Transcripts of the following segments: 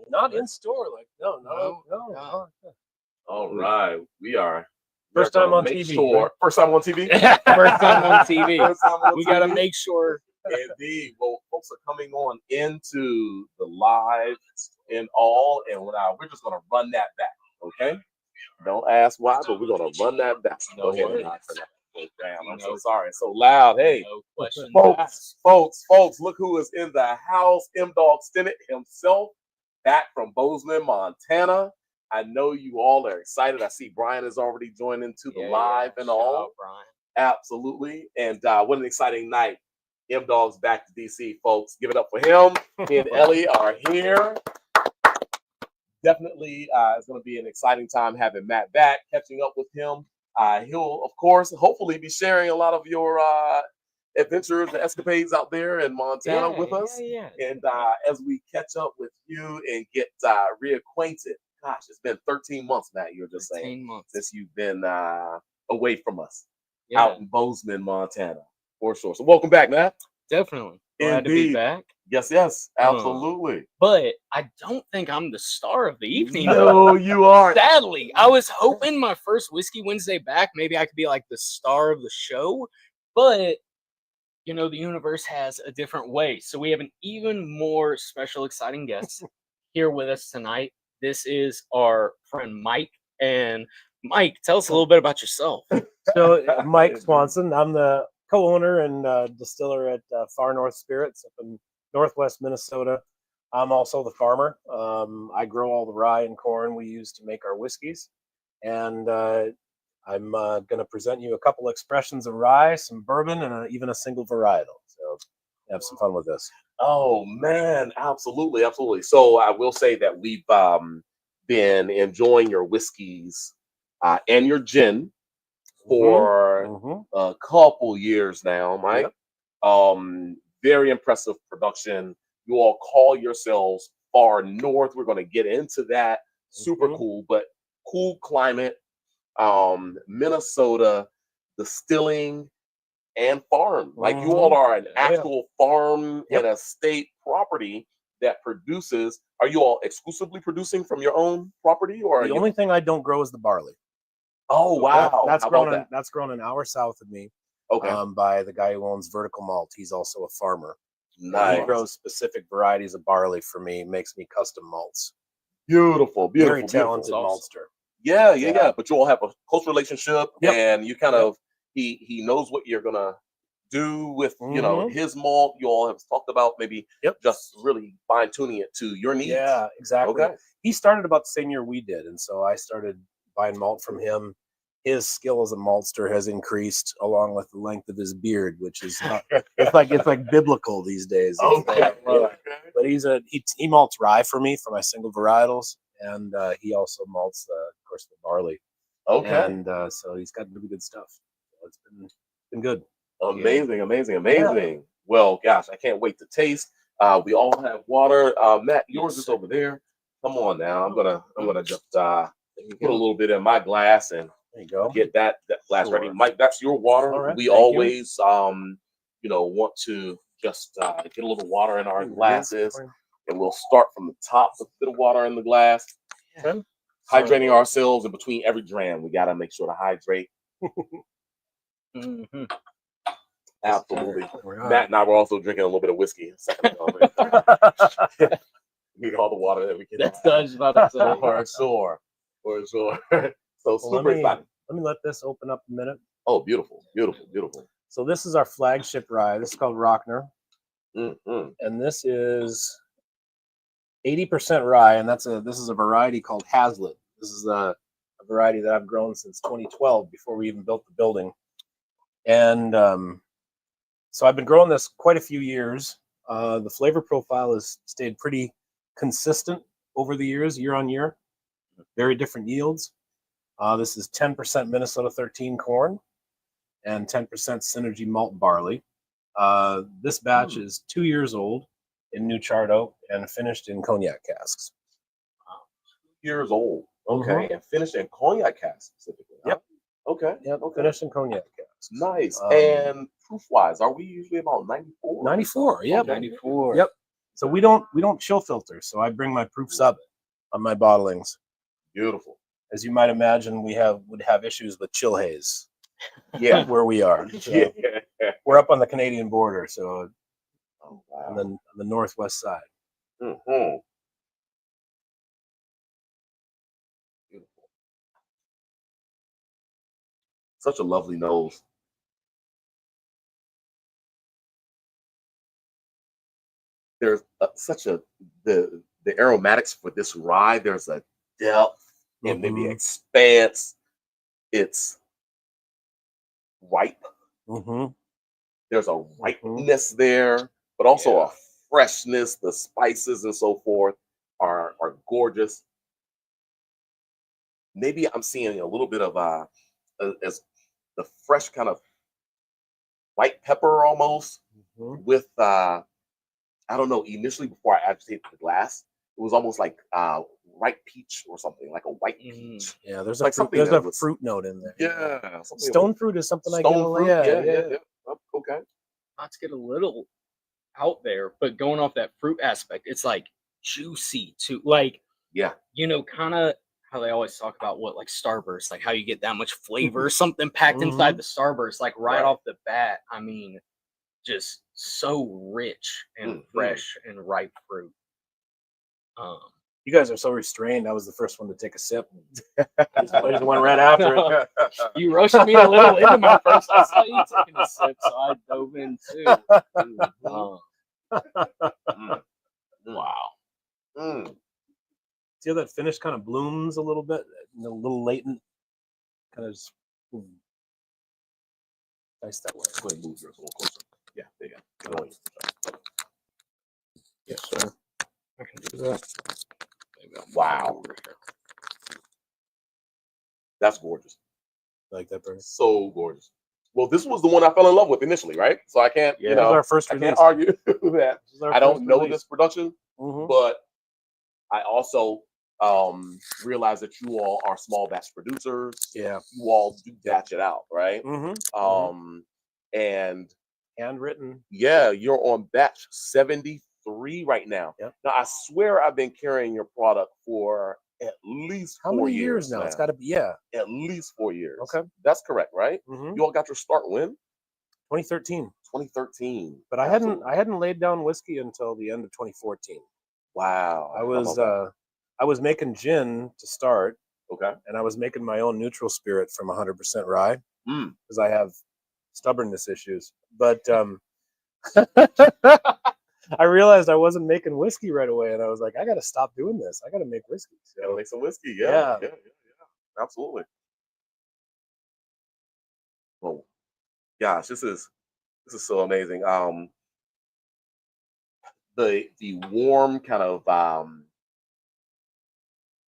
Not in store, like no. All right, we are. First time on TV. Sure. First time on TV. First time on TV. First time on We TV. gotta make sure. Indeed. Well, folks are coming on into the live and all, and we're just gonna run that back. Okay. Don't ask why, but we're gonna run that back. Go ahead and knock for that. Oh, damn, I'm so sorry. It's so loud. Hey, No question. folks, look who is in the house. M-Dog Stinnett himself, back from Bozeman, Montana. I know you all are excited. I see Brian has already joined into the live and all. Out, Brian. Absolutely. And what an exciting night. M-Dog's back to DC, folks. Give it up for him. He and Ellie are here. Definitely, it's going to be an exciting time having Matt back, catching up with him. He'll, of course, hopefully be sharing a lot of your adventures and escapades out there in Montana with us. And as we catch up with you and get reacquainted, gosh, it's been 13 months, Matt, you were just saying, since you've been away from us out in Bozeman, Montana, for sure. So welcome back, Matt. Definitely. Glad to be back. Yes, absolutely. But I don't think I'm the star of the evening. No, you aren't. Sadly, I was hoping my first Whiskey Wednesday back, maybe I could be like the star of the show. But, you know, the universe has a different way. So we have an even more special, exciting guest here with us tonight. This is our friend Mike. And Mike, tell us a little bit about yourself. So, Mike Swanson, I'm the co-owner and distiller at Far North Spirits up in Northwest Minnesota. I'm also the farmer. I grow all the rye and corn we use to make our whiskeys. And I'm going to present you a couple expressions of rye, some bourbon, and even a single varietal. So have some fun with this. Oh, man, absolutely. So I will say that we've been enjoying your whiskeys and your gin for a couple years now, Mike. Yep. Very impressive production. You all call yourselves Far North. We're going to get into that. Super cool, but cool climate. Minnesota, distilling and farm. Like you all are an actual farm and estate property that produces. Are you all exclusively producing from your own property, or the only thing I don't grow is the barley? Oh wow, that's grown an hour south of me. Okay. By the guy who owns Vertical Malt. He's also a farmer. Nice. He grows specific varieties of barley for me, makes me custom malts. Beautiful. Very talented maltster. Yeah. But you all have a close relationship, and you kind of he knows what you're gonna do with you know his malt. You all have talked about maybe just really fine tuning it to your needs. Yeah, exactly. Okay. He started about the same year we did, and so I started buying malt from him. His skill as a maltster has increased along with the length of his beard, which is it's like biblical these days. Okay. But he malts rye for me for my single varietals, and he also malts of course the barley. Okay. And so he's got really good stuff. So it's been good. Amazing. Yeah. Well, gosh, I can't wait to taste. We all have water. Matt, yours is over there. Come on now. I'm gonna just get a little bit in my glass and there you go. Get that glass ready. Mike, that's your water. Right, we always want to just get a little water in our glasses, and we'll start from the top with a bit of water in the glass. Okay. Hydrating ourselves in between every dram. We got to make sure to hydrate. Absolutely. Matt and I were also drinking a little bit of whiskey a second ago. Need all the water that we can. That's what I was about to say. For sure. So super excited. Let me let this open up a minute. Oh, beautiful. So this is our flagship rye. This is called Rockner. And this is 80% rye, and this is a variety called Hazlitt. This is a variety that I've grown since 2012, before we even built the building. And so I've been growing this quite a few years. The flavor profile has stayed pretty consistent over the years, year on year. Very different yields. This is 10% Minnesota 13 corn and 10% Synergy malt barley. This batch is 2 years old in new charred oak and finished in cognac casks. 2 years old. Okay. And finished in cognac casks specifically. Yep. Okay. Yep. Finished in cognac casks. Nice. And proof wise, are we usually about 94? 94. Yep. Okay. 94. Yep. So we don't chill filter. So I bring my proofs up on my bottlings. Beautiful. As you might imagine, would have issues with chill haze. Yeah. Where we are. So Yeah. we're up on the Canadian border, so Oh, wow. on the northwest side. Mm-hmm. Beautiful. Such a lovely nose. There's the aromatics for this rye. There's a depth and maybe expanse. It's ripe. Mm-hmm. There's a ripeness there, but also a freshness. The spices and so forth are gorgeous. Maybe I'm seeing a little bit of as the fresh kind of white pepper almost with I don't know. Initially, before I agitated the glass, it was almost like ripe peach or something, like a white peach. Yeah, there's like a fruit note in there. Yeah, stone fruit is something I get. Yeah. Okay. Not to get a little out there, but going off that fruit aspect, it's like juicy too. Like, kind of how they always talk about what like Starburst, like how you get that much flavor, something packed inside the Starburst, like right off the bat. I mean, just so rich and fresh and ripe fruit. You guys are so restrained. I was the first one to take a sip. There's one right after it. You rushed me a little into my first. I saw you taking a sip, so I dove in too. Wow. See how that finish kind of blooms a little bit, a little latent, kind of just nice that way. Go ahead and move yours a little closer. Yeah, there you go. Yes, sir. I can do that. Wow. That's gorgeous. Like that, Bernie? So gorgeous. Well, this was the one I fell in love with initially, right? So I can't, this is our first I release. can't argue that I don't know this production, Mm-hmm. but I also realize that you all are small batch producers. Yeah. You all do batch it out, right? Mm-hmm. And handwritten. Yeah, you're on batch 73 right now. Yep. Now, I swear I've been carrying your product for at least 4 years. How many years now? It's got to be, at least 4 years. Okay. That's correct, right? Mm-hmm. You all got your start when? 2013. 2013. But I hadn't laid down whiskey until the end of 2014. Wow. I was making gin to start. Okay. And I was making my own neutral spirit from 100% rye because I have stubbornness issues. But I realized I wasn't making whiskey right away, and I was like, I got to stop doing this. I got to make whiskey. So, gotta make some whiskey. Yeah. Absolutely. Well, gosh, this is so amazing. The warm kind of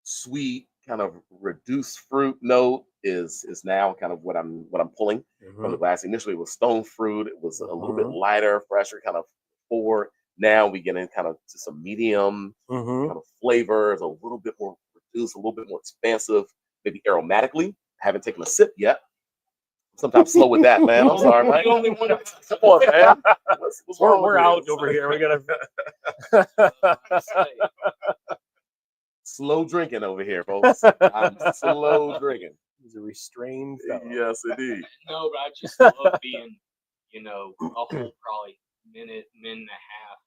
sweet kind of reduced fruit note is now kind of what I'm pulling from the glass. Initially it was stone fruit. It was a little bit lighter, fresher, kind of forward. Now we get in kind of to some medium kind of flavors, a little bit more reduced, a little bit more expansive, maybe aromatically. I haven't taken a sip yet. Sometimes slow with that, man. I'm sorry, man. Come on, man. We're out over here. We gotta slow drinking over here, folks. I'm slow drinking. He's a restrained fellow. Yes, indeed. No, but I just love being, a whole probably minute and a half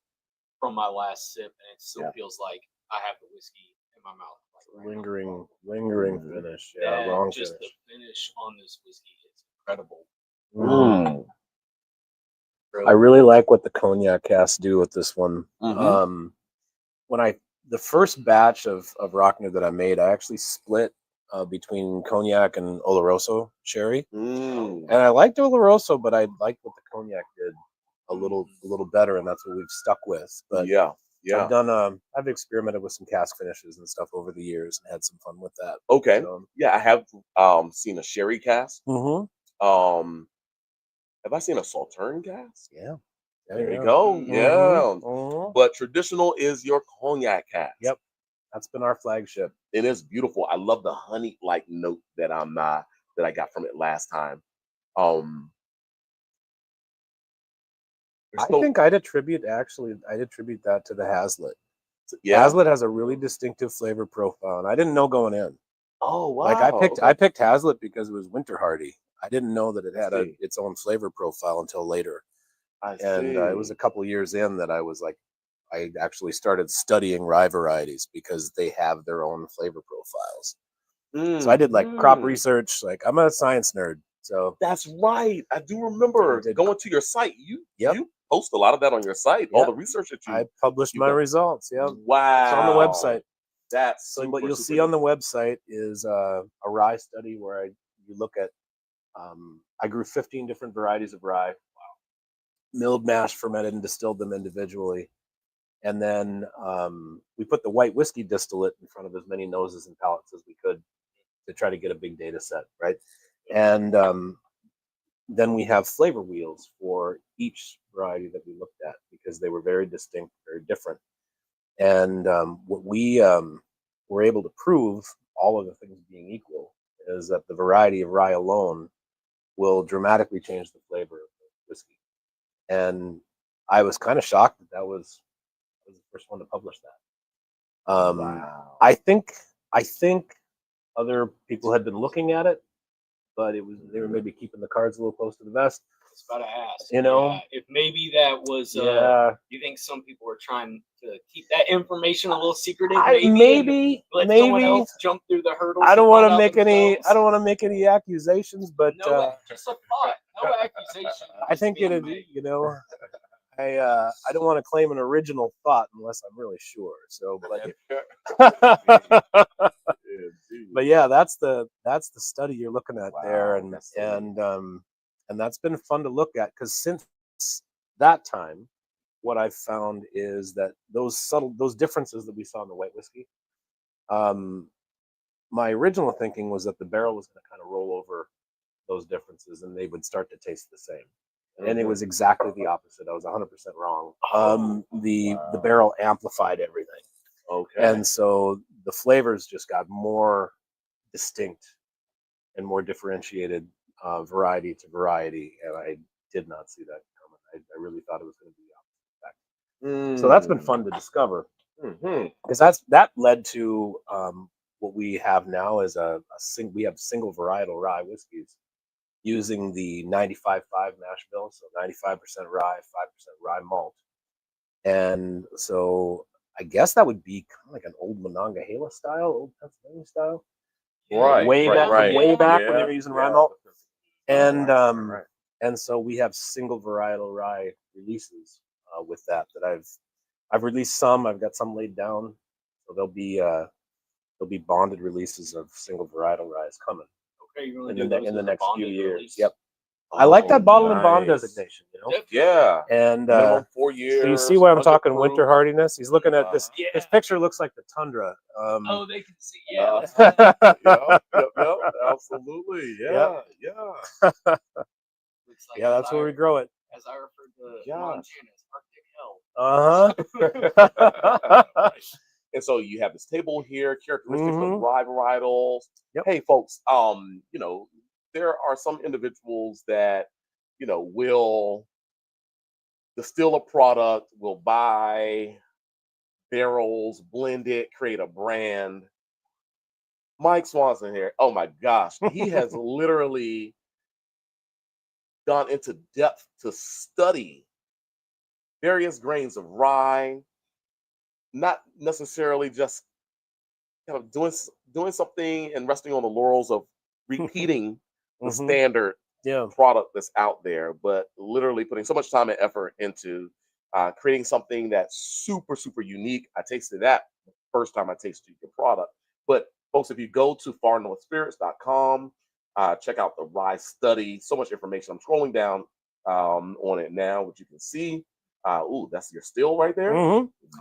from my last sip, and it still feels like I have the whiskey in my mouth. Like lingering finish. Yeah, long just finish. The finish on this whiskey is incredible. I really like what the cognac casks do with this one. When the first batch of Rockner that I made, I actually split between cognac and Oloroso sherry, and I liked Oloroso, but I liked what the cognac did a little better, and that's what we've stuck with. But I've experimented with some cask finishes and stuff over the years and had some fun with that. Okay. So, I have seen a sherry cask. Have I seen a Sauterne cask? Yeah. There you go. Yeah. But traditional is your cognac cask. Yep. That's been our flagship. It is beautiful. I love the honey-like note that that I got from it last time. I think I'd attribute that to the Hazlitt. Yeah. Hazlitt has a really distinctive flavor profile, and I didn't know going in. Oh wow! Like I picked Hazlitt because it was winter hardy. I didn't know that it had its own flavor profile until later. It was a couple years in that I was like, I actually started studying rye varieties because they have their own flavor profiles. So I did like crop research. Like I'm a science nerd, so that's right. I do remember going to your site. You post a lot of that on your site. All the research that I published my results. Yeah, wow, it's on the website. That's so what you'll see on the website is a rye study where you look at. I grew 15 different varieties of rye. Wow. Milled, mashed, fermented, and distilled them individually. And then we put the white whiskey distillate in front of as many noses and palates as we could to try to get a big data set, right? And then we have flavor wheels for each variety that we looked at because they were very distinct, very different. And what we were able to prove, all of the things being equal, is that the variety of rye alone will dramatically change the flavor of the whiskey. And I was kind of shocked that was the first one to publish that. Wow. I think other people had been looking at it, but they were maybe keeping the cards a little close to the vest. I was about to ask, if maybe that was, you think some people were trying to keep that information a little secretive? Maybe someone else jump through the hurdles. I don't want to make any accusations, but just a thought, no accusation. I think I don't want to claim an original thought unless I'm really sure. So, but yeah, that's the study you're looking at there, and that's been fun to look at because since that time, what I've found is that those differences that we saw in the white whiskey. My original thinking was that the barrel was going to kind of roll over those differences, and they would start to taste the same. And it was exactly the opposite. I was 100% wrong. The barrel amplified everything. Okay. And so the flavors just got more distinct and more differentiated variety to variety. And I did not see that coming. I really thought it was going to be the opposite effect. So that's been fun to discover. Because that led to what we have now is we have single varietal rye whiskeys using the 95.5 mash bill, so 95% rye, 5% rye malt. And so I guess that would be kind of like an old Monongahela style, old Pennsylvania style. Right. Way back when they were using rye malt. And and so we have single varietal rye releases with that I've released some. I've got some laid down. So there'll be bonded releases of single varietal rye coming. Okay, you really in the next few years. Release. Yep. I like that bottle and bond designation, Yeah. And minimum 4 years. So you see where I'm talking proof. winter hardiness? He's looking at this. This picture looks like the tundra. They can see. Yeah. Yep. Absolutely. Yeah. Yeah, that's where we grow it. As I refer to Montana as Arctic hell. And so you have this table here, characteristics of rye varietals. Yep. Hey, folks, there are some individuals that, will distill a product, will buy barrels, blend it, create a brand. Mike Swanson here. Oh my gosh. He has literally gone into depth to study various grains of rye, not necessarily just kind of doing something and resting on the laurels of repeating the standard product that's out there, but literally putting so much time and effort into creating something that's super, super unique. I tasted that the first time I tasted your product. But folks, if you go to farnorthspirits.com, check out the rye study. So much information. I'm scrolling down on it now, which you can see. That's your still right there.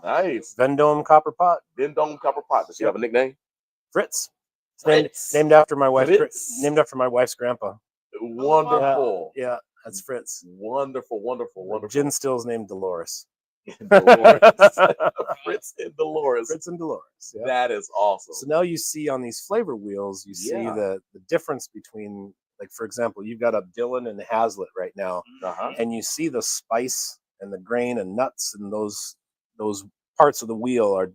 Nice. Vendome Copper Pot. Does she have a nickname? Fritz. Named after my wife. Named after my wife's grandpa. Wonderful. Yeah, that's Fritz. Wonderful. Gin still's named Dolores. Fritz and Dolores. Yeah. That is awesome. So now you see on these flavor wheels, you see the difference between, like, for example, you've got a Dylan and Hazlitt right now, and you see the spice and the grain and nuts and those parts of the wheel are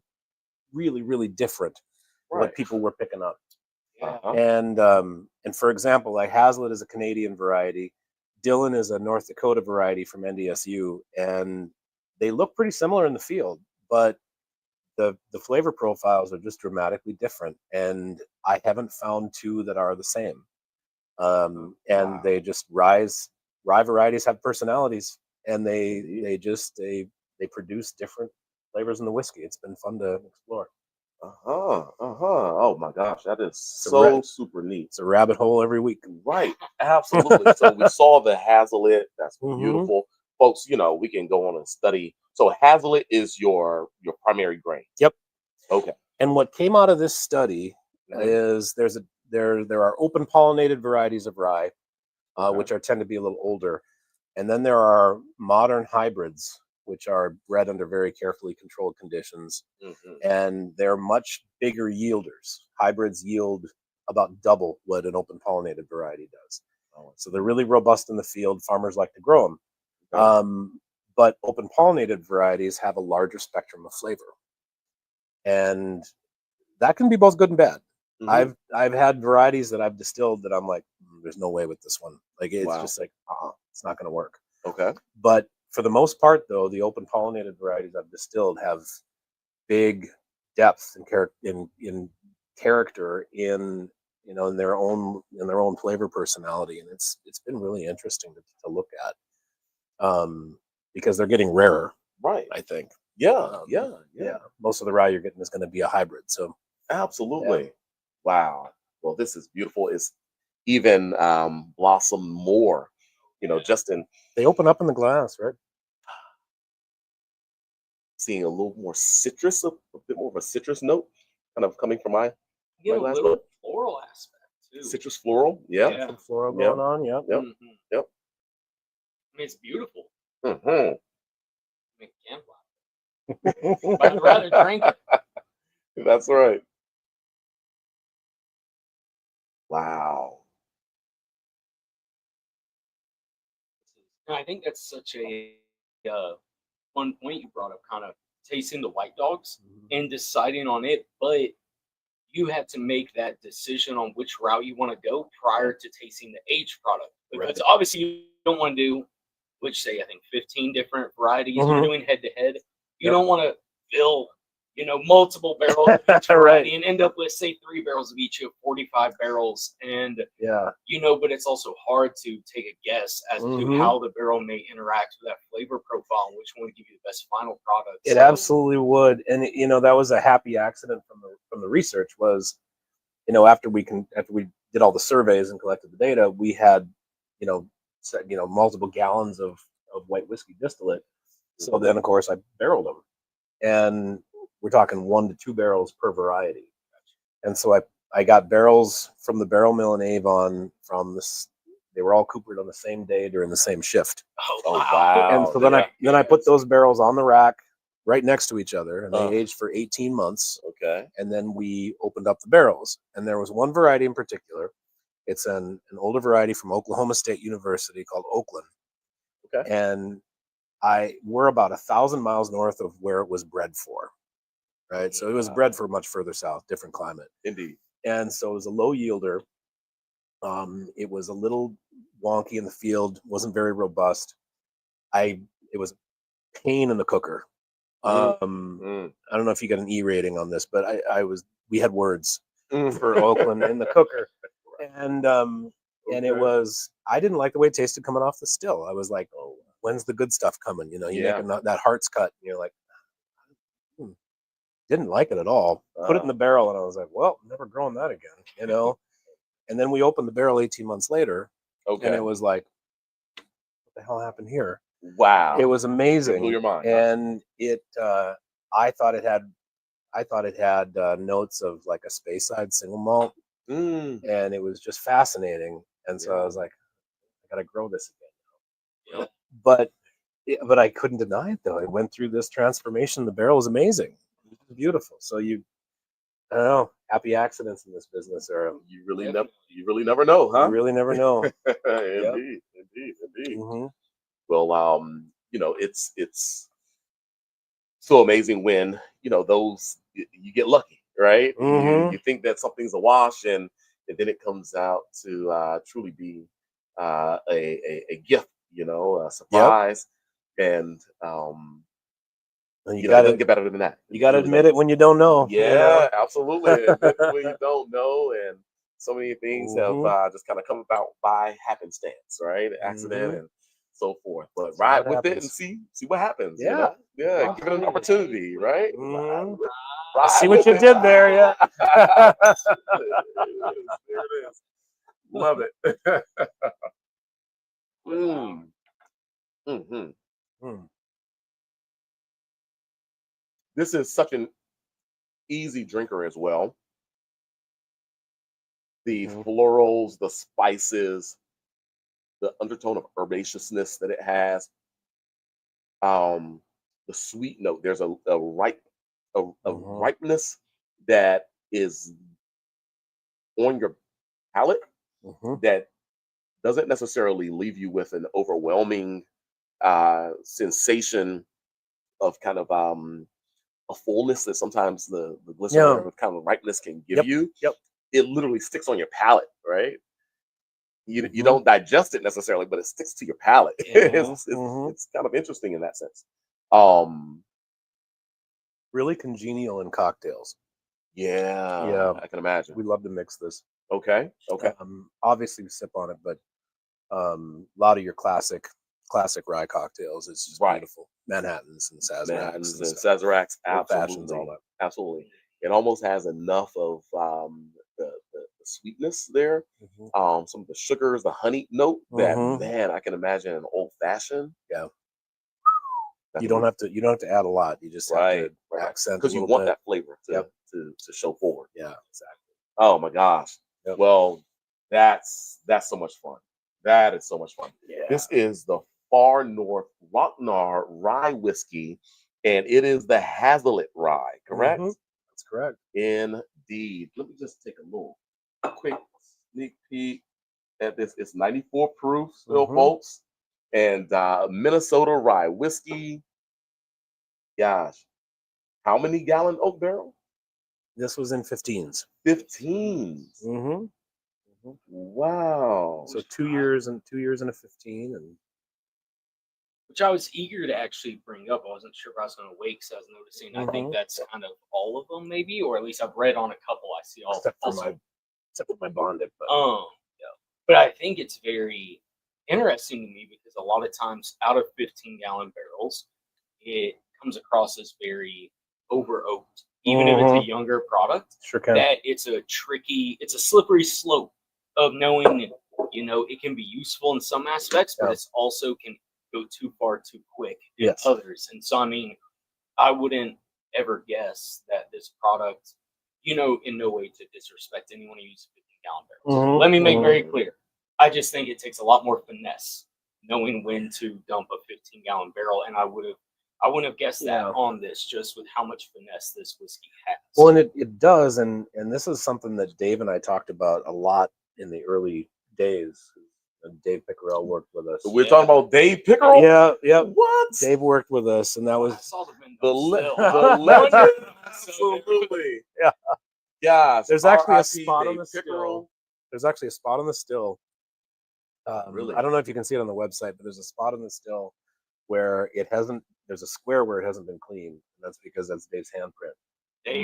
really, really different than what people were picking up. And for example, like Hazlitt is a Canadian variety, Distilling is a North Dakota variety from NDSU, and they look pretty similar in the field, but the flavor profiles are just dramatically different. And I haven't found two that are the same. And they just rye varieties have personalities, and they produce different flavors in the whiskey. It's been fun to explore. Oh my gosh, that is so super neat. It's a rabbit hole every week. Right, absolutely. So we saw the Hazlitt. That's beautiful, folks. You know, we can go on and study. So Hazlitt is your primary grain. Yep. Okay. And what came out of this study is there are open pollinated varieties of rye, which tend to be a little older, and then there are modern hybrids, which are bred under very carefully controlled conditions, and they're much bigger yielders. Hybrids yield about double what an open pollinated variety does. So they're really robust in the field. Farmers like to grow them. But open pollinated varieties have a larger spectrum of flavor. And that can be both good and bad. I've had varieties that I've distilled that I'm like, there's no way with this one. Like it's just like, it's not going to work. Okay. But for the most part, though, the open pollinated varieties I've distilled have big depth and in character in their own flavor personality, and it's been really interesting to look at, because they're getting rarer. Right. I think. Yeah. Most of the rye you're getting is going to be a hybrid. So absolutely. Yeah. Wow. Well, this is beautiful. It's even blossomed more. Just in they open up in the glass, right? Seeing a little more citrus, a bit more of a citrus note, kind of coming from my glass. A little floral aspect too. Citrus floral, Some floral going on, yep. I mean, it's beautiful. I mean, can't lie. But I'd rather drink it. That's right. Wow. And I think that's such a fun point you brought up, kind of tasting the white dogs and deciding on it, but you had to make that decision on which route you want to go prior to tasting the aged product, because obviously you don't want to do, which say I think 15 different varieties you're doing head to head. You don't want to fill multiple barrels of each variety and end up with, say, 3 barrels of each. You have 45 barrels, and but it's also hard to take a guess as to how the barrel may interact with that flavor profile and which one would give you the best final product. It absolutely would, and that was a happy accident from the research. Was after we did all the surveys and collected the data, we had multiple gallons of white whiskey distillate. So then, of course, I barreled them, and we're talking 1 to 2 barrels per variety. And so I got barrels from the barrel mill in Avon from this. They were all coopered on the same day during the same shift. Oh wow. And so then I put those barrels on the rack right next to each other, and they aged for 18 months. Okay. And then we opened up the barrels, and there was one variety in particular. It's an older variety from Oklahoma State University called Oakland. Okay. And we're about 1,000 miles north of where it was bred for. Right. So it was bred for much further south, different climate. Indeed. And so it was a low yielder. It was a little wonky in the field, wasn't very robust. It was a pain in the cooker. I don't know if you got an E rating on this, but we had words for Oakland in the cooker. And it was, I didn't like the way it tasted coming off the still. I was like, oh, when's the good stuff coming? You make that heart's cut, and you're like, didn't like it at all. Put it in the barrel, and I was like, well, never growing that again, And then we opened the barrel 18 months later, and it was like, what the hell happened here? Wow. It was amazing. It blew your mind. And I thought it had notes of like a Speyside single malt, and it was just fascinating. And so I was like, I got to grow this again now. But I couldn't deny it, though. It went through this transformation. The barrel was amazing. Beautiful. So I don't know, happy accidents in this business, or you really never know, huh? You really never know. Indeed. Well, it's so amazing when those you get lucky, right? You think that something's a wash, and then it comes out to truly be a gift, a surprise, and You it got doesn't to get better than that. you got to Really admit it when you don't know. Yeah, absolutely. Admit it when you don't know, and so many things have just kind of come about by happenstance, right? Accident and so forth. But ride with it and see what happens. Yeah. Yeah. Give it an opportunity, right? I see what you did there. Yeah. There it is. Love it. This is such an easy drinker as well. The florals, the spices, the undertone of herbaceousness that it has, the sweet note. There's a ripeness that is on your palate that doesn't necessarily leave you with an overwhelming sensation of kind of a fullness that sometimes the glycerin with kind of ripeness can give you. It literally sticks on your palate, right? You don't digest it necessarily, but it sticks to your palate. It's kind of interesting in that sense. Really congenial in cocktails. Yeah, I can imagine. We love to mix this. Okay. Obviously we sip on it, but a lot of your classic rye cocktails is just beautiful. Manhattans and Sazeracs, absolutely. It almost has enough of the sweetness there, some of the sugars, the honey note that man, I can imagine an old fashioned. Yeah. You don't have to add a lot. You just have to accent because you want that flavor to show forward. Yeah, exactly. Oh my gosh. Well, that's so much fun. That is so much fun. Yeah. This is the Far North Rocknar rye whiskey, and it is the Hazelett rye, correct? That's correct. Indeed. Let me just take a quick sneak peek at this. It's 94 proof still, folks. And Minnesota rye whiskey. Gosh. How many gallon oak barrel? This was in 15s. 15s. Wow. So 2 years and a 15, and which I was eager to actually bring up. I wasn't sure if I was going to wait because I was noticing. I think that's kind of all of them, maybe, or at least I've read on a couple. I see all except for my bonded. But I think it's very interesting to me because a lot of times out of 15-gallon barrels, it comes across as very over oaked, even if it's a younger product. Sure can. That it's a slippery slope of knowing, it can be useful in some aspects, but it's also can go too far too quick in others. And so, I mean, I wouldn't ever guess that this product, in no way to disrespect anyone who uses 15-gallon barrels. Let me make very clear. I just think it takes a lot more finesse knowing when to dump a 15-gallon barrel, and I wouldn't have guessed that on this, just with how much finesse this whiskey has. Well, and it does, and this is something that Dave and I talked about a lot in the early days. Dave Pickerel worked with us. We're talking about Dave Pickerel? Yeah. What? Dave worked with us, and that was the legend. Absolutely. Yeah. Yeah. There's actually a spot on the still. There's actually a spot on the still. Really? I don't know if you can see it on the website, but there's a spot on the still where it hasn't. There's a square where it hasn't been cleaned, and that's because that's Dave's handprint.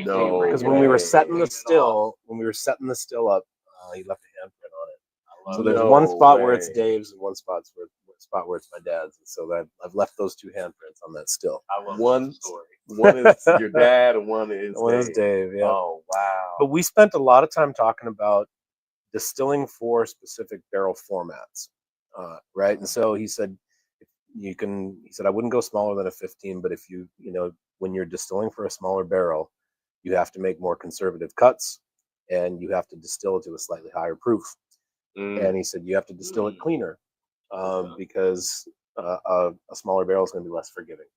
No, because when we were setting the still, up, he left a handprint on it. So there's one spot where it's Dave's and one spot where it's my dad's, and so that I've left those two handprints on that still. I love one story. One is your dad, and one is Dave. Yeah. Oh wow! But we spent a lot of time talking about distilling for specific barrel formats, right? And so he said, He said I wouldn't go smaller than a 15, but if when you're distilling for a smaller barrel, you have to make more conservative cuts, and you have to distill it to a slightly higher proof. And he said you have to distill it cleaner because a smaller barrel is going to be less forgiving,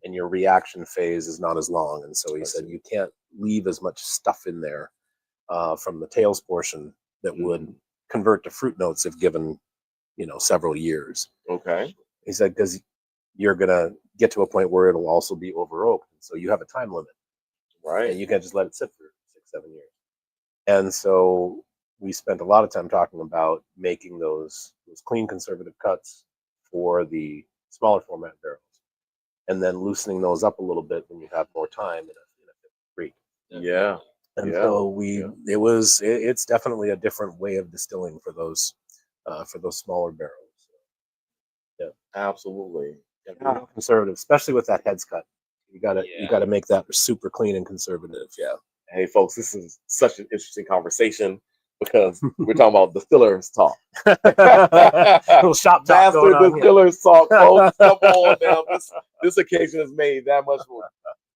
and your reaction phase is not as long. And so he said you can't leave as much stuff in there from the tails portion that would convert to fruit notes if given several years. Okay. He said because you're gonna get to a point where it'll also be over oaked. So you have a time limit, Right. and you can't just let it sit for 6-7 years. And so we spent a lot of time talking about making those clean conservative cuts for the smaller format barrels, and then loosening those up a little bit when you have more time in a creek. Yeah. And Yeah. so it's definitely a different way of distilling for those smaller barrels. Yeah, Absolutely. real conservative, especially with that heads cut. You gotta make that super clean and conservative. Yeah. Hey, folks, this is such an interesting conversation because we're talking about distillers talk. Little shop talk Master going on here. distillers talk, folks. Come on now. This occasion is made that much more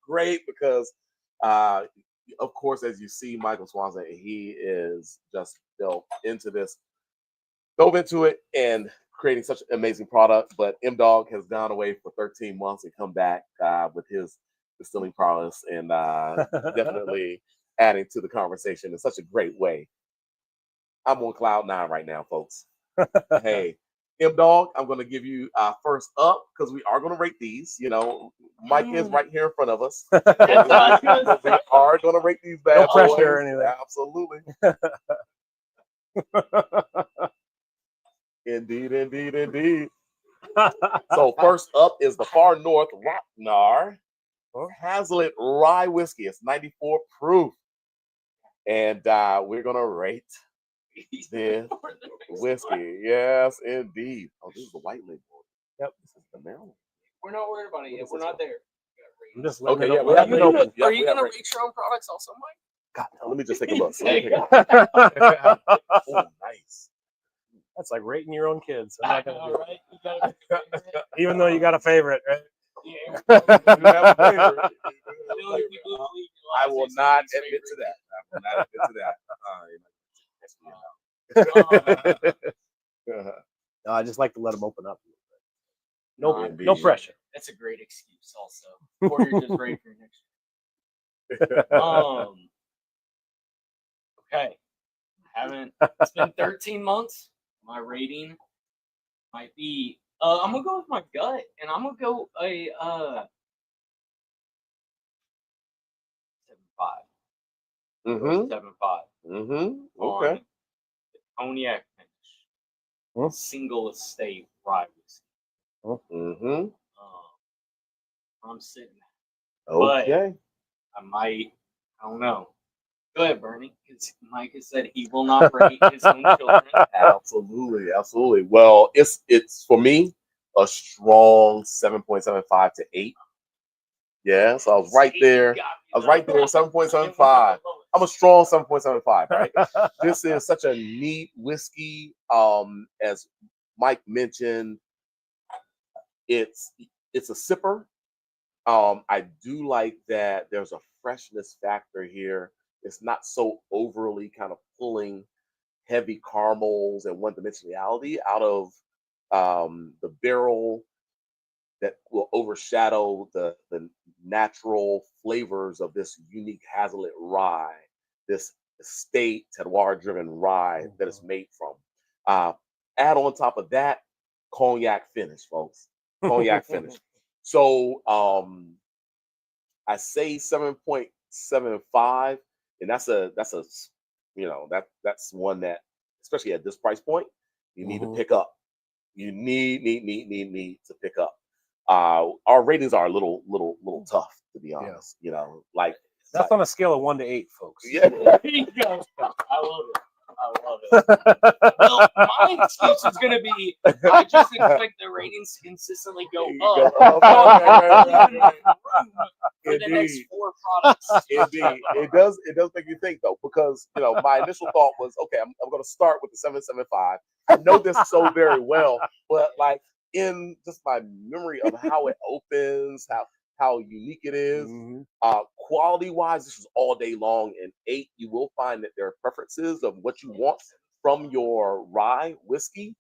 great because, of course, as you see, Michael Swanson, he is just dove into it and creating such an amazing product. But M-Dog has gone away for 13 months and come back with his distilling prowess and definitely adding to the conversation in such a great way. I'm on cloud 9 right now, folks. Hey, M-Dog, I'm going to give you first up because we are going to rate these. You know, Mike is right here in front of us. We are going to rate these bad No pressure boys. or anything. Absolutely. Indeed. So first up is the Far North Rocknar Hazlitt Rye Whiskey. It's 94 proof. And we're going to rate this whiskey. Yes, indeed. Oh, this is the white label. Yep. This is the Maryland. We're not worried about it yet. We're not there. I'm just Okay, yeah, we have it open. Are you gonna rate your own products also, Mike? God, let me just take a look. Oh, nice. That's like rating your own kids. I'm not gonna do Right? You gotta it. Even though you got a favorite, right? I will not admit to that. No, I just like to let them open up. No No pressure. That's a great excuse, also. Or you're just ready for next year. Okay. It's been 13 months. My rating might be I'm gonna go with my gut, and I'm gonna go a 7.5. 7.5. Okay. Cognac finish. Single estate rye whiskey. I'm sitting there. Okay. But I don't know. Go ahead, Bernie, because Mike has said he will not rate his own children. Absolutely. Well, it's for me a strong 7.75 to 8. Yeah, so I was right there. 7.75. I'm a strong 7.75, right? This is such a neat whiskey. As Mike mentioned, it's a sipper. I do like that there's a freshness factor here. It's not so overly kind of pulling heavy caramels and one-dimensionality out of the barrel that will overshadow the natural flavors of this unique Hazlitt rye, this estate terroir-driven rye that it's made from. Add on top of that, cognac finish, folks. Cognac finish. So I say 7.75, and that's one that, especially at this price point, you need to pick up. You need to pick up. Our ratings are a little tough, to be honest. You know, like that's on a scale of 1 to 8, folks. Yeah. There you go. I love it. Well, my excuse is going to be I just expect the ratings to consistently go up. For the next 4 products. Indeed. It does make you think, though, because, my initial thought was, okay, I'm going to start with the 7.75. I know this so very well, but like in just my memory of how it opens, how unique it is, quality-wise, this is all day long. And 8, you will find that there are preferences of what you want from your rye whiskey,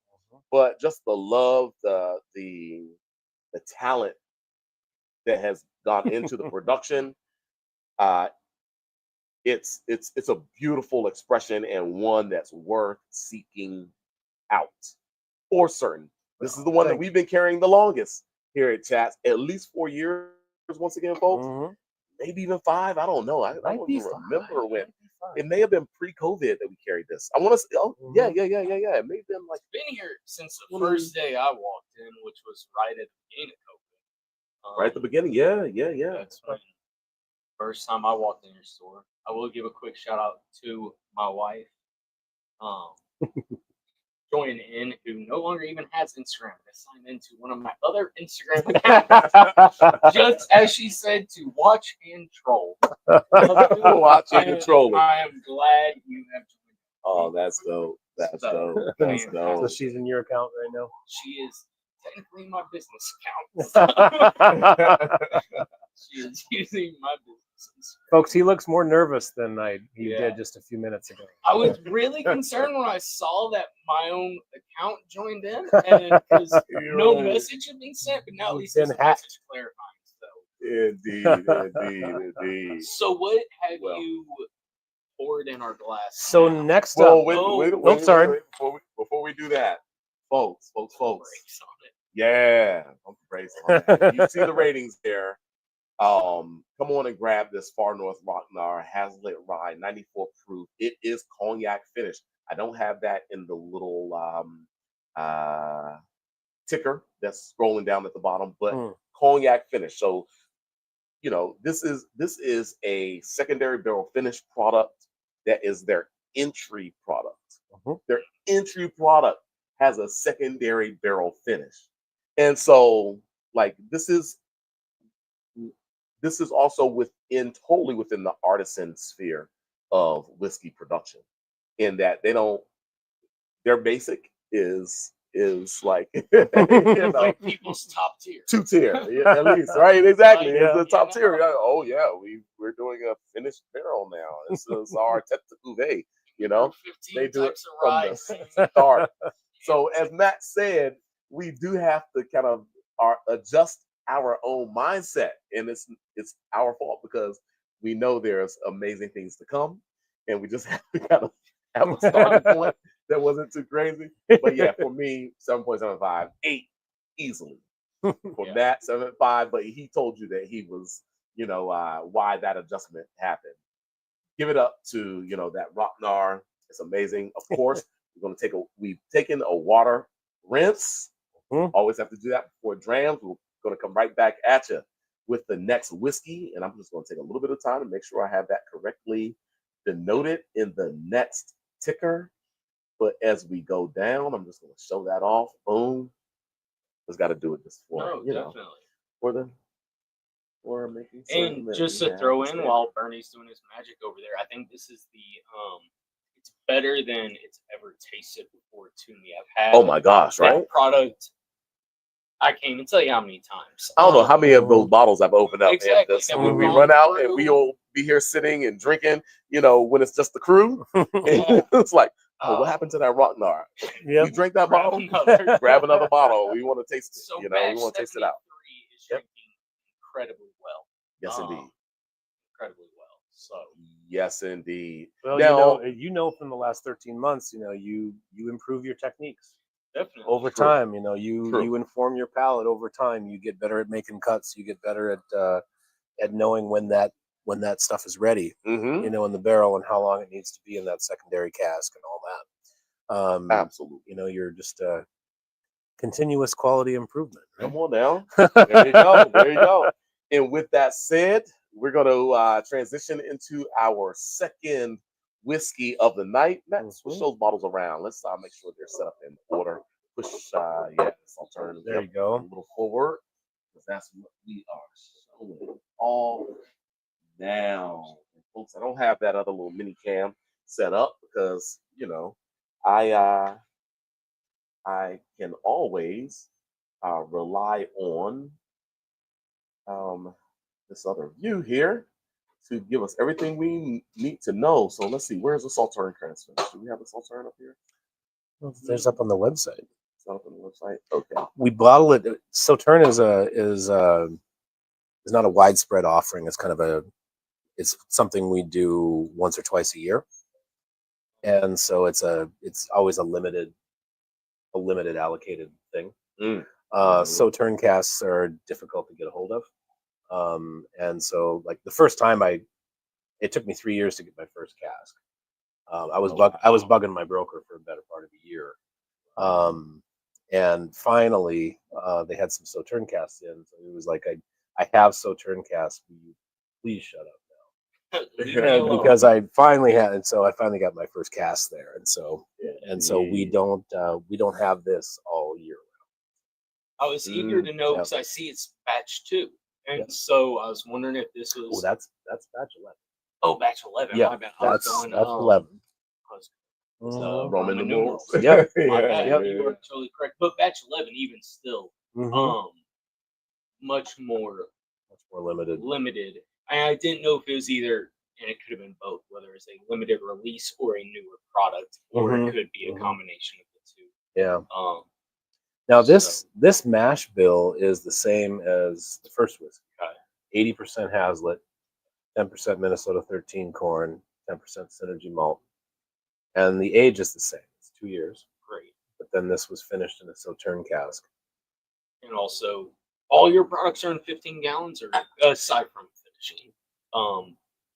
but just the love, the talent that has gone into the production, it's a beautiful expression and one that's worth seeking out for certain. This is the one that we've been carrying the longest. here at Chats. At least 4 years, once again, folks. Mm-hmm. Maybe even 5. I don't know. I don't even remember when. It may have been pre-COVID that we carried this. I want to say, yeah. It may have been like been here since the first day I walked in, which was right at the beginning of COVID. Right at the beginning, yeah. That's when first time I walked in your store. I will give a quick shout out to my wife, joining in, who no longer even has Instagram. I signed into one of my other Instagram accounts, just as she said, to watch and troll. Watch and troll. I am glad you have joined. Oh, that's dope. That's dope. That's dope. So she's in your account right now? She is technically my business account. She is using my business. Folks, he looks more nervous than he did just a few minutes ago. I was really concerned when I saw that my own account joined in, and because no message had been sent, but now at least there's a message clarifying. So indeed. So what have you poured in our glass? So now? next up, wait, sorry. Before we do that, folks. Yeah, I'm bracing. You see the ratings there. Come on and grab this Far North Rocknar Hazlitt Rye 94 proof. It is cognac finished. I don't have that in the little ticker that's scrolling down at the bottom, but cognac finish. So, this is a secondary barrel finish product that is their entry product. Their entry product has a secondary barrel finish. And so, like, this is also totally within the artisan sphere of whiskey production, in that their basic is like, like people's top tier, 2-tier, at least, right? Exactly. It's the top tier. Oh yeah, we're doing a finished barrel now. This is our tête de cuvée. They do it from the start. So as Matt said, we do have to kind of adjust our own mindset, and it's our fault because we know there's amazing things to come, and we just have to kind of have a starting point that wasn't too crazy. But yeah, for me, 7.75, 8 easily. For Matt, 7.5, but he told you that he was, why that adjustment happened. Give it up to that Rocknar. It's amazing. Of course, we've taken a water rinse. Always have to do that before drams. We're going to come right back at you with the next whiskey, and I'm just going to take a little bit of time to make sure I have that correctly denoted in the next ticker. But as we go down, I'm just going to show that off. Boom. Just got to do it just for definitely. for making. And just to throw in, while Bernie's doing his magic over there, I think this is the it's better than it's ever tasted before to me. I've had. Oh my gosh! Right. Product. I can't even tell you how many times. I don't know how many of those bottles I've opened up. Exactly. And when we run out and we'll be here sitting and drinking, when it's just the crew, it's like, what happened to that Rocknar? You drink that bottle, grab another bottle. We want to taste it. So we want to taste it out. Is drinking incredibly well. Yes, indeed. Incredibly well. So yes, indeed. Well, now, from the last 13 months, you improve your techniques. Definitely. Over time, you inform your palate over time. You get better at making cuts. You get better at knowing when that stuff is ready, in the barrel, and how long it needs to be in that secondary cask and all that. Absolutely. You're just continuous quality improvement. Right? Come on now. There you go. There you go. And with that said, we're going to transition into our second whiskey of the night. Matt, switch those bottles around. Let's make sure they're set up in order. Push, this alternative. There you go. A little forward, because that's what we are showing all now. And folks, I don't have that other little mini cam set up because I can always rely on this other view here to give us everything we need to know. So let's see, where's the Saltern transfer? Do we have a Saltern up here? Well, there's up on the website. It's up on the website. Okay. We bottle it. Saltern is not a widespread offering. It's kind of it's something we do once or twice a year, and so it's always a limited allocated thing. Sauterne casks are difficult to get a hold of. And so like the first time it took me 3 years to get my first cask. I was bugging my broker for a better part of a year. And finally, they had some Sauterne casks in. So it was like, I have Sauterne casks. Will you please shut up now? Because I finally got my first cask there. And so we don't have this all year round. I was eager to know because I see it's batch 2. And so I was wondering if this was. Oh, that's batch 11. Oh, batch 11. Yeah, my bad. that's 11. Roman numerals. Yep. My bad. You are totally correct. But batch 11, even still, much more limited. And I didn't know if it was either, and it could have been both, whether it's a limited release or a newer product, or it could be a combination of the two. Yeah. Now this mash bill is the same as the first whiskey. 80% Hazlitt, 10% Minnesota 13 corn, 10% Synergy malt, and the age is the same. It's 2 years. Great. But then this was finished in a Sauterne cask. And also, all your products are in 15 gallons, or aside from finishing,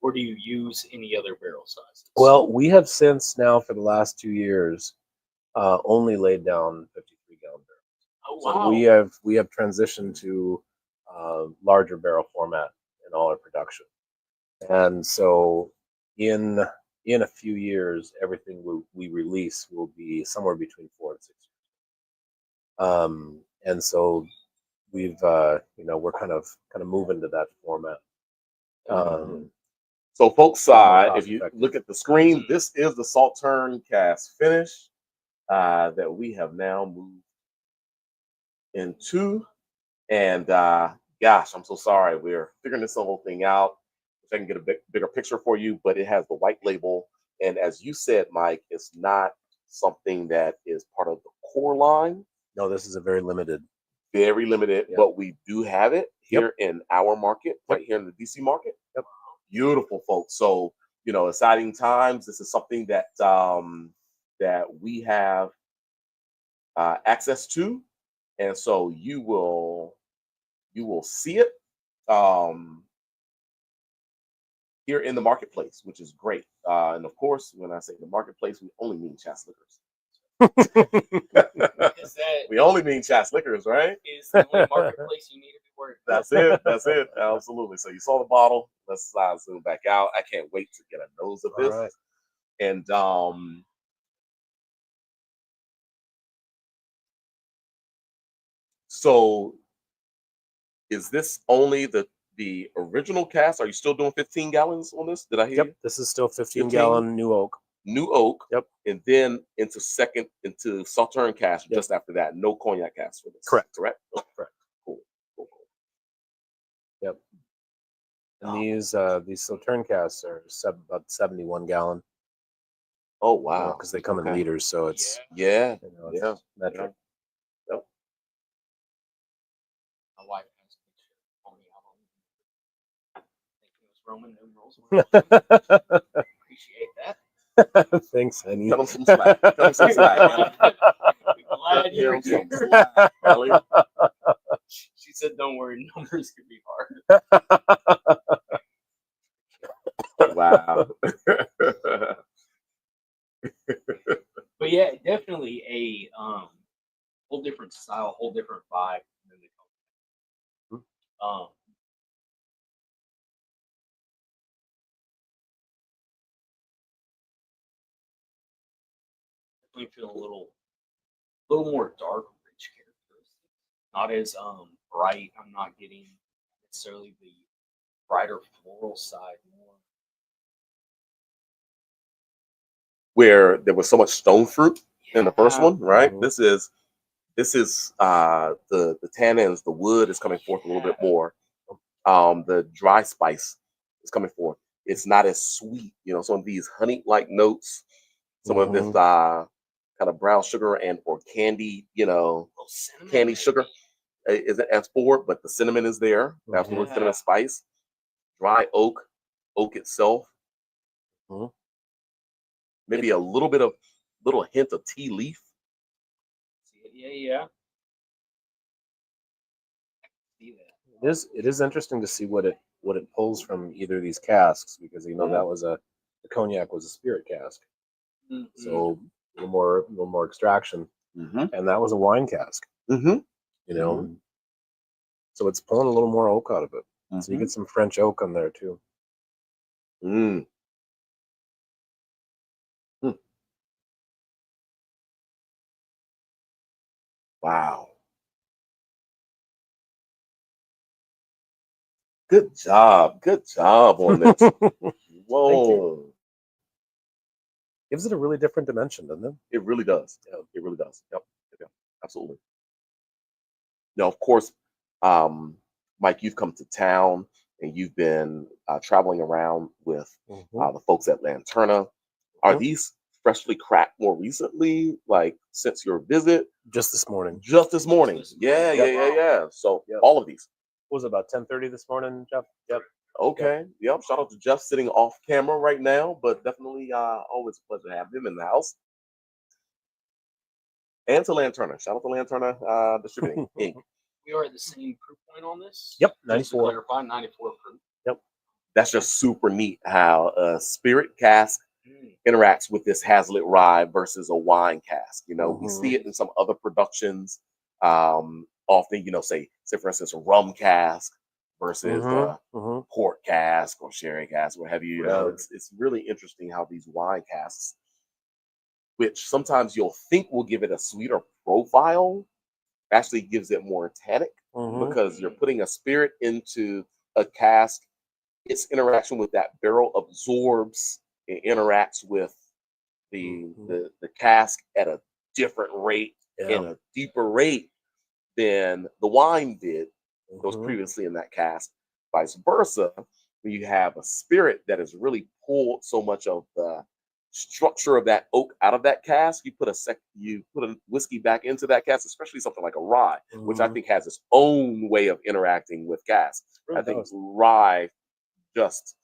or do you use any other barrel sizes? Well, we have since now for the last 2 years only laid down 53-gallon barrels. Oh wow! So we have transitioned to larger barrel format in all our production, and so in a few years, everything we release will be somewhere between 4 and 6 years. And so we've we're kind of moving to that format. So folks, if you look at the screen, this is the Sauterne cask finish that we have now moved into. And gosh, I'm so sorry. We're figuring this whole thing out. If I can get a bigger picture for you, but it has the white label. And as you said, Mike, it's not something that is part of the core line. No, this is a very limited. Very limited, but we do have it here in our market, right here in the DC market. Yep. Beautiful, folks. So, exciting times. This is something that that we have access to, and so you will see it here in the marketplace, which is great. And of course, when I say the marketplace, we only mean Chas Liquors. We only mean Chas Liquors, right? Is the only marketplace you need to be worried about. That's it. Absolutely. So you saw the bottle. Let's zoom back out. I can't wait to get a nose of this. Right. And so is this only the original cask? Are you still doing 15 gallons on this? Did I hear you? This is still 15-gallon New Oak. New Oak. Yep. And then into Sauterne cask just after that. No cognac cask for this. Correct. Oh, correct. Cool. Yep. And these Sauterne casks are about 71-gallon. Oh wow! Because they come in liters, so it's metric. Yep. My wife has a picture on me. I think it was Roman numerals. Appreciate that. Thanks, honey. Cut him some slack. Glad you're here. She said, "Don't worry, numbers can be hard." Wow. But yeah, definitely a whole different style, whole different vibe than the company. Definitely feel a little more dark, rich characteristics. Not as bright. I'm not getting necessarily the brighter floral side more. Where there was so much stone fruit in the first one, right? This is the tannins, the wood is coming forth a little bit more. The dry spice is coming forth. It's not as sweet, some of these honey-like notes, some of this kind of brown sugar and or candy, candy sugar isn't as forward, but the cinnamon is there. Absolutely, cinnamon spice, dry oak itself. Maybe a little hint of tea leaf. Yeah. It is interesting to see what it pulls from either of these casks, because that was the cognac was a spirit cask, so a little more extraction, and that was a wine cask. So it's pulling a little more oak out of it. So you get some French oak on there too. Wow. Good job. Good job on this. Whoa. Gives it a really different dimension, doesn't it? It really does. Yeah, it really does. Yep. Absolutely. Now, of course, Mike, you've come to town and you've been traveling around with the folks at Lanterna. Are these freshly cracked more recently, like since your visit? Just this morning. Yeah. So all of these. What was it, about 10:30 this morning, Jeff? Yep. Okay. Yep. Shout out to Jeff sitting off camera right now, but definitely always a pleasure to have him in the house. And to Lanterna. Shout out to Lanterna Distributing Inc. We are at the same proof point on this. Yep, 94. Just to clarify, 94 proof. Yep. That's just super neat how a spirit cask interacts with this Hazlitt rye versus a wine cask. We see it in some other productions. Often, say for instance, a rum cask versus a port cask or sherry cask, what have you. It's really interesting how these wine casks, which sometimes you'll think will give it a sweeter profile, actually gives it more tannic because you're putting a spirit into a cask. Its interaction with that barrel absorbs and interacts with the cask at a different rate and a deeper rate than the wine did that was previously in that cask. Vice versa, when you have a spirit that has really pulled so much of the structure of that oak out of that cask, you put a whiskey back into that cask, especially something like a rye, which I think has its own way of interacting with cask. I think rye just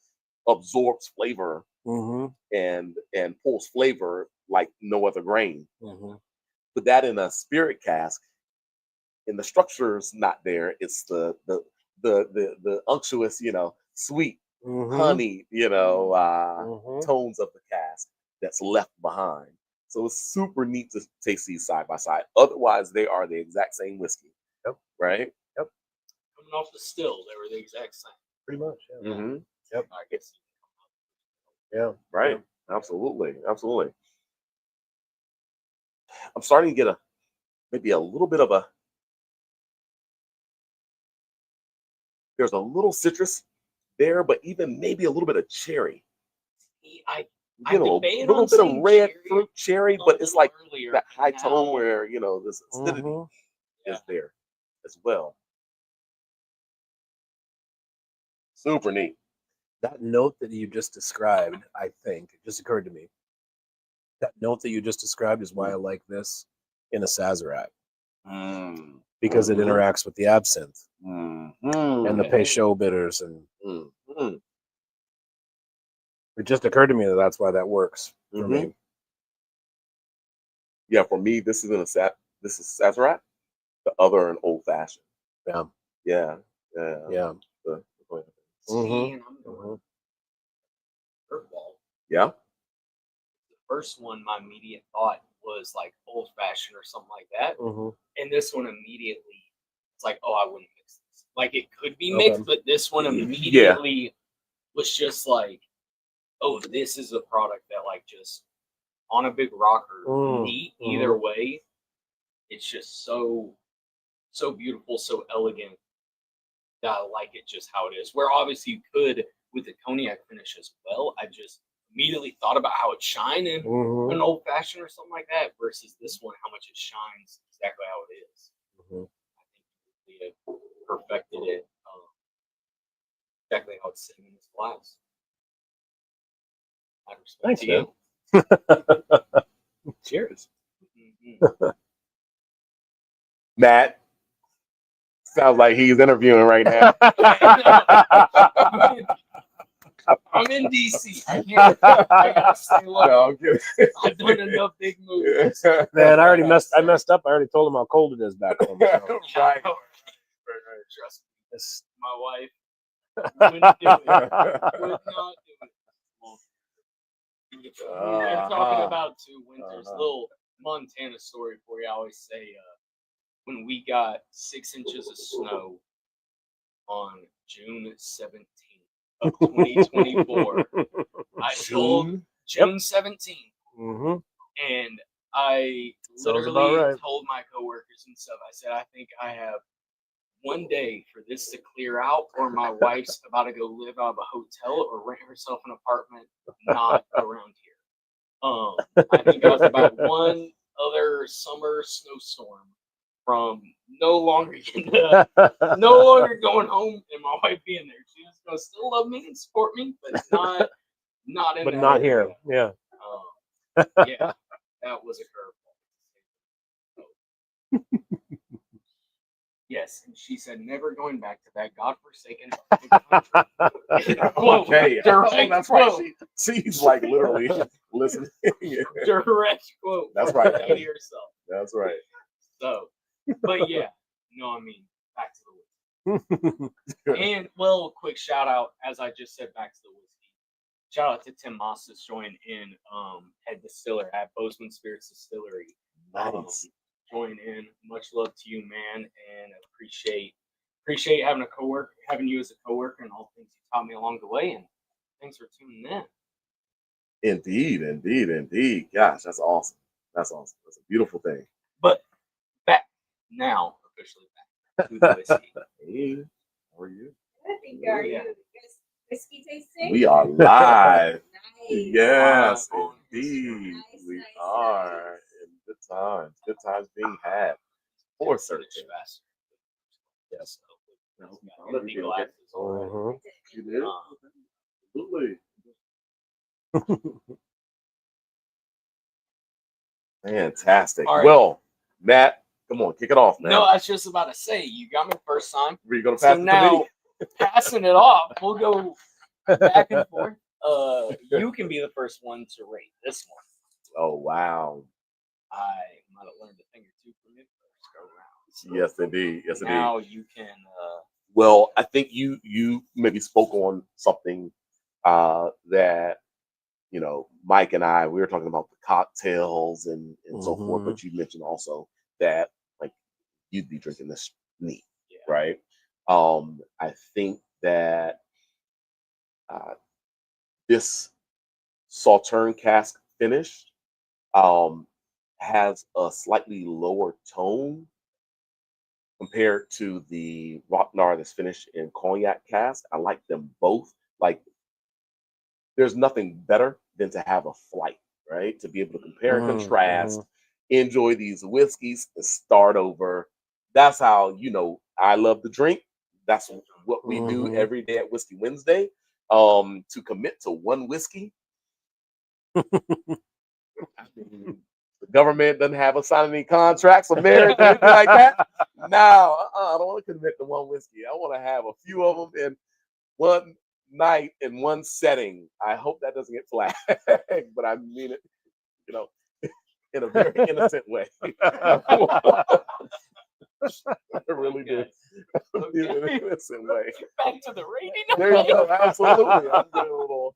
absorbs flavor and pulls flavor like no other grain. Put that in a spirit cask, and the structure's not there. It's the unctuous, sweet honey, tones of the cask that's left behind. So it's super neat to taste these side by side. Otherwise, they are the exact same whiskey. Yep. Right? Yep. Coming off the still, they were the exact same. Pretty much. Yeah. Yep. I guess. Yeah. Right. Yeah. Absolutely. I'm starting to get maybe a little bit of there's a little citrus there, but even maybe a little bit of cherry. I get a little bit of red fruit cherry, but it's like that high tone where this acidity is there as well. Super neat. That note that you just described, I think, it just occurred to me. That note that you just described is why I like this in a Sazerac. Because it interacts with the absinthe and the Peychaud bitters. And it just occurred to me that that's why that works for me. Yeah, for me, this is Sazerac. The other an old fashioned. Yeah. Yeah. The first one, my immediate thought was like old fashioned or something like that. And this one immediately, it's like, oh, I wouldn't mix this. Like it could be mixed, but this one immediately was just like, oh, this is a product that like just on a big rocker, neat either way. It's just so beautiful, so elegant that I like it just how it is. Where obviously you could with the cognac finish as well. I just immediately thought about how it shine in an old fashioned or something like that versus this one, how much it shines exactly how it is. I think we perfected it exactly how it's sitting in this glass. I respect you. Cheers. Matt sounds like he's interviewing right now. I'm in DC. I gotta stay low. I've done enough big moves. Man, I messed up. I already told him how cold it is back home. So. Right. Trust It's- My wife wouldn't do it. Would not do it. And talking about two winters, little Montana story for you. I always say when we got 6 inches of snow on June 17th of 2024, I told June 17th, and I literally told my coworkers and stuff. I said, I think I have one day for this to clear out, or my wife's about to go live out of a hotel or rent herself an apartment not around here. I think I was about one other summer snowstorm from no longer going home and my wife being there. She was gonna still love me and support me, but not in but that not area. here. Yeah. Yeah, that was a curveball. Yes, and she said never going back to that godforsaken country. Okay, direct that's quote. right. She's like literally listening. Direct quote. That's right. To yourself. That's right. So, but yeah, no, I mean, back to the whiskey. And, well, quick shout out, as I just said, back to the whiskey. Shout out to Tim Moss that's joined in, head distiller at Bozeman Spirits Distillery. Nice. Join in. Much love to you, man, and appreciate having you as a coworker and all the things you taught me along the way. And thanks for tuning in. Indeed. Gosh, that's awesome. That's awesome. That's a beautiful thing. But back now, officially back to the whiskey. Hey, how are you? I think are you whiskey tasting? We are live. Nice. Yes, indeed. Nice, We nice, are in good times. Good times being had. For certain. Yes. You did? Absolutely. Fantastic. All right. Well, Matt, come on, kick it off, man. No, I was just about to say, you got me first time. Were you going to So pass it to now, me? passing it off, we'll go back and forth. You can be the first one to rate this one. Oh, wow. I might have learned a thing or two from it first go around. So Yes, indeed. Yes, indeed. now you can. Well, I think you maybe spoke on something that, you know, Mike and I, we were talking about the cocktails and so forth, but you mentioned also that like you'd be drinking this neat, right? I think that this Sauterne cask finish has a slightly lower tone compared to the Rocknar that's finished in cognac cask. I like them both. Like, there's nothing better than to have a flight, right? To be able to compare and contrast, enjoy these whiskeys, and start over. That's how, you know, I love to drink. That's what we do every day at Whiskey Wednesday. To commit to one whiskey. I mean, the government doesn't have us sign any contracts or marriage or anything like that. No, I don't want to commit to one whiskey. I want to have a few of them in one night in one setting. I hope that doesn't get flagged, but I mean it, you know, in a very innocent way. I really do. In an innocent way. Back to the rating. There you go. Absolutely. I'm getting a little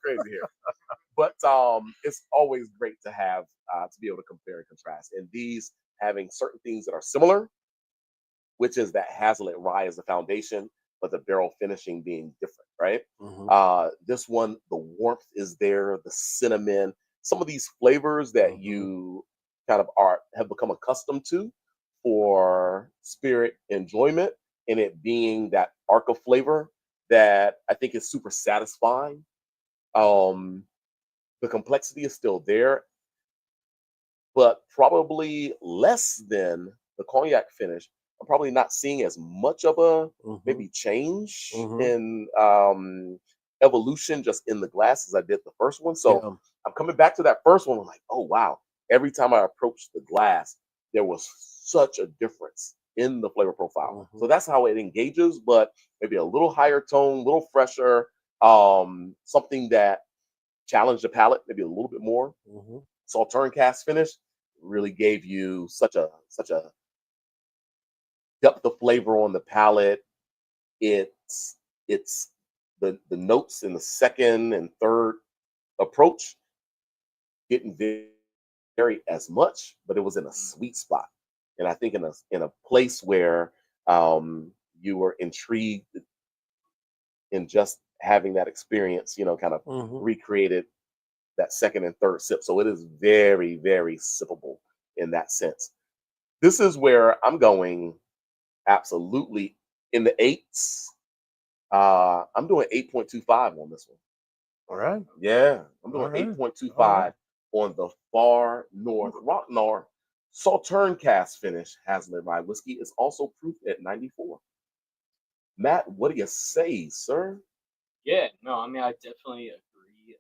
crazy here. But it's always great to have to be able to compare and contrast. And these having certain things that are similar, which is that hazelnut rye is the foundation, but the barrel finishing being different, right? This one, the warmth is there, the cinnamon, some of these flavors that you kind of have become accustomed to for spirit enjoyment, and it being that arc of flavor that I think is super satisfying. The complexity is still there, but probably less than the cognac finish. I'm probably not seeing as much of a maybe change in evolution just in the glass as I did the first one. So I'm coming back to that first one. I'm like, oh wow! Every time I approached the glass, there was such a difference in the flavor profile. So that's how it engages, but maybe a little higher tone, a little fresher, something that challenged the palate maybe a little bit more. Sauterne cask finish really gave you such a depth of flavor on the palate. it's the notes in the second and third approach didn't vary as much, but it was in a sweet spot. And I think in a place where you were intrigued in just having that experience, kind of recreated that second and third sip. So it is very, very sippable in that sense. This is where I'm going absolutely in the 8s. I'm doing 8.25 on this one. All right. Yeah, I'm doing All right. 8.25 on the Far North Rocknar Sauterne cask finish Hazelett Rye whiskey. Is also proofed at 94. Matt, what do you say, sir? Yeah, no, I mean, I definitely agree.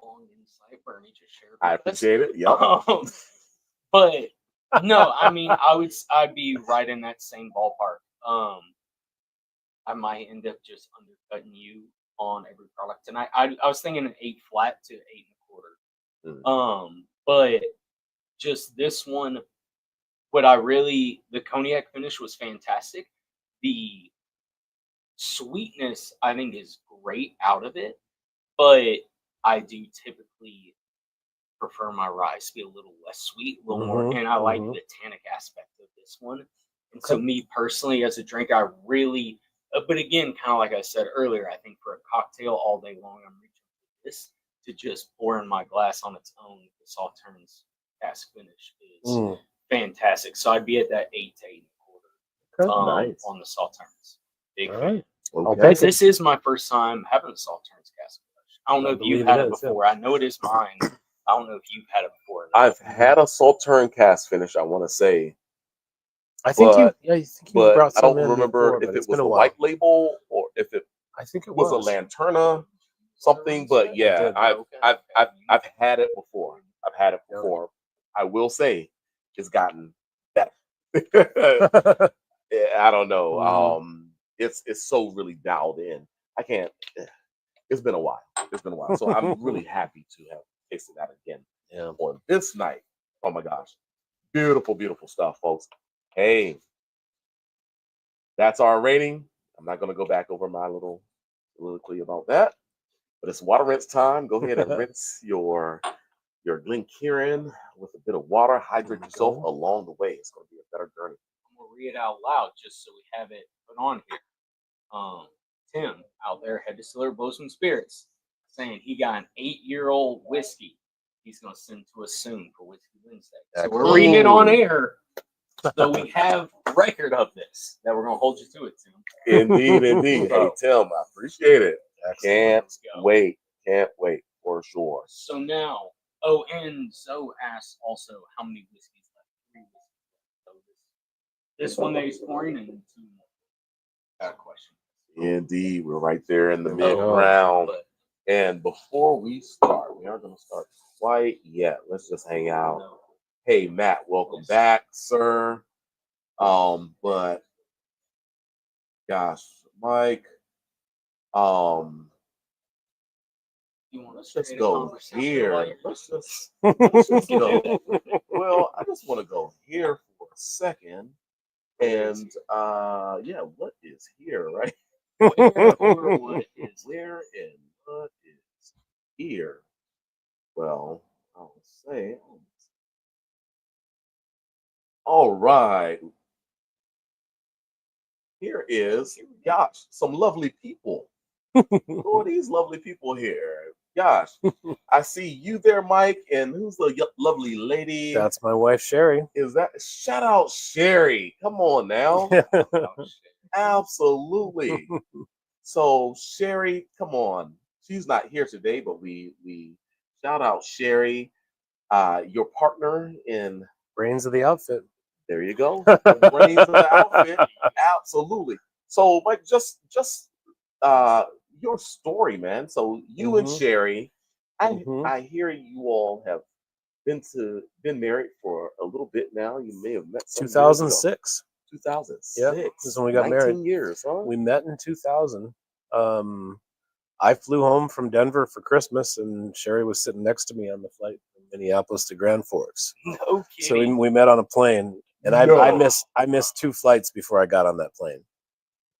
Long insight Bernie just shared. I appreciate it. Yeah. But no, I mean, I'd be right in that same ballpark. I might end up just undercutting you on every product tonight. I was thinking an 8 flat to 8.25. But just this one, the cognac finish was fantastic. The sweetness, I think, is great out of it, but I do typically prefer my rye to be a little less sweet, a little more, and I like the tannic aspect of this one. And so, me personally, as a drinker, I really, but again, kind of like I said earlier, I think for a cocktail all day long, I'm reaching for this to just pour in my glass on its own. The Sauternes cask finish is fantastic. So I'd be at that 8 to 8.25 Nice. on the Sauternes. Big All fan. right. Okay. This is my first time having a Sauternes cask finish. I don't know if you've had it before. I know it is mine. I don't know if you've had it before. I've had a Sauterne cask finish, I want to say. I think you brought some I don't in remember before, if but it was a white label or if it I think it was a Lanterna something, but yeah, I've had it before. I've had it before. I will say it's gotten better. I don't know. It's so really dialed in. I can't. It's been a while. So I'm really happy to have tasted that again on this night. Oh my gosh, beautiful, beautiful stuff, folks. Hey, that's our rating. I'm not going to go back over my little soliloquy about that, but it's water rinse time. Go ahead and rinse your Glencairn with a bit of water. Hydrate yourself along the way. It's going to be a better journey. I'm gonna read it out loud just so we have it put on here. Tim out there, head distiller Bozeman Spirits, saying he got an 8-year-old whiskey he's gonna send to us soon for Whiskey Wednesday. So we're reading it on air, so we have record of this that we're gonna hold you to it, Tim. Indeed. Hey, Tim, I appreciate it. Can't wait for sure. So now, and Zoe asked also how many whiskeys left. 3 whiskeys left. So this one that he's pouring and 2 more. Got a question. Indeed, we're right there in the mid-round. And before we start, we aren't going to start quite yet. Let's just hang out. Hey, Matt, welcome back, sir. But gosh, Mike, let's just go here. Let's just go. Well, I just want to go here for a second. And what is here, right? Where and what is here? Well, I'll say, all right. Here is, gosh, some lovely people. Who are these lovely people here? Gosh, I see you there, Mike. And who's the lovely lady? That's my wife, Sherry. Is that shout out Sherry? Come on now. Absolutely. So Sherry, come on. She's not here today, but we shout out Sherry, your partner in Brains of the outfit. There you go. The brains of the outfit. Absolutely. So, Mike, just your story, man. So you and Sherry, I hear you all have been married for a little bit now. You may have met 2006. 2006. Yeah, this is when we got 19 married. Years, huh? We met in 2000. I flew home from Denver for Christmas, and Sherry was sitting next to me on the flight from Minneapolis to Grand Forks. No kidding. So we met on a plane. And I missed 2 flights before I got on that plane.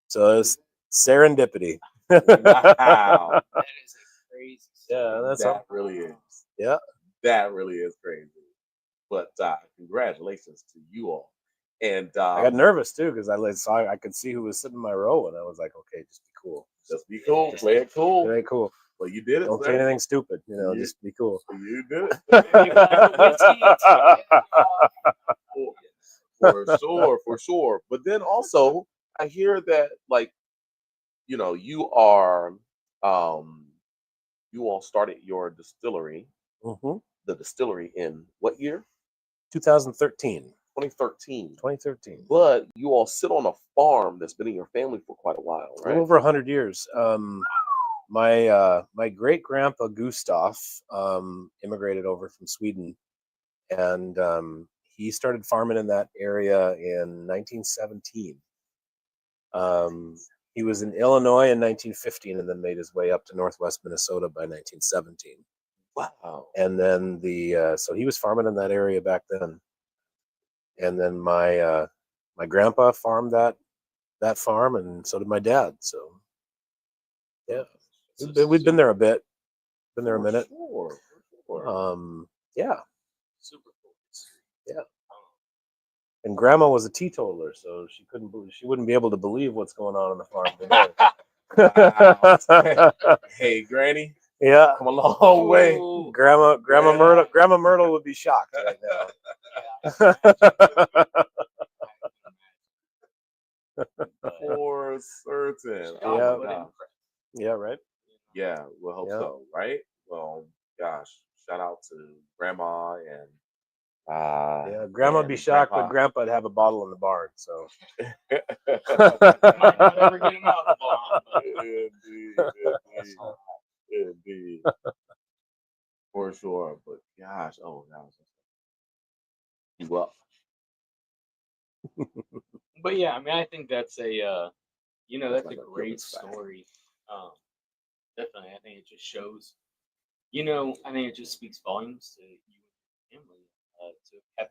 So it was serendipity. Wow. That is a crazy story. Yeah, that's That really is. Yeah. That really is crazy. But congratulations to you all. And I got nervous too because I could see who was sitting in my row, and I was like, okay, just be cool. Just be cool. Play it cool. Play it cool. Well, you did it. Don't say anything stupid. Just be cool. You did it. For sure. But then also, I hear that you all started your distillery, the distillery in what year? 2013. 2013. 2013. But you all sit on a farm that's been in your family for quite a while, right? Over 100 years. My great grandpa Gustav immigrated over from Sweden, and he started farming in that area in 1917. He was in Illinois in 1915, and then made his way up to Northwest Minnesota by 1917. Wow! And then so he was farming in that area back then. And then my grandpa farmed that farm, and so did my dad. So yeah, we've been there a bit, been there a minute. Sure. Yeah, Super cool. yeah. And Grandma was a teetotaler, so she wouldn't be able to believe what's going on the farm today. Hey, Granny. Yeah, come a long way. Grandma Myrtle would be shocked right now. For certain. Yeah. Yeah, right. Yeah, we'll hope so, right? Well, gosh, shout out to Grandma and Grandma'd be shocked, Grandpa. but Grandpa'd have a bottle in the barn, so Might not ever get him out of the barn, but Indeed. For sure. But gosh, well. But yeah, I mean, I think that's a that's like a a great Christmas fact. story. Definitely, I think it just shows. I think it just speaks volumes to you and your family to have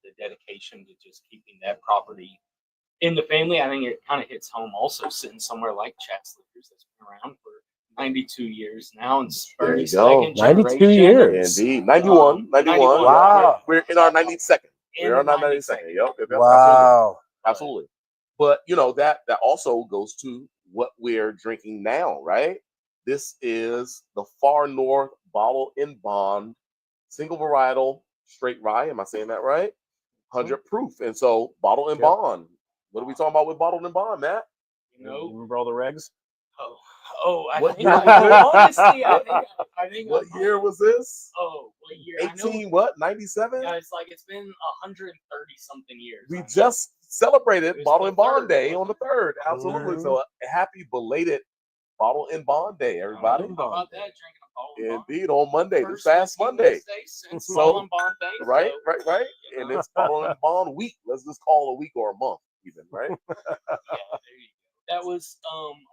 the dedication to just keeping that property in the family. I think it kind of hits home also sitting somewhere like Chat's Liquors that's been around for 92 years now and There you 32nd go. 92 generation. years. Indeed. 91. 91. Wow. We're in our 92nd. We're on our 92nd. 92nd. Yep. Wow. Absolutely. But that also goes to what we're drinking now, right? This is the Far North Bottle and Bond single varietal straight rye. Am I saying that right? 100 proof. And so Bottle and Bond. What are we talking about with Bottle and Bond, Matt? You remember all the regs? What think honestly, I think what year was this? Oh, what year? 97? Yeah, it's been 130 something years. We just celebrated Bottle and Bond 3rd, Day on the 3rd. Absolutely. Mhm. So a happy belated Bottle and Bond Day, everybody. How about that? Drinking a Bottle and Bond. Indeed, on Monday, First this past Whiskey Monday. Wednesday since So- Bottle and Bond Day. Right. So, And it's Bottle and Bond week. Let's just call it a week or a month, even, right? yeah, there you go. That was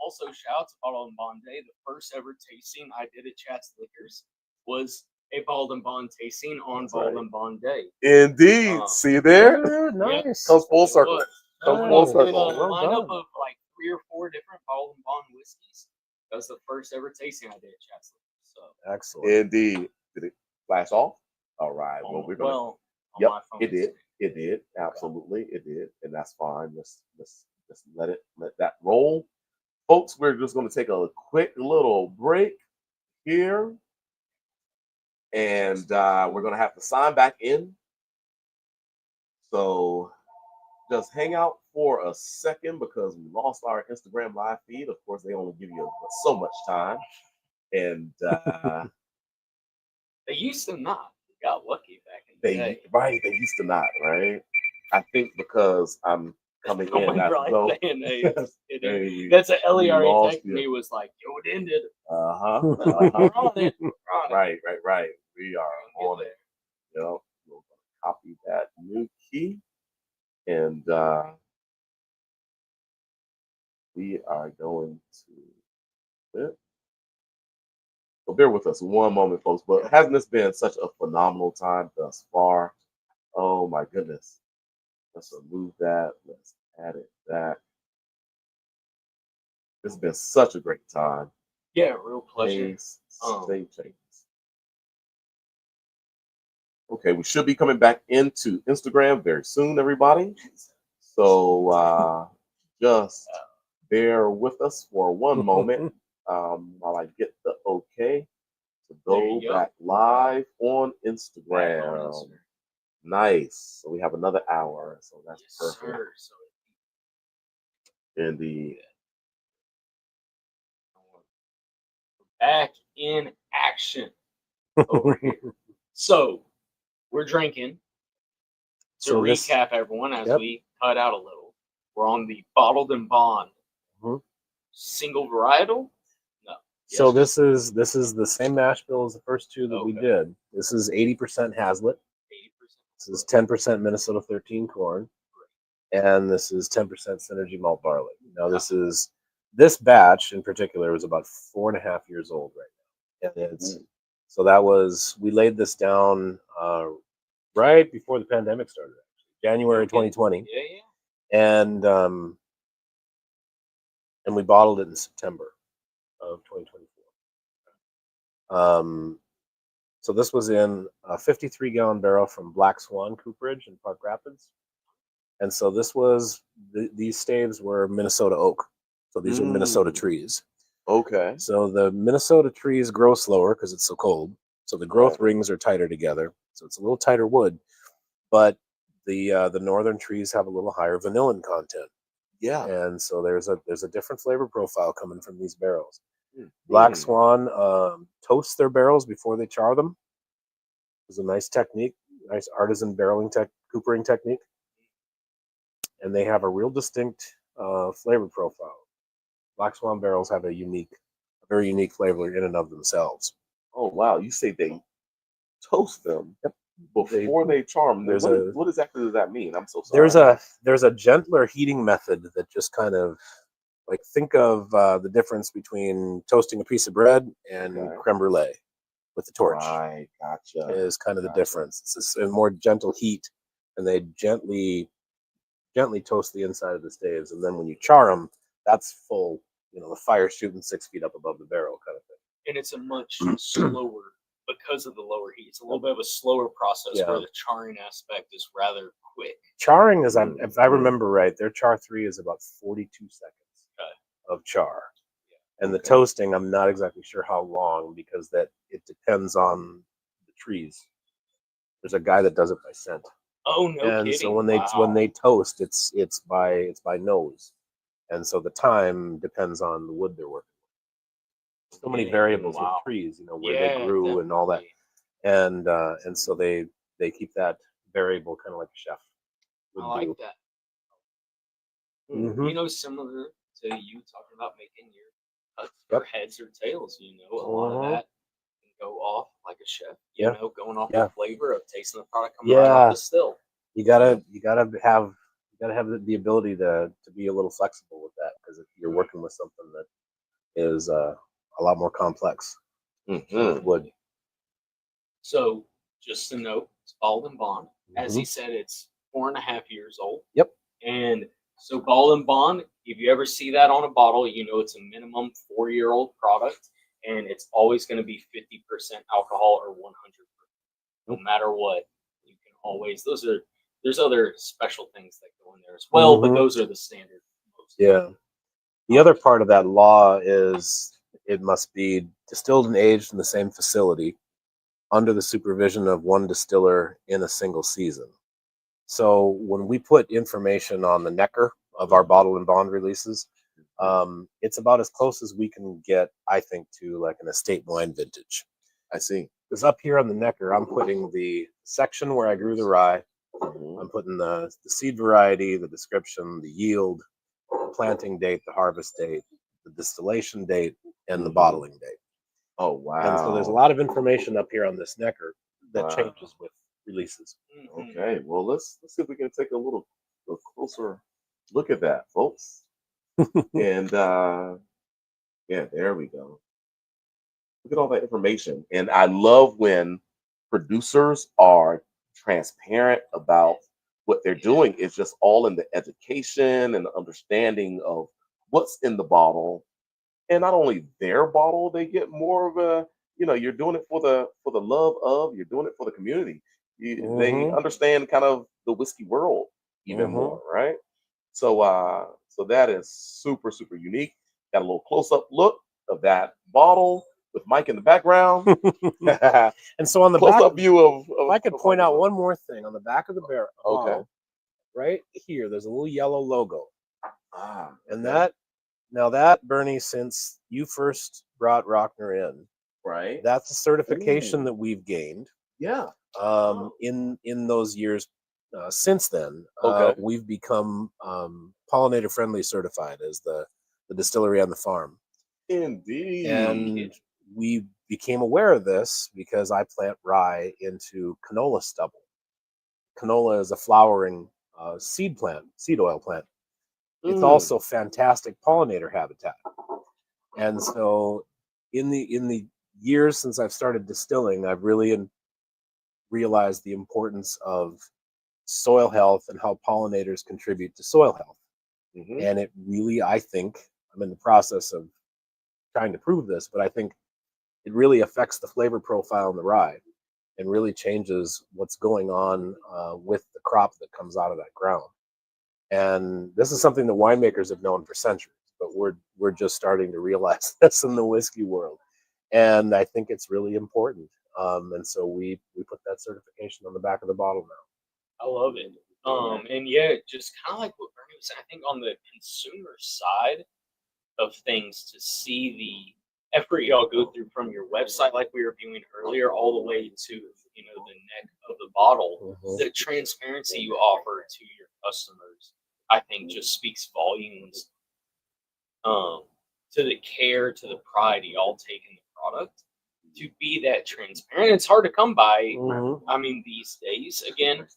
also shout out to Bottle and Bond Day. The first ever tasting I did at Chat's Liquors was a Bottle and Bond tasting on That's Bottle right. and Bond Day. Indeed. See you there? Nice. Comes full circle. Comes full Nice. circle. A Well lineup done. of like 3 or 4 different Bottle and Bond whiskeys. That was the first ever tasting I did at Chat's Liquors. So Excellent. Indeed. Did it flash off? All right. Well, we're gonna. on Yep, my phone. it did. It did. Absolutely, it did, and that's fine. Let's let that roll, folks. We're just going to take a quick little break here, and we're going to have to sign back in. So just hang out for a second because we lost our Instagram live feed. Of course, they only give you so much time, and They used to not. We got lucky back in the day. they used to not, right? I think because I'm coming in as though That's an we LERA lost text you. me was like, yo, it ended. Uh-huh. We're on it. We're on it. Right. We are We'll on get it. You know, we'll copy that new key, and we are going to. So bear with us one moment, folks. But hasn't this been such a phenomenal time thus far? Oh my goodness. Let's remove that. Let's add it back. It's been such a great time. Yeah, real pleasure. Save changes. Okay, we should be coming back into Instagram very soon, everybody. So just bear with us for one moment while I get the okay to go back live on Instagram. Nice. So we have another hour, so that's perfect. Indeed. Back in action over here. So we're drinking. To recap, everyone, as we cut out a little, we're on the bottled and bond single varietal. No. So this is the same mash bill as the first two that we did. This is 80% Hazlitt. 80%. This is 10% Minnesota 13 corn, and this is 10% Synergy malt barley. Now this batch in particular is about 4.5 years old right now, and it's so that was we laid this down right before the pandemic started, actually, January 2020. And we bottled it in September of 2024. So this was in a 53-gallon barrel from Black Swan Cooperage in Park Rapids, and so this was these staves were Minnesota oak. So these are Minnesota trees. Okay. So the Minnesota trees grow slower because it's so cold. So the growth rings are tighter together. So it's a little tighter wood, but the northern trees have a little higher vanillin content. Yeah. And so there's a different flavor profile coming from these barrels. Black Swan toasts their barrels before they char them. It's a nice technique, nice artisan barreling coopering technique. And they have a real distinct flavor profile. Black Swan barrels have a very unique flavor in and of themselves. Oh wow! You say they toast them before they char them. What exactly does that mean? I'm so sorry. There's a gentler heating method that just kind of like think of the difference between toasting a piece of bread and creme brulee with the torch. Right, gotcha. Is kind of the difference. It's a more gentle heat, and they gently toast the inside of the staves, and then when you char them, that's full. The fire shooting 6 feet up above the barrel kind of thing. And it's a much slower, because of the lower heat. It's a little bit of a slower process where the charring aspect is rather quick. Charring is, if I remember right, their char 3 is about 42 seconds of char. And the toasting, I'm not exactly sure how long because it depends on the trees. There's a guy that does it by scent. Oh no! And kidding. so when they toast, it's by nose. And so the time depends on the wood they're working with. So many variables with trees, where they grew and all that. And so they keep that variable kind of like a chef would I like do. that. Mm-hmm. Similar to you talking about making your cuts or heads or tails, a lot of that can go off like a chef, going off the flavor of tasting the product coming right off the still. You gotta have the ability to be a little flexible with that because if you're working with something that is a lot more complex with wood. So just to note, it's bottled and bond. As he said, it's 4.5 years old. Yep. And so bottled and bond, if you ever see that on a bottle, it's a minimum 4-year-old product, and it's always going to be 50% alcohol or 100%. No matter what, you can always. There's other special things that go in there as well, but those are the standard. Yeah. The other part of that law is it must be distilled and aged in the same facility under the supervision of one distiller in a single season. So when we put information on the necker of our bottle and bond releases, it's about as close as we can get, I think, to like an estate wine vintage. I see. Because up here on the necker, I'm putting the section where I grew the rye. I'm putting the seed variety, the description, the yield, the planting date, the harvest date, the distillation date, and the bottling date. Oh, wow. And so there's a lot of information up here on this necker that changes with releases. Okay, well, let's see if we can take a little closer look at that, folks. And there we go. Look at all that information. And I love when producers are transparent about what they're doing is just all in the education and the understanding of what's in the bottle. And not only their bottle, they get more of a, you're doing it for the love of, you're doing it for the community. They understand kind of the whiskey world even more, right? So so that is super, super unique. Got a little close-up look of that bottle with Mike in the background. And so on the close-up view of if I could point out one more thing on the back of the barrel. Okay. Right here, there's a little yellow logo. And okay. that, Bernie, since you first brought Rockner in, right, that's a certification that we've gained. Yeah. In those years since then, Okay. we've become pollinator friendly certified as the distillery on the farm. Indeed. And we became aware of this because I plant rye into canola stubble. Canola is a flowering seed oil plant. It's also fantastic pollinator habitat. And so in the years since I've started distilling, I've really realized the importance of soil health and how pollinators contribute to soil health. And it really, I think, I'm in the process of trying to prove this, but I think it really affects the flavor profile in the rye and really changes what's going on with the crop that comes out of that ground. And this is something that winemakers have known for centuries, but we're just starting to realize this in the whiskey world. And I think it's really important. And so we put that certification on the back of the bottle now. I love it. And just kind of like what Bernie was saying, I think on the consumer side of things, to see the effort y'all go through from your website, like we were viewing earlier, all the way to the neck of the bottle, the transparency you offer to your customers, I think just speaks volumes to the care, to the pride y'all take in the product. To be that transparent, it's hard to come by. I mean, these days, again,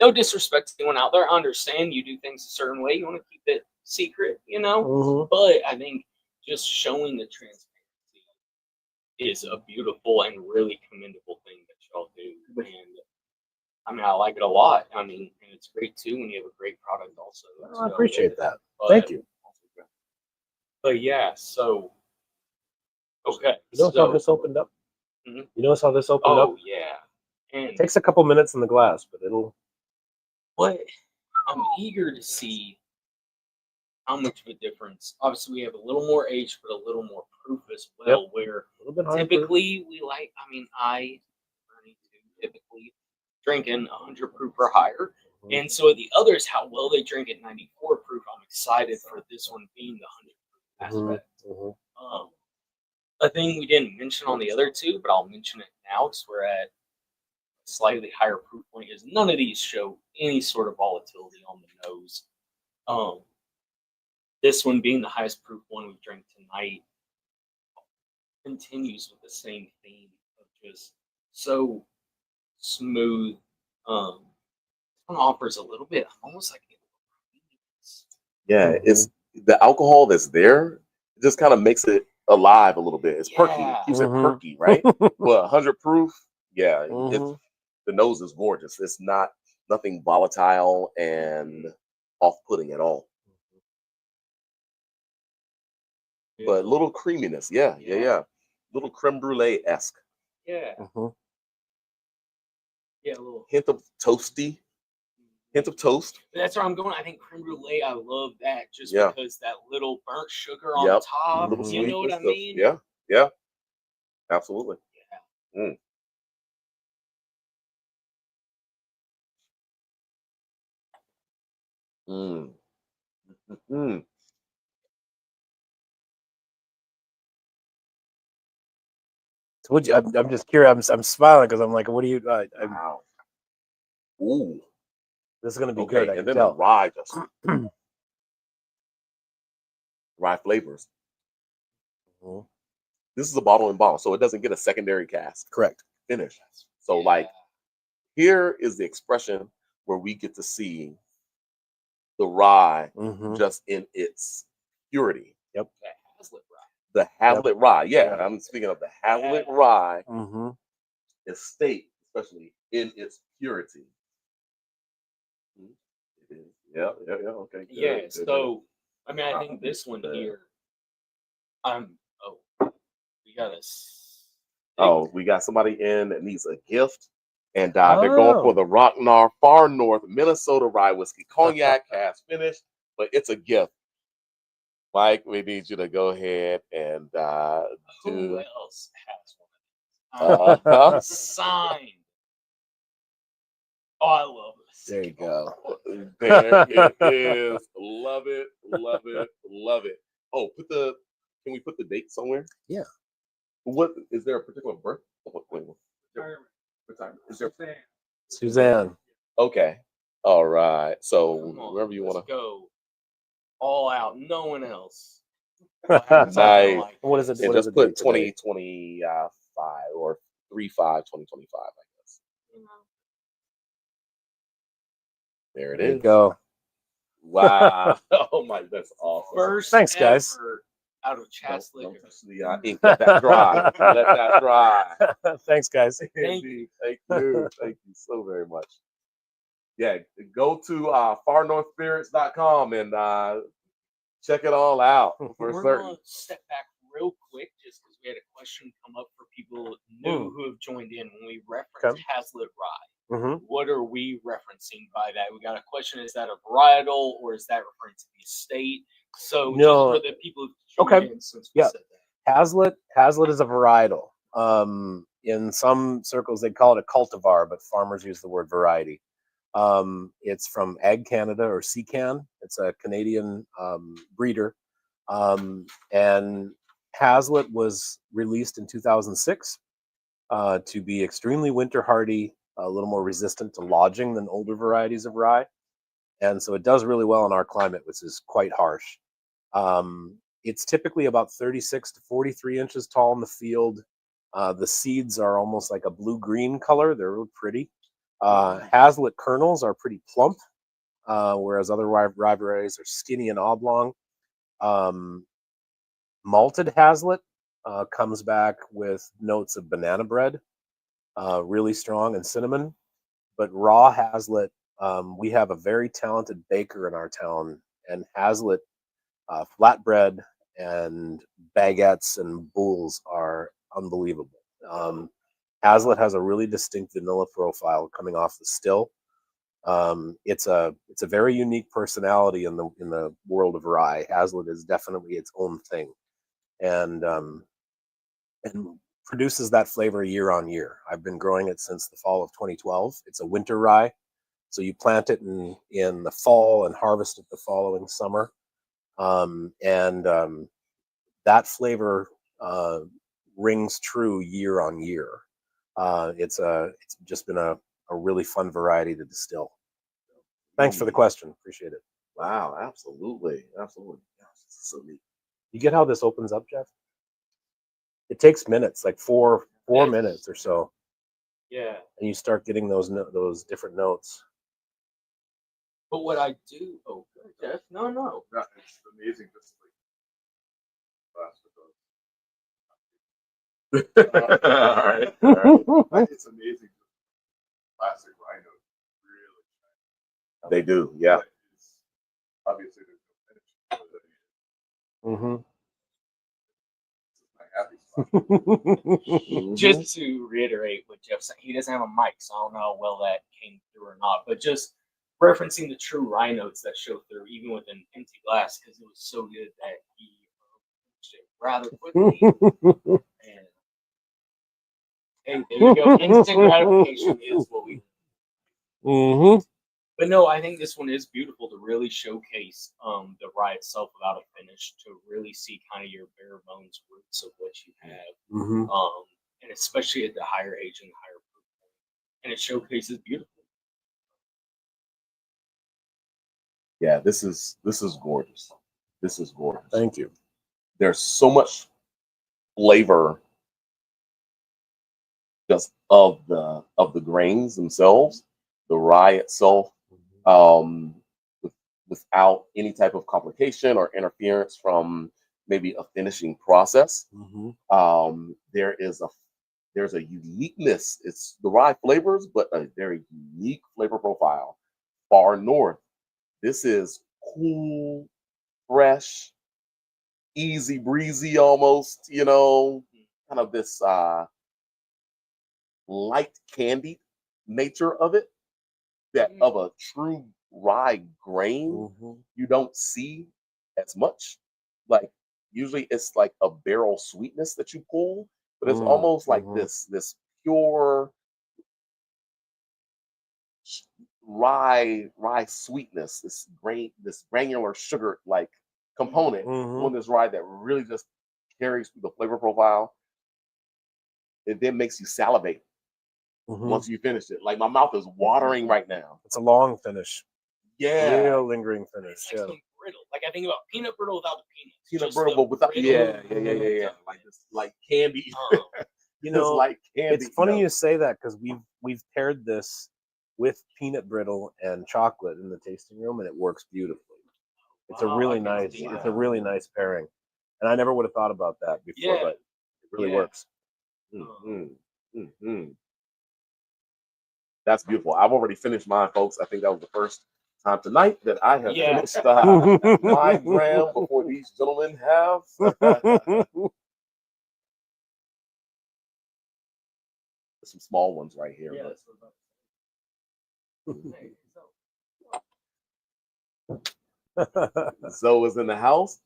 no disrespect to anyone out there. I understand you do things a certain way. You want to keep it secret, But I think just showing the transparency is a beautiful and really commendable thing that y'all do. And I mean, I like it a lot. I mean, and it's great too when you have a great product also. I appreciate that. Thank you. But yeah, so okay. You notice how this opened up? You notice how this opened up? Oh yeah. And it takes a couple minutes in the glass, but it'll. But I'm eager to see how much of a difference. Obviously, we have a little more age, but a little more proof as well. Where typically we like. I mean, I typically drinking 100 proof or higher, and so the others, how well they drink at 94 proof. I'm excited for this one being the 100 proof aspect. A thing we didn't mention on the other two, but I'll mention it now because we're at a slightly higher proof point, is none of these show any sort of volatility on the nose. This one being the highest proof one we drank tonight continues with the same theme of just so smooth. One offers a little bit, almost like it's the alcohol that's there. It just kind of makes it alive a little bit. It's perky. It keeps it perky, right? But 100 proof, it's, the nose is gorgeous. It's nothing volatile and off-putting at all. But little creaminess, little creme brulee-esque. Yeah. Yeah, a little hint of toasty. Hint of toast. That's where I'm going. I think creme brulee, I love that just because that little burnt sugar on top. You know what I mean? Yeah. Absolutely. Yeah. So I'm just curious. I'm smiling because I'm like, what do you? Wow. Ooh. This is going to be good. And then the rye just rye flavors. This is a bottle and bottle, so it doesn't get a secondary cask. Correct. Finish. So like, here is the expression where we get to see the rye just in its purity. Yep. The Hallock rye. Yeah, I'm speaking of the Hallock rye estate, especially in its purity. Yeah. Okay. Good, Yeah. good. So, I mean, I think this one here. Oh, we got a. Oh, we got somebody in that needs a gift, and they're going for the Rocknar Far North Minnesota Rye Whiskey Cognac Cask Finish, but it's a gift. Mike, we need you to go ahead and Who do. else has one of these? Signed. Oh, I love this. There you go. There it is. Love it. Love it. Love it. Oh, can we put the date somewhere? Yeah. What is there a particular birth? Wait, what time? Is there? Suzanne. Okay. All right. So Come on, wherever you want let's to go all out. No one else. Nice. Like What is it? Yeah, What just is the put date today? 2025 or 3/5/2025, I guess. There it There you is. go. Wow. Oh my, that's awesome. First Thanks, guys. ever out of Chas Don't Liquor. touch the ink. Let that dry. Let that dry. Thanks, guys. Thank Indeed. Thank you. Thank you so very much. Yeah, go to farnorthspirits.com and check it all out for We're certain. gonna step back real quick just because we had a question come up for people new who have joined in when we reference Hazlitt Rye. Mm-hmm. What are we referencing by that? We got a question: is that a varietal or is that referring to the estate? So No. just for the people who joined in since we said that. Hazlitt is a varietal. In some circles they call it a cultivar, but farmers use the word variety. It's from Ag Canada or Seacan. It's a Canadian breeder. And Hazlitt was released in 2006 to be extremely winter hardy, a little more resistant to lodging than older varieties of rye. And so it does really well in our climate, which is quite harsh. It's typically about 36 to 43 inches tall in the field. The seeds are almost like a blue-green color. They're really pretty. Hazlitt kernels are pretty plump, whereas other rye varieties are skinny and oblong. Malted Hazlitt comes back with notes of banana bread, really strong, and cinnamon. But raw Hazlitt, we have a very talented baker in our town, and Hazlitt flatbread and baguettes and boules are unbelievable. Hazlitt has a really distinct vanilla profile coming off the still. It's a very unique personality in the world of rye. Hazlitt is definitely its own thing, and produces that flavor year on year. I've been growing it since the fall of 2012. It's a winter rye, so you plant it in the fall and harvest it the following summer, that flavor rings true year on year. It's just been a really fun variety to distill. Thanks for the question. Appreciate it. Wow, absolutely. Absolutely. Gosh, this is so neat. You get how this opens up, Jeff? It takes minutes, like four minutes or so. Yeah. And you start getting those different notes. But what I do, Jeff, no. It's amazing. Just like all right. It's amazing. Classic rhino, really. They do, yeah. Obviously, there's no Mm-hmm. Just to reiterate what Jeff said, he doesn't have a mic, so I don't know how well that came through or not. But just referencing the true rye notes that show through, even with an empty glass, because it was so good that he finished it rather quickly. And hey, there you go. Instant gratification is what we. Mm-hmm. But no, I think this one is beautiful to really showcase the rye itself without a finish, to really see kind of your bare bones roots of what you have, and especially at the higher age and the higher proof point. And it showcases beautifully. Yeah, this is gorgeous. This is gorgeous. Thank you. There's so much flavor just of the grains themselves, the rye itself, without any type of complication or interference from maybe a finishing process. There's a uniqueness. It's the rye flavors, but a very unique flavor profile. Far north, This is cool, fresh, easy breezy almost, kind of this light candied nature of it that of a true rye grain you don't see as much. Like usually it's like a barrel sweetness that you pull, but it's almost like this pure rye sweetness, this granular sugar like component on this rye that really just carries through the flavor profile. It then makes you salivate once you finish it. Like my mouth is watering right now. It's a long finish. Yeah. Real lingering finish. It's like some brittle. Like I think about peanut brittle without the peanuts. Peanut brittle without Like this like candy. Like candy. It's funny you say that because we've paired this with peanut brittle and chocolate in the tasting room, and it works beautifully. It's a really nice pairing, and I never would have thought about that before, but it really works. That's beautiful. I've already finished mine, folks. I think that was the first time tonight that I have finished my gram before these gentlemen have. Some small ones right here. Zoe is in the house.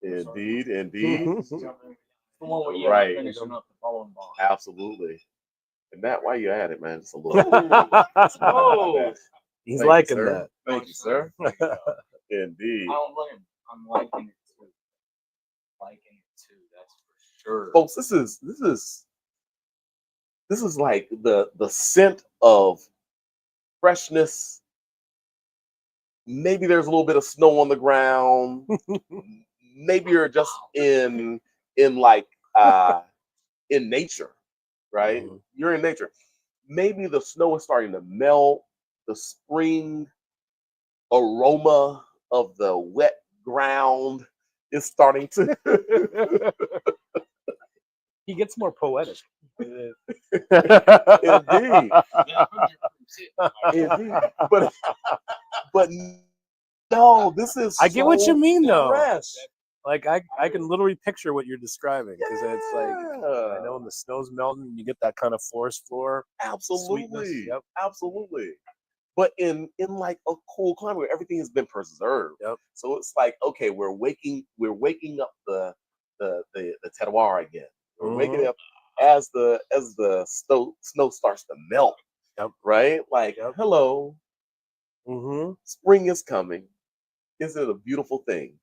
Indeed. Right. Absolutely. And Matt, why you at it, man? Just a little. He's liking that. Thank you, sir. Indeed. I don't blame him. I'm liking it too. That's for sure. Folks, this is like the scent of freshness. Maybe there's a little bit of snow on the ground. Maybe you're just in nature, right? You're in nature. Maybe the snow is starting to melt. The spring aroma of the wet ground is starting to. He gets more poetic. Indeed. But no, this is. I get what you mean, though. Fresh. Like I can literally picture what you're describing because it's like I know when the snow's melting, you get that kind of forest floor. Absolutely, absolutely. But in like a cool climate where everything has been preserved. So it's like okay, we're waking up the terroir again. We're waking up as the snow starts to melt. Right? Like hello. Spring is coming. Isn't it a beautiful thing?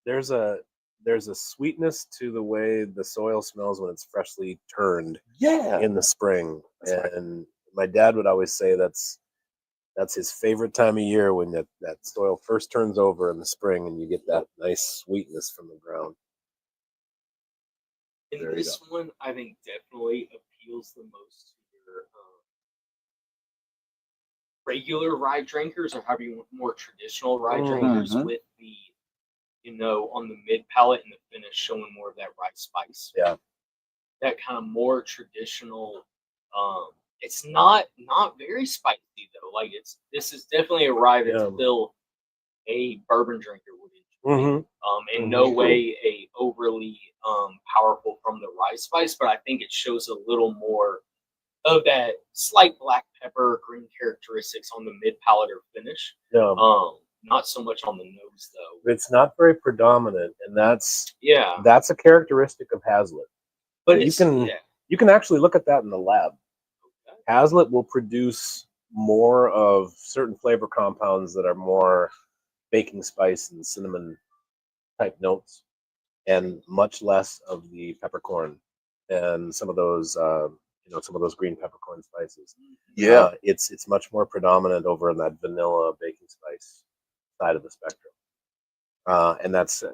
There's a sweetness to the way the soil smells when it's freshly turned in the spring. And my dad would always say that's his favorite time of year when that soil first turns over in the spring and you get that nice sweetness from the ground. And this one, I think, definitely appeals the most to your regular rye drinkers, or however you want, more traditional rye drinkers with the, on the mid palate and the finish showing more of that rye spice. Yeah. That kind of more traditional. It's not very spicy though. Like this is definitely a rye that's still a bourbon drinker would enjoy. In no way a overly powerful from the rye spice, but I think it shows a little more of that slight black pepper green characteristics on the mid palate or finish. Not so much on the nose though. It's not very predominant, and that's a characteristic of Hazlitt. But you can actually look at that in the lab. Hazlitt will produce more of certain flavor compounds that are more baking spice and cinnamon type notes, and much less of the peppercorn and some of those green peppercorn spices. It's much more predominant over in that vanilla baking spice side of the spectrum. And that's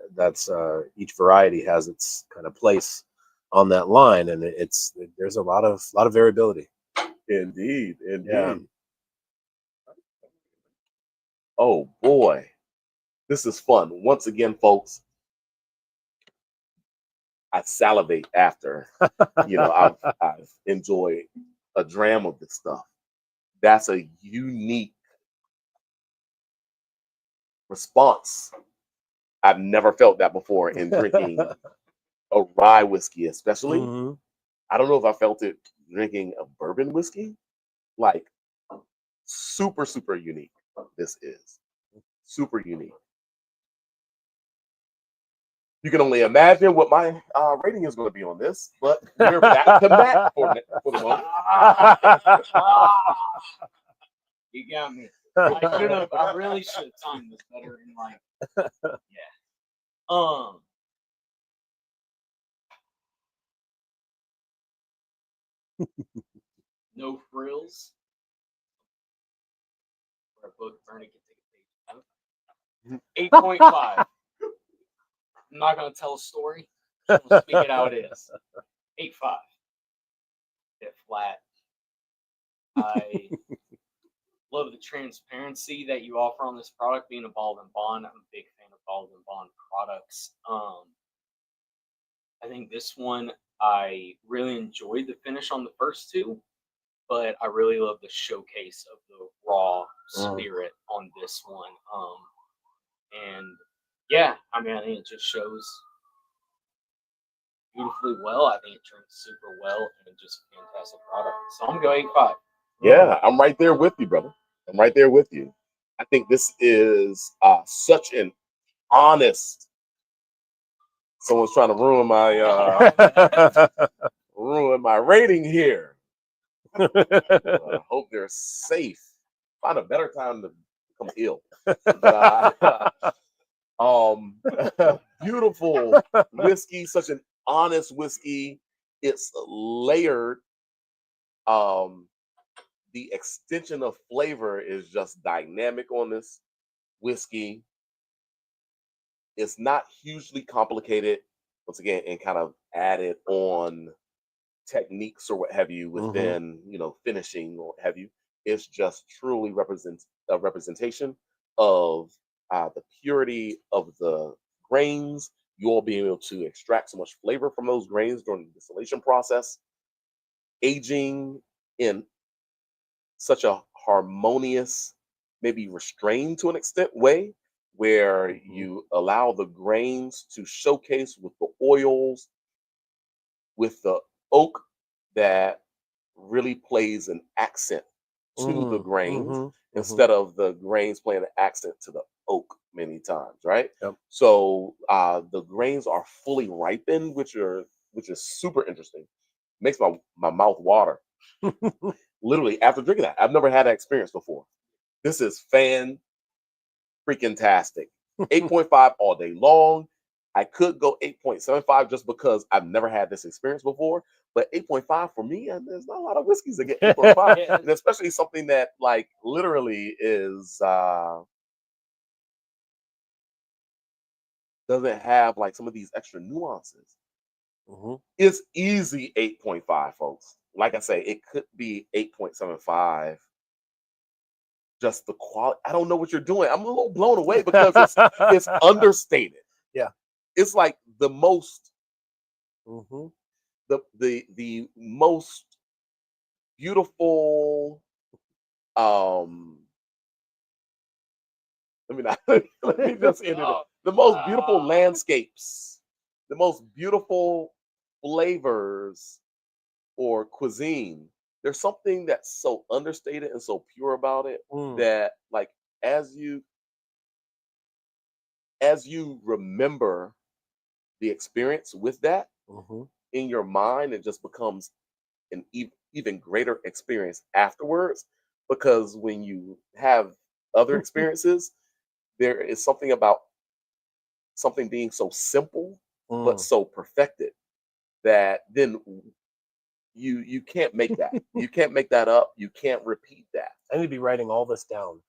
each variety has its kind of place on that line, and there's a lot of variability. Indeed. Yeah. Oh boy, this is fun. Once again, folks, I salivate after I've enjoyed a dram of this stuff. That's a unique response. I've never felt that before in drinking a rye whiskey, especially. Mhm. I don't know if I felt it drinking a bourbon whiskey. Like, super, super unique. This is super unique. You can only imagine what my rating is going to be on this, but we're back to Matt for the moment. You got me. I really should have timed this better in like, yeah. No frills. For a book, Bernie can take a page. 8.5. I'm not gonna tell a story. Just gonna speak it how it is. 8.5. Hit flat. I love the transparency that you offer on this product. Being a Bald and Bond, I'm a big fan of Bald and Bond products. I think this one, I really enjoyed the finish on the first two, but I really love the showcase of the raw spirit on this one. And yeah, I mean, I think it just shows beautifully well. I think it drinks super well and just a fantastic product. So I'm going 8.5. Yeah, I'm right there with you, brother. I'm right there with you. I think this is such an honest. Someone's trying to ruin my rating here. I hope they're safe. Find a better time to become ill. But, beautiful whiskey, such an honest whiskey. It's layered. The extension of flavor is just dynamic on this whiskey. It's not hugely complicated, once again, and kind of added on techniques or what have you within, finishing or what have you. It's just truly represents a representation of the purity of the grains. You'll be able to extract so much flavor from those grains during the distillation process. Aging in such a harmonious, maybe restrained to an extent way, where you allow the grains to showcase with the oils, with the oak that really plays an accent to the grains instead of the grains playing an accent to the oak many times, right? Yep. So the grains are fully ripened, which is super interesting. Makes my mouth water. Literally after drinking that. I've never had that experience before. This is freaking-tastic. 8.5 all day long. I could go 8.75 just because I've never had this experience before. But 8.5 for me, and there's not a lot of whiskeys that get 8.5. Yeah. And especially something that like literally is doesn't have like some of these extra nuances. It's easy 8.5, folks. Like I say, it could be 8.75. Just the quality. I don't know what you're doing. I'm a little blown away because it's understated. Yeah. It's like the most the most beautiful let me just end it up. The most beautiful landscapes, the most beautiful flavors or cuisine. There's something that's so understated and so pure about it that, like, as you remember the experience with that in your mind, it just becomes an even greater experience afterwards. Because when you have other experiences, there is something about something being so simple but so perfected that then you can't make that. You can't make that up. You can't repeat that. I need to be writing all this down.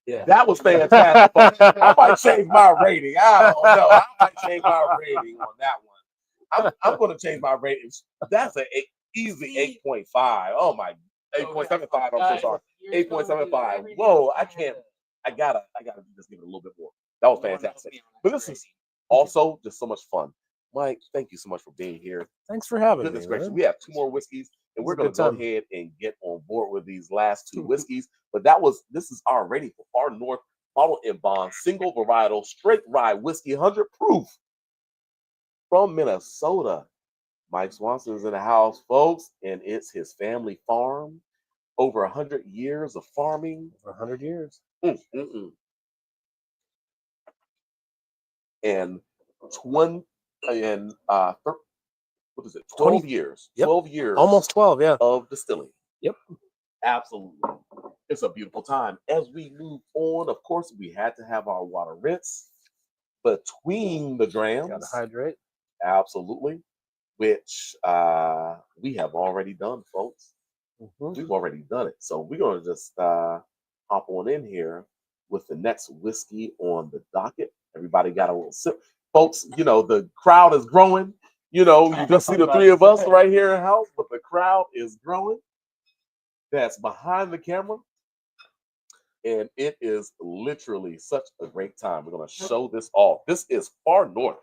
Yeah. That was fantastic. I might change my rating. I don't know. I might change my rating on that one. I'm going to change my rating. That's an easy 8.5. Oh my, 8.75. I'm so sorry. 8.75. Whoa, I can't. I gotta just give it a little bit more. That was fantastic. But this is also just so much fun. Mike, thank you so much for being here. Thanks for having me. Goodness gracious. We have 2 more whiskeys, and we're going to go ahead and get on board with these last 2 whiskeys. But this is our rating for Far North bottled in bond, single varietal, straight rye whiskey, 100 proof from Minnesota. Mike Swanson is in the house, folks, and it's his family farm. Over 100 years of farming. For 100 years. And 20 and what is it? 12 years. Yep. 12 years. Almost 12, yeah. Of distilling. Yep. Absolutely. It's a beautiful time. As we move on, of course, we had to have our water rinse between the drams. Gotta hydrate. Absolutely. Which we have already done, folks. We've already done it. So we're going to just hop on in here with the next whiskey on the docket. Everybody got a little sip. Folks, you know, the crowd is growing. You know, you just see the three of us right here in house, but the crowd is growing. That's behind the camera. And it is literally such a great time. We're going to show this off. This is far north.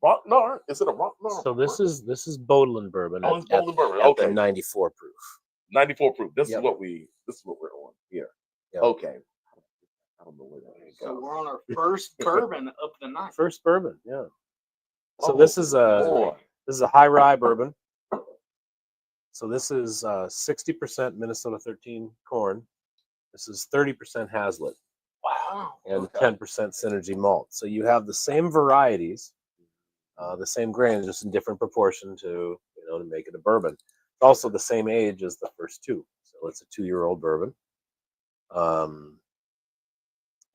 Rocknar? Is it a Rocknar? So this is Bozeman bourbon. Oh, it's Bozeman bourbon. At Okay. the 94 proof. 94 proof. This Yep. is what we're on here. Yep. Okay. I don't know where that is. So we're on our first bourbon of the night. First bourbon, yeah. So Oh, this is boy. a high rye bourbon. So this is 60% Minnesota 13 corn. This is 30% Hazlitt Wow. and 10% Synergy malt. So you have the same varieties, the same grains, just in different proportion to make it a bourbon. It's also the same age as the first two. So it's a 2-year-old bourbon.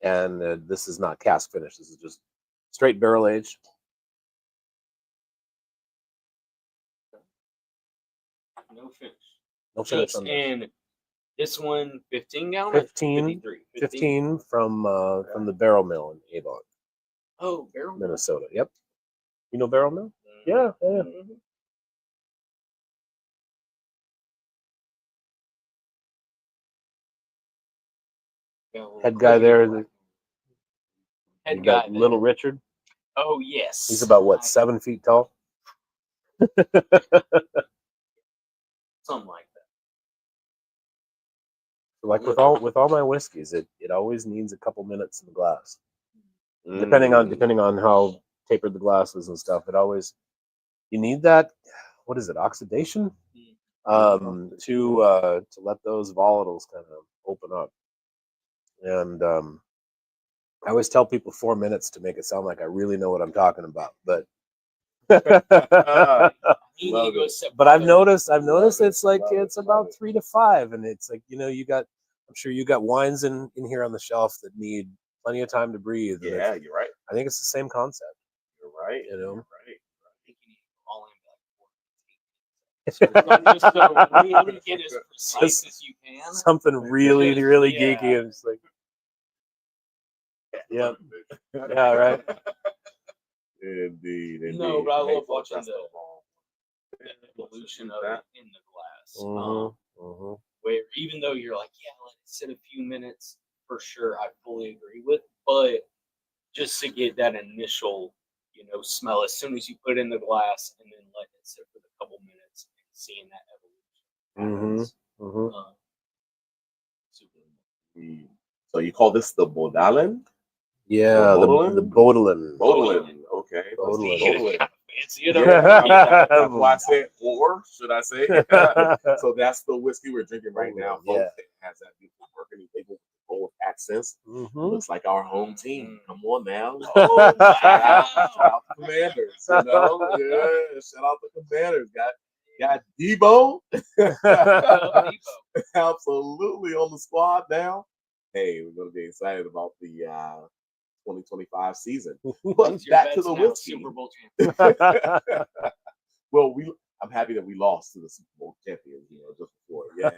And this is not cask finished. This is just straight barrel aged. No finish. No finish Just on this. in this one, 15 gallon? 15, 53? 15 from the Barrel Mill in Avon, Oh, barrel. Minnesota. Yep. You know Barrel Mill? Yeah, yeah. Mhm. Head guy there. Head You guy. got Little Richard. Oh, yes. He's about what, 7 feet tall? Something like that. Like with all my whiskeys, it always needs a couple minutes in the glass. Depending on how tapered the glass is and stuff, you need that. What is it? Oxidation. To let those volatiles kind of open up. And I always tell people 4 minutes to make it sound like I really know what I'm talking about, but but I've noticed it's like it's about 3 to 5, and it's like I'm sure you got wines in here on the shelf that need plenty of time to breathe. Yeah, you're right. I think it's the same concept. You're right. You're right. I think you need all in like 4 just so really get as precise as you can. Something really Yeah. geeky, and it's like, yeah, yeah, right. Indeed. No, but I Hey, love folks, watching that's the evolution of it in the glass. Mm-hmm. Where even though you're like, yeah, let it sit a few minutes, for sure, I fully agree with, but just to get that initial, smell as soon as you put it in the glass and then let it sit for a couple minutes and seeing that evolution. Super. So you call this the Bodalen? Yeah, the Bodolin. Bodolin. Okay. Bodolin. Fancy it up. That's why I said, or should I say? So that's the whiskey we're drinking right now, folks. Yeah. It has that beautiful burgundy label with gold accents. Mm-hmm. Looks like our home team. Come on now. Oh, wow. Shout out the Commanders. Yeah, shout out the Commanders. Got Debo. Absolutely on the squad now. Hey, we're going to be excited about the 2025 season. But back to the whiskey. Super Bowl champion. Well, I'm happy that we lost to the Super Bowl champions, just before. Yeah.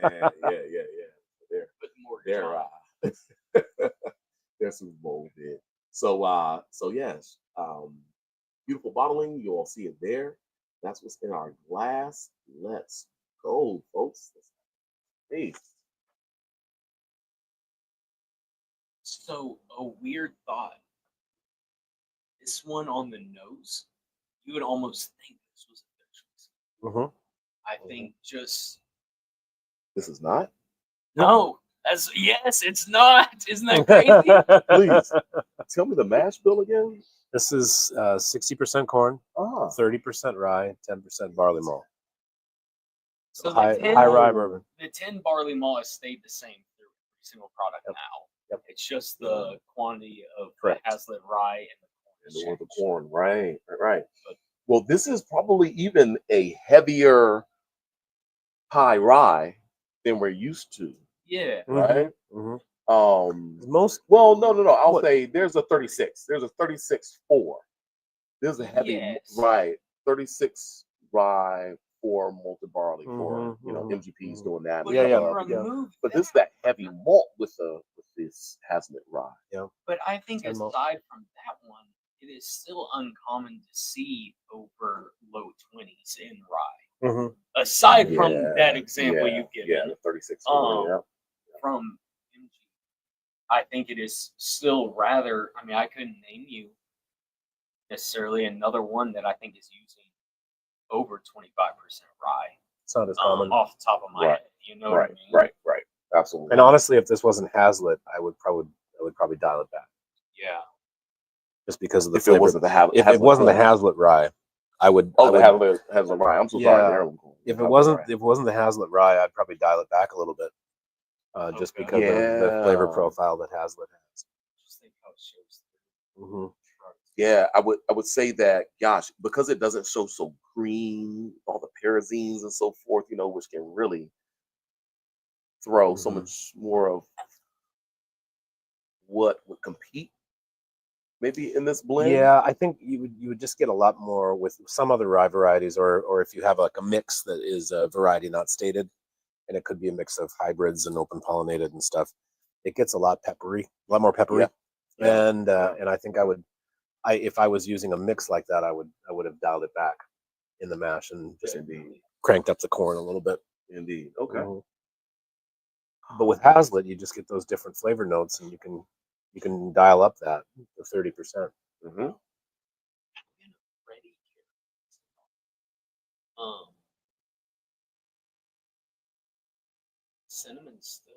Their Super Bowl did. So yes, beautiful bottling. You all see it there. That's what's in our glass. Let's go, folks. Hey. So a weird thought. This one on the nose, you would almost think this was a Dutch whiskey. I think just this is not. No, Yes, it's not. Isn't that crazy? Please tell me the mash bill again. This is 60% corn, 30% rye, 10% barley malt. So high the 10, rye bourbon. The 10 barley malt has stayed the same through every single product now. Yep. It's just the quantity of Correct. Hazlitt rye and The corn, right. But, well, this is probably even a heavier high rye than we're used to. Yeah. Right. Most. Well, no. I'll say there's a 36. There's a 36.4. There's a heavy right 36 rye for malted barley for MGP's doing that. But this is that heavy malt with this Hazlitt rye. Yeah. But I think aside from that one, it is still uncommon to see over low 20s in rye. Aside from that example you've given, the 36 from MG, I think it is still rather. I mean, I couldn't name you necessarily another one that I think is using over 25% rye. It's not as common off the top of my head. You know what I mean? Right. Absolutely. And honestly, if this wasn't Hazlitt, I would probably dial it back. Yeah. Just because of the if flavor. It wasn't the Hazlitt, if it wasn't the Hazlitt rye, I would. The Hazlitt rye. I'm so sorry. If it wasn't the Hazlitt rye, I'd probably dial it back a little bit, just because of the flavor profile that Hazlitt has. Just think how it shows. Yeah, I would say that. Gosh, because it doesn't show so green, all the pyrazines and so forth, which can really throw so much more of what would compete. Maybe in this blend. Yeah, I think you would just get a lot more with some other rye varieties, or if you have like a mix that is a variety not stated, and it could be a mix of hybrids and open pollinated and stuff. It gets a lot more peppery, and I think if I was using a mix like that, I would have dialed it back in the mash and just cranked up the corn a little bit. Indeed. Okay. But with Hazlitt, you just get those different flavor notes, and you can dial up that to 30%. Cinnamon still.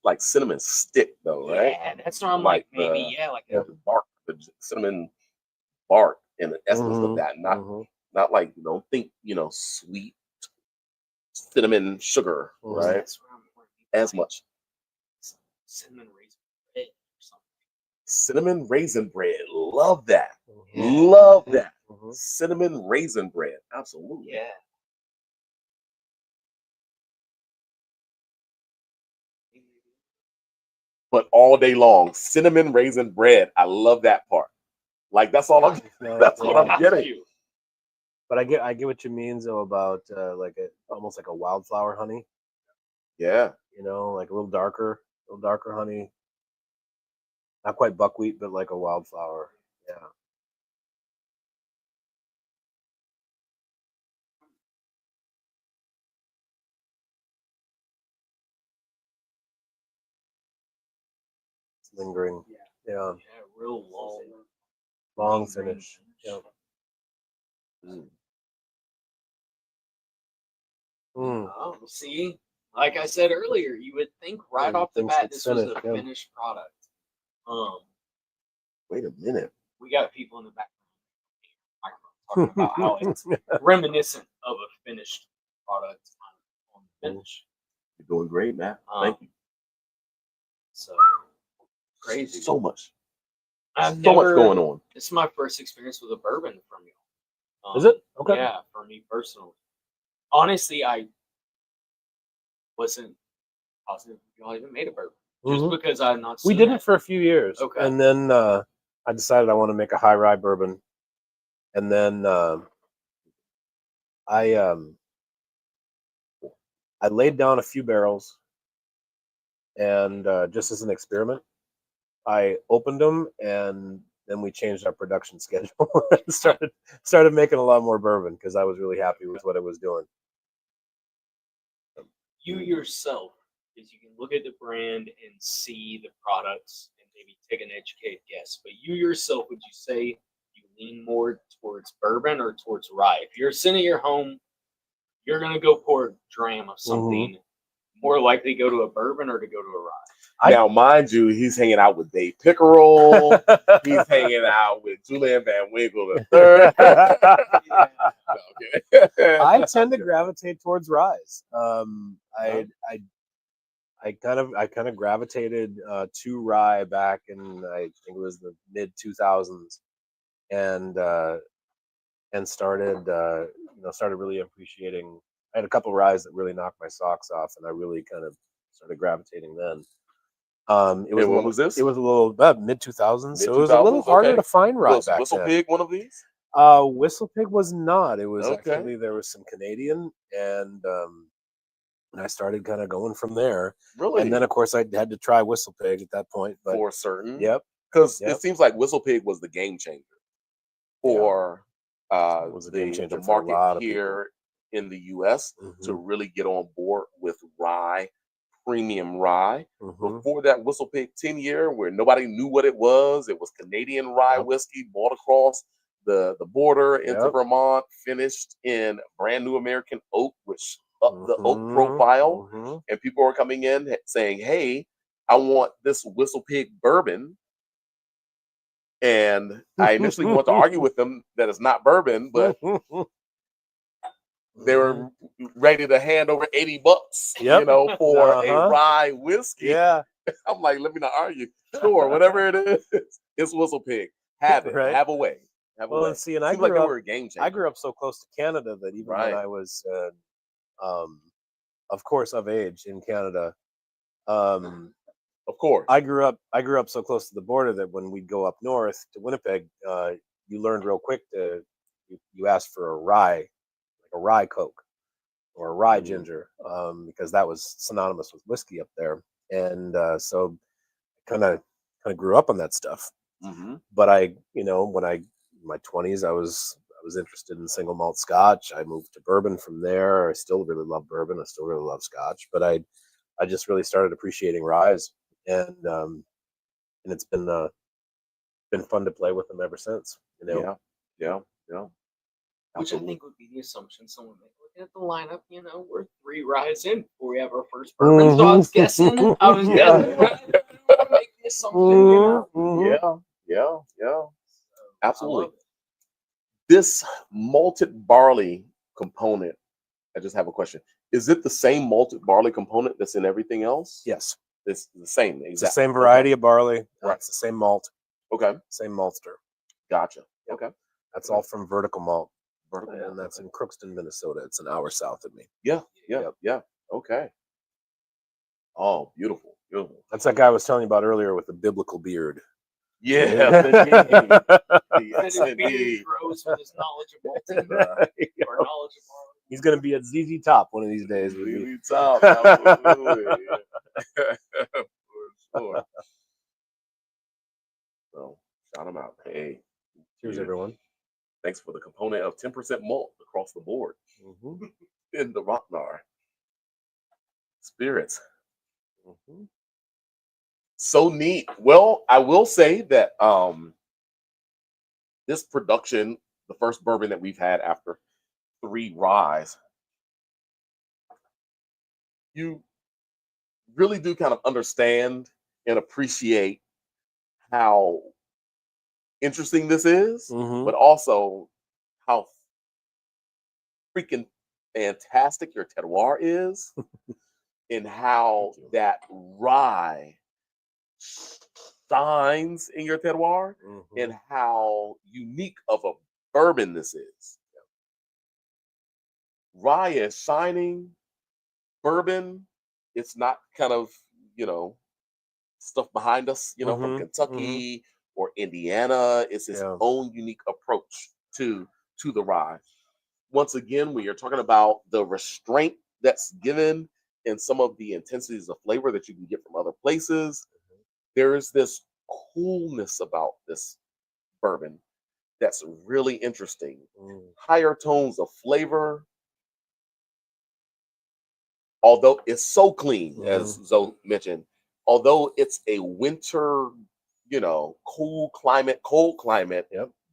Like cinnamon stick though, right? Yeah, that's what I'm like maybe the bark, the cinnamon bark and the essence of that, not like think sweet cinnamon sugar, right? That's as much. Cinnamon raisin bread or something. Cinnamon raisin bread, love that. Love that. Cinnamon raisin bread, absolutely. Yeah. But all day long, cinnamon raisin bread. I love that part. Like that's all I'm. That's what I'm getting. But I get what you mean though about almost like a wildflower honey. Yeah. Like a little darker honey. Not quite buckwheat, but like a wildflower. Yeah. Lingering. Yeah. Real long finish. Yeah. See, like I said earlier, you would think right off the bat this was a finished product. Wait a minute. We got people in the background talking about how it's reminiscent of a finished product on the finish. You're doing great, Matt. Thank you. So crazy. So much. Much going on. It's my first experience with a bourbon from you. Is it? Okay. Yeah, for me personally. Honestly, I wasn't positive y'all even made a bourbon. Just because I had not seen We did it for a few years. Okay. And then I decided I want to make a high rye bourbon. And then I laid down a few barrels, and just as an experiment, I opened them, and then we changed our production schedule and started making a lot more bourbon because I was really happy with what I was doing. You yourself, because you can look at the brand and see the products and maybe take an educated guess, but you yourself, would you say you lean more towards bourbon or towards rye? If you're sitting at your home, you're going to go pour a dram of something. more likely to go to a bourbon or to go to a rye? Now, mind you, he's hanging out with Dave Pickerel. He's hanging out with Julian Van Winkle III. I tend to gravitate towards ryes. I kind of gravitated to rye back in, I think it was the mid 2000s, and started started really appreciating. I had a couple ryes that really knocked my socks off, and I really kind of started gravitating then. What was this? It was a little mid 2000s, so it was a little harder to find rye back Whistle then. Pig one of these? Whistle Pig was not. It was Okay. actually, there was some Canadian, and I started kind of going from there. Really? And then, of course, I had to try Whistle Pig at that point. But for certain. Yep. Because it seems like Whistle Pig was the game changer for the market here in the U.S. to really get on board with rye, premium rye. Before that Whistle Pig 10 year, where nobody knew what it was Canadian rye whiskey bought across the border into Vermont, finished in brand new American oak, which upped the oak profile. And people are coming in saying, hey, I want this Whistle Pig bourbon. And I initially wanted to argue with them that it's not bourbon, but they were ready to hand over $80, for a rye whiskey. Yeah. I'm like, let me not argue. Sure, whatever it is, it's Whistle Pig. Have it. Right. Have a way. Have a way. See, and Seems like they were a game changer. I grew up so close to Canada that even when I was, of course, of age in Canada, of course, I grew up so close to the border that when we'd go up north to Winnipeg, you learned real quick you asked for a rye, like a rye Coke or a rye ginger, because that was synonymous with whiskey up there. And so kind of grew up on that stuff. But when in my 20s, I was interested in single malt Scotch. I moved to bourbon from there. I still really love bourbon. I still really love Scotch, but I just really started appreciating ryes, and it's been fun to play with them ever since. Yeah. Which I think would be the assumption someone made. Looking at the lineup, we're 3 ryes in before we have our first bourbon. So I was guessing. Make the assumption. Yeah. Absolutely. This malted barley component, I just have a question. Is it the same malted barley component that's in everything else? Yes. It's the same. Exactly. It's the same variety of barley. Right. It's the same malt. Okay. Same maltster. Gotcha. Yep. Okay. That's all from Vertical Malt. And that's in Crookston, Minnesota. It's an hour south of me. Yeah. Okay. Oh, beautiful. That's that guy I was telling you about earlier with the biblical beard. Yeah. His beard grows with his knowledge of malting, or knowledge of barley. He's going to be at ZZ Top one of these days. ZZ Top, absolutely. For sure. So, shout him out. Hey. Cheers, everyone. Thanks for the component of 10% malt across the board in the Rocknar Spirits. So neat. Well, I will say that this production, the first bourbon that we've had after 3 ryes, you really do kind of understand and appreciate how interesting this is, but also how freaking fantastic your terroir is, and how that rye shines in your terroir, and how unique of a bourbon this is. Rye is shining, bourbon, it's not kind of, stuff behind us, from Kentucky or Indiana. It's its own unique approach to the rye. Once again, we are talking about the restraint that's given and some of the intensities of flavor that you can get from other places. There is this coolness about this bourbon that's really interesting. Higher tones of flavor, although it's so clean, as Zoe mentioned. Although it's a winter, cold climate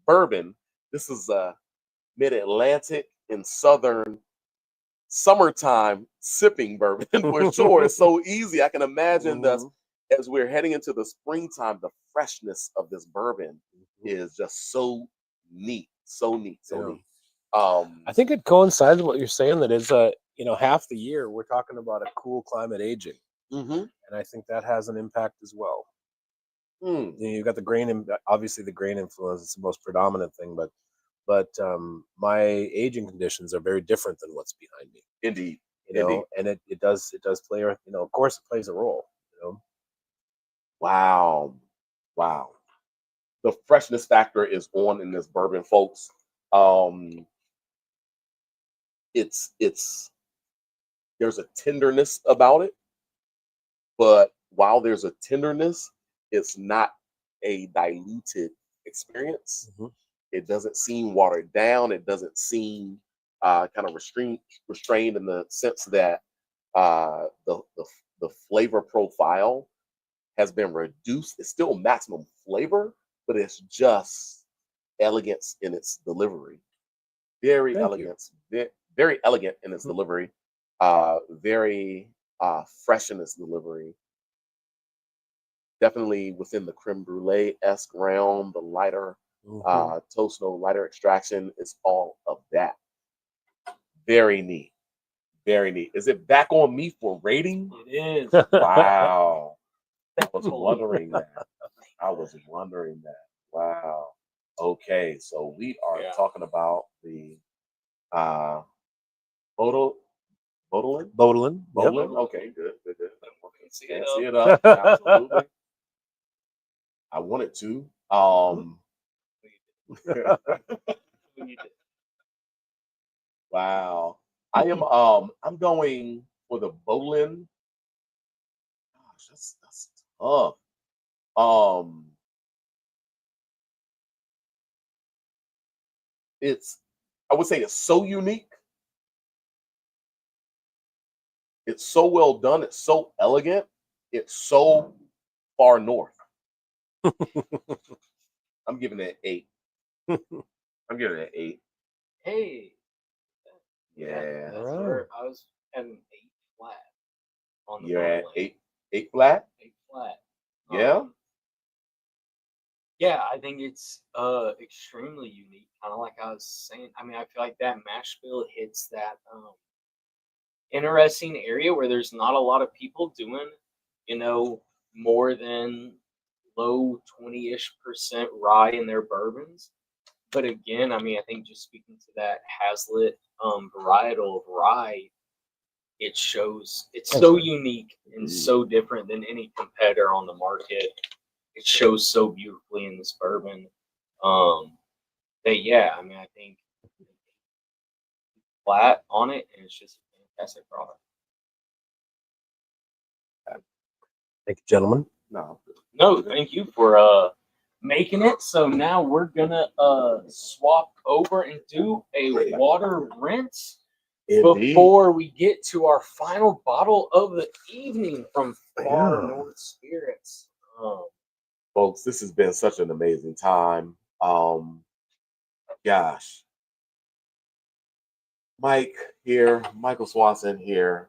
bourbon, this is a mid-Atlantic and southern summertime sipping bourbon for sure. It's so easy. I can imagine that as we're heading into the springtime, the freshness of this bourbon is just so neat, so neat, so neat. I think it coincides with what you're saying, that is half the year we're talking about a cool climate aging, and I think that has an impact as well. You've got the grain, obviously the grain influence is the most predominant thing, but my aging conditions are very different than what's behind me. Indeed, and it does play, of course it plays a role. Wow. The freshness factor is on in this bourbon, folks. It's there's a tenderness about it, but while there's a tenderness, it's not a diluted experience. It doesn't seem watered down. It doesn't seem kind of restrained in the sense that the flavor profile has been reduced. It's still maximum flavor, but it's just elegance in its delivery. Very elegant in its delivery. Very fresh in its delivery. Definitely within the creme brulee-esque realm. The lighter toast note, lighter extraction is all of that. Very neat. Very neat. Is it back on me for rating? It is. Wow. I was wondering that. Wow. Okay, so we are talking about the Bodolin. Yep. Okay, good. Can't see it up. Absolutely. I wanted to. Wow. I'm going for the Bodolin. Gosh, that's tough. I would say it's so unique. It's so well done. It's so elegant. It's so far north. I'm giving it an 8. I'm giving it an 8. Hey. Yeah. That's where I was at an 8 flat on the You're at Bodolin. 8 flat? 8 flat. Yeah. Yeah, I think it's extremely unique. Kind of like I was saying. I mean, I feel like that mash bill hits that interesting area where there's not a lot of people doing, more than low 20-ish% rye in their bourbons. But again, I mean, I think just speaking to that Hazlitt varietal of rye, it shows it's so unique and so different than any competitor on the market. It shows so beautifully in this bourbon. That yeah, I mean, I think flat on it, and it's just a fantastic product. Thank you, gentlemen. No, thank you for making it. So now we're gonna swap over and do a water rinse before we get to our final bottle of the evening from Far North Spirits. Folks, this has been such an amazing time. Gosh. Michael Swanson here,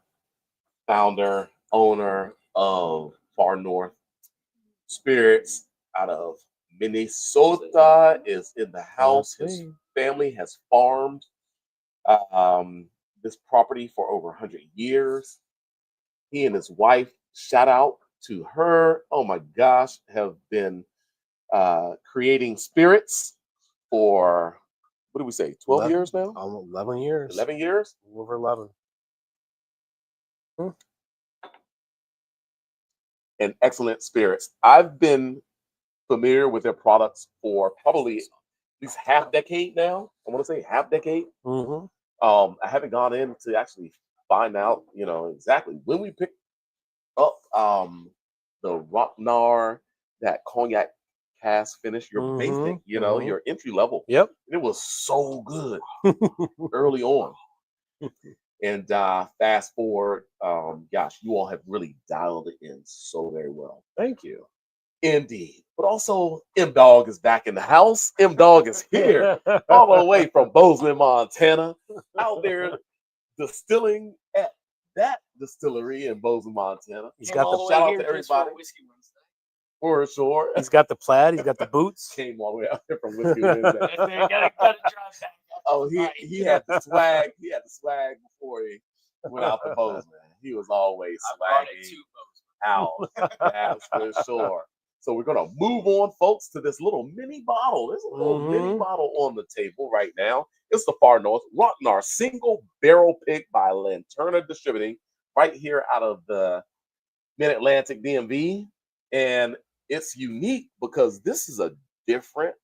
founder, owner of Far North Spirits out of Minnesota, is in the house. His family has farmed this property for over 100 years. He and his wife, shout out to her, oh my gosh, have been creating spirits for, what do we say, 12 years now? 11 years. 11 years? Over 11. And excellent spirits. I've been familiar with their products for probably at least half decade now. I want to say half decade. I haven't gone in to actually find out, exactly when we picked up the Rocknar, that cognac cask finish, your basic, your entry level. Yep. And it was so good early on. And fast forward, gosh, you all have really dialed it in so very well. Thank you. Indeed. But also, M-Dog is back in the house. M-Dog is here, all the way from Bozeman, Montana, out there distilling at that distillery in Bozeman, Montana. He's got the shout out to everybody for sure. He's got the plaid. He's got the boots. Came all the way out here from Whiskey Wednesday. Gotta drive back. Oh, he had the swag. He had the swag before he went out to Bozeman. He was always swagging out. That's for sure. So we're gonna move on, folks, to this little mini bottle. There's a little mini bottle on the table right now. It's the Far North Rocknar single barrel pick by Lanterna Distributing, right here out of the Mid-Atlantic DMV, and it's unique because this is a different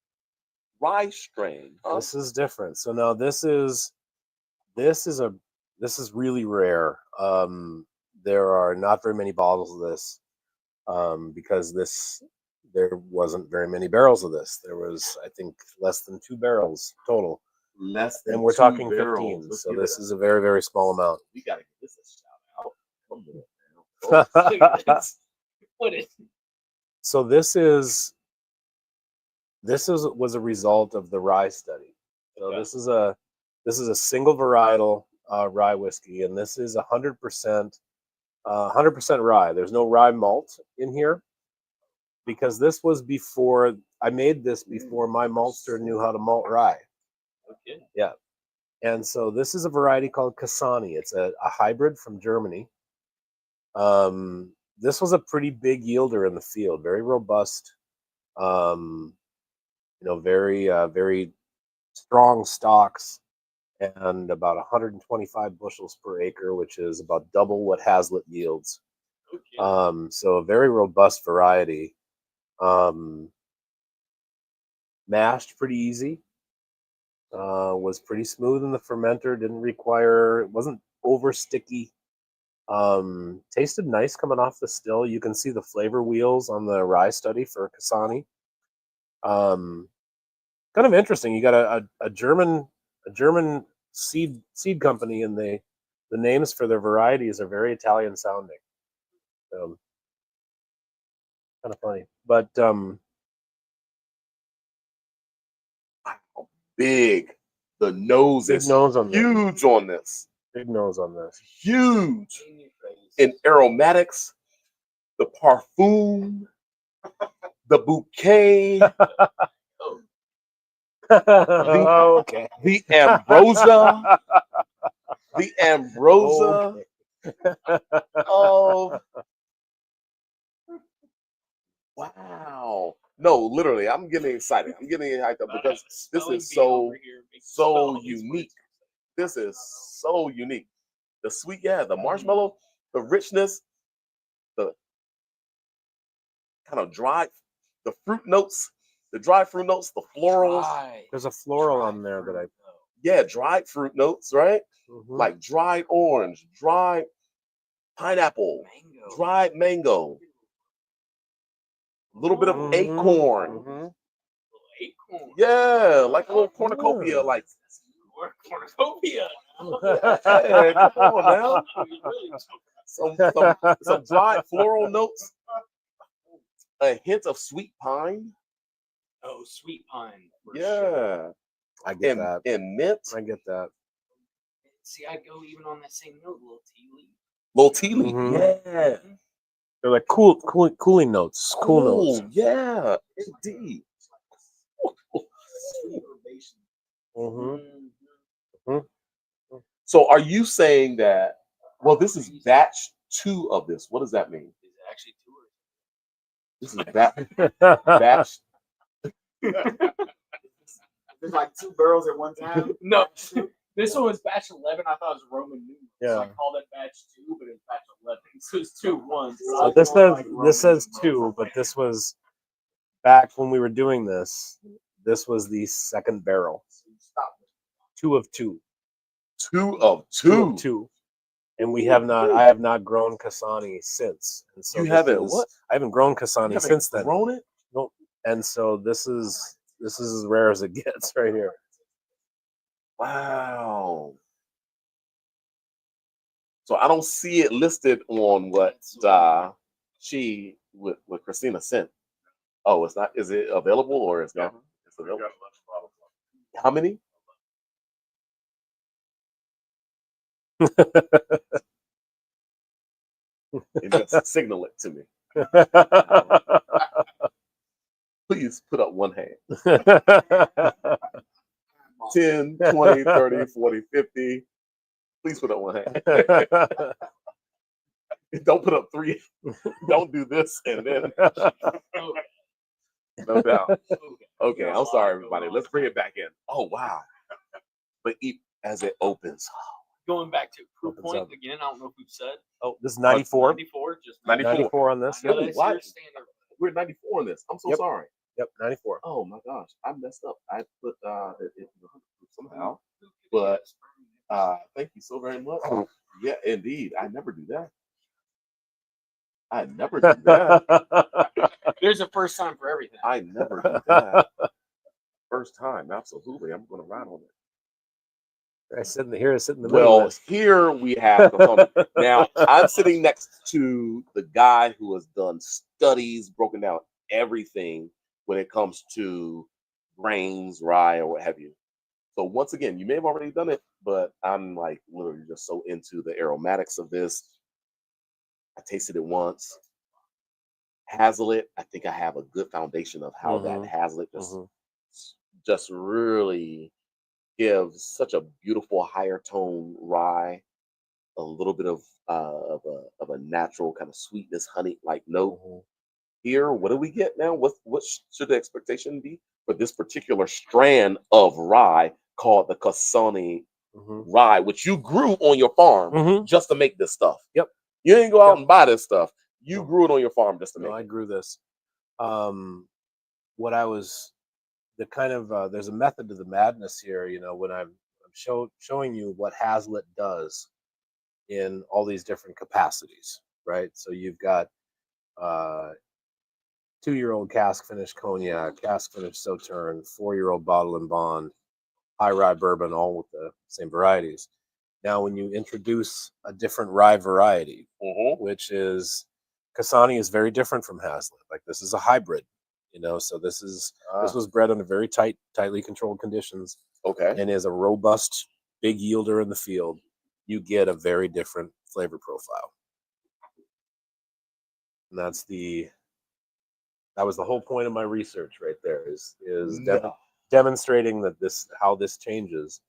rye strain. This is different. So now this is really rare. There are not very many bottles of this because there wasn't very many barrels of this. There was, I think, less than 2 barrels total. Less than and we're 2 talking barrels. 15. So this is a very, very small amount. We gotta give this a shout out. Come on now. What is? So this was a result of the rye study. So Okay. this is a single varietal rye whiskey, and this is 100% rye. There's no rye malt in here because this was before I made this before my maltster knew how to malt rye. Okay. Yeah, and so this is a variety called Kasani. It's a hybrid from Germany. This was a pretty big yielder in the field, very robust. Very strong stalks and about 125 bushels per acre, which is about double what Hazlitt yields. Okay. So a very robust variety. Mashed pretty easy. Was pretty smooth in the fermenter. It wasn't over sticky. Tasted nice coming off the still. You can see the flavor wheels on the rye study for Kasani. Kind of interesting. You got a German seed company, and the names for their varieties are very Italian sounding. Kind of funny, but Big. The nose big is nose on this. huge on this. Big nose on this. Huge in aromatics, the parfum, the bouquet, Okay. the ambrosia, the ambrosia of wow. No, literally, I'm getting excited. I'm getting hyped up because this is so unique. This is so unique. The sweet, the marshmallow, the richness, the kind of dry, the fruit notes, the dry fruit notes, the florals. There's a floral on there that dried fruit notes, right? Mhm. Like dried orange, dried pineapple, dried mango, a little bit of acorn. Mhm. Acorn. Yeah, like a little cornucopia, like cornucopia. hey, come on now. Some dried floral notes, a hint of sweet pine. Oh, sweet pine. Yeah, I get that. And mint. I get that. See, I go even on that same note, little tea leaf. Little tea leaf. Mhm. Yeah. They're like cooling notes. Cool notes. Yeah, indeed. Mm-hmm. So are you saying that, well, this is batch 2 of this. What does that mean? Is it actually 2 or? This is batch. There's like 2 barrels at one time. No, this one was batch 11. I thought it was Roman numeral. Yeah. So I called it batch 2, but it's batch 11. So it's 2 1. So this says 2, but this was back when we were doing this. This was the second barrel. 2 of 2. 2 of 2 2. of 2. And I have not grown Kasani since. And so You haven't what? I haven't grown Kasani since then. Grown it? Nope. And so this is as rare as it gets right here. Wow. So I don't see it listed on what what Christina sent. Oh, it's not. Is it available or is that? It's available. How many? And just signal it to me. Please put up one hand. 10, 20, 30, 40, 50. Please put up one hand. Don't put up three. Don't do this and then. No doubt. Okay, I'm sorry, everybody. Let's bring it back in. Oh, wow. But as it opens. Going back to proof Opens point up. again, I don't know if we've said. Oh, this is 94. 94, just 94 on this. I know Oh, that's why? your standard. We're 94 on this. I'm so Yep. sorry. Yep, 94. Oh my gosh, I messed up. I put it somehow. But thank you so very much. Yeah, indeed. I never do that. I never do that. There's a first time for everything. I never do that. First time, absolutely. I'm going to ride on it. I sit in the middle of Well, this. here we have now. I'm sitting next to the guy who has done studies, broken down everything when it comes to grains, rye, or what have you. So once again, you may have already done it, but I'm like literally just so into the aromatics of this. I tasted it once. Hazelnut, I think I have a good foundation of how that hazelnut just really gives such a beautiful higher tone rye, a little bit of a natural kind of sweetness, honey like note. Here, what do we get now? What should the expectation be for this particular strand of rye called the Kasane rye, which you grew on your farm just to make this stuff? Yep. You didn't go out and buy this stuff. You grew it on your farm just to make I it. grew this. What I was the kind of there's a method to the madness here. You know, when I'm showing you what Hazlitt does in all these different capacities, right? So you've got 2-year-old cask finished cognac, cask finished Sauterne, 4-year-old bottle and bond, high rye bourbon, all with the same varieties. Now, when you introduce a different rye variety, which is Kasane, is very different from Hazlitt. Like this is a hybrid, you know. So this was bred under very tightly controlled conditions. Okay. And is a robust, big yielder in the field. You get a very different flavor profile. And that was the whole point of my research right there. Is demonstrating that how this changes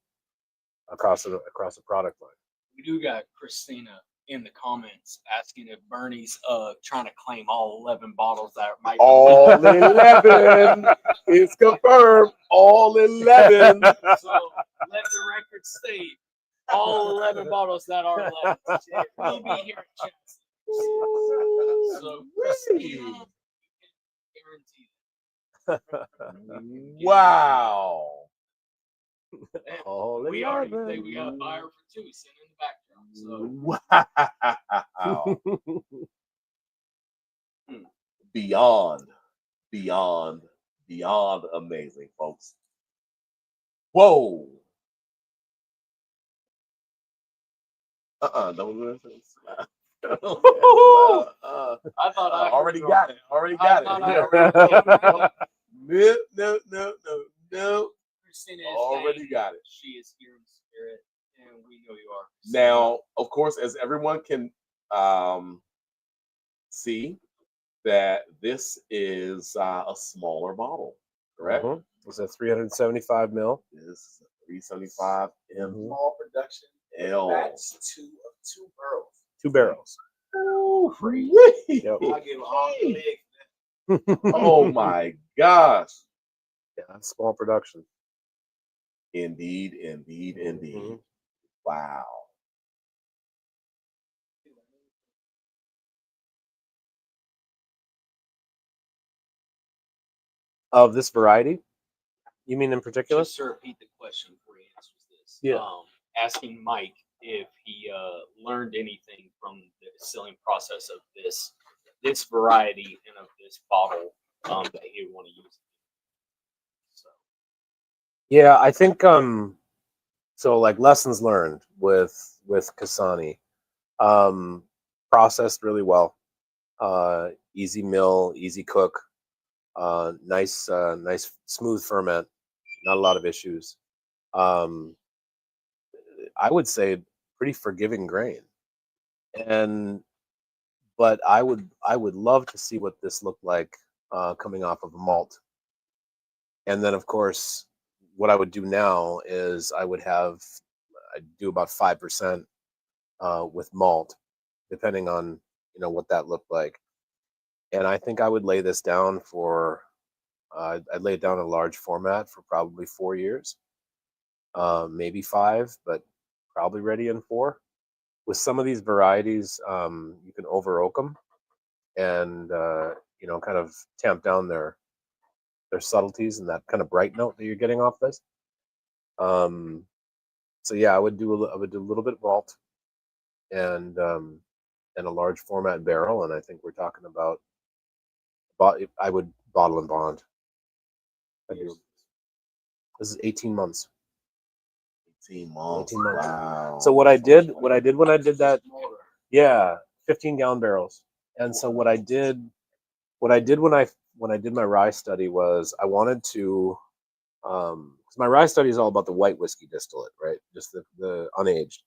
across a product line. We do got Christina in the comments asking if Bernie's trying to claim all 11 bottles that might be all 11 is confirmed. All 11. So let the record state all 11 bottles that are left will be here at Chelsea. So Christina, guarantee. Wow. We already say we got a buyer for 2 sitting in the background. So Wow. Beyond amazing, folks. Whoa. Don't do this. I thought I already heard got it. Already got it. No. Christina Already got it. She is here in spirit, and we know you are. Now, of course, as everyone can see, that this is a smaller bottle, correct? It's a 375 mil. This is a 375 M. Small production. That's two barrels. 2 barrels. Oh, Yep. I'll give all the leg. Oh my gosh. Yeah, small production. Indeed. Wow. Of this variety? You mean in particular? Just to repeat the question before he answers this. Yeah. Asking Mike if he learned anything from the distilling process of this variety and of this bottle that he would want to use. So. Yeah, I think so like lessons learned with Kasane. Processed really well. Easy mill, easy cook. Nice smooth ferment. Not a lot of issues. I would say pretty forgiving grain. But I would love to see what this looked like coming off of a malt. And then, of course, what I would do now is I'd do about 5% with malt, depending on what that looked like. And I think I would lay this down for I'd lay it down in a large format for probably 4 years, maybe 5, but probably ready in 4. With some of these varieties, you can over oak them and kind of tamp down their subtleties and that kind of bright note that you're getting off this. So yeah, I would do a little bit of malt and a large format barrel, and I think we're talking about I would bottle and bond. This is 18 months. 18 months. 18 months. Wow. So what I did when I did that, 15-gallon barrels. And so what I did when I did my rye study was I wanted to, because my rye study is all about the white whiskey distillate, right? Just the unaged.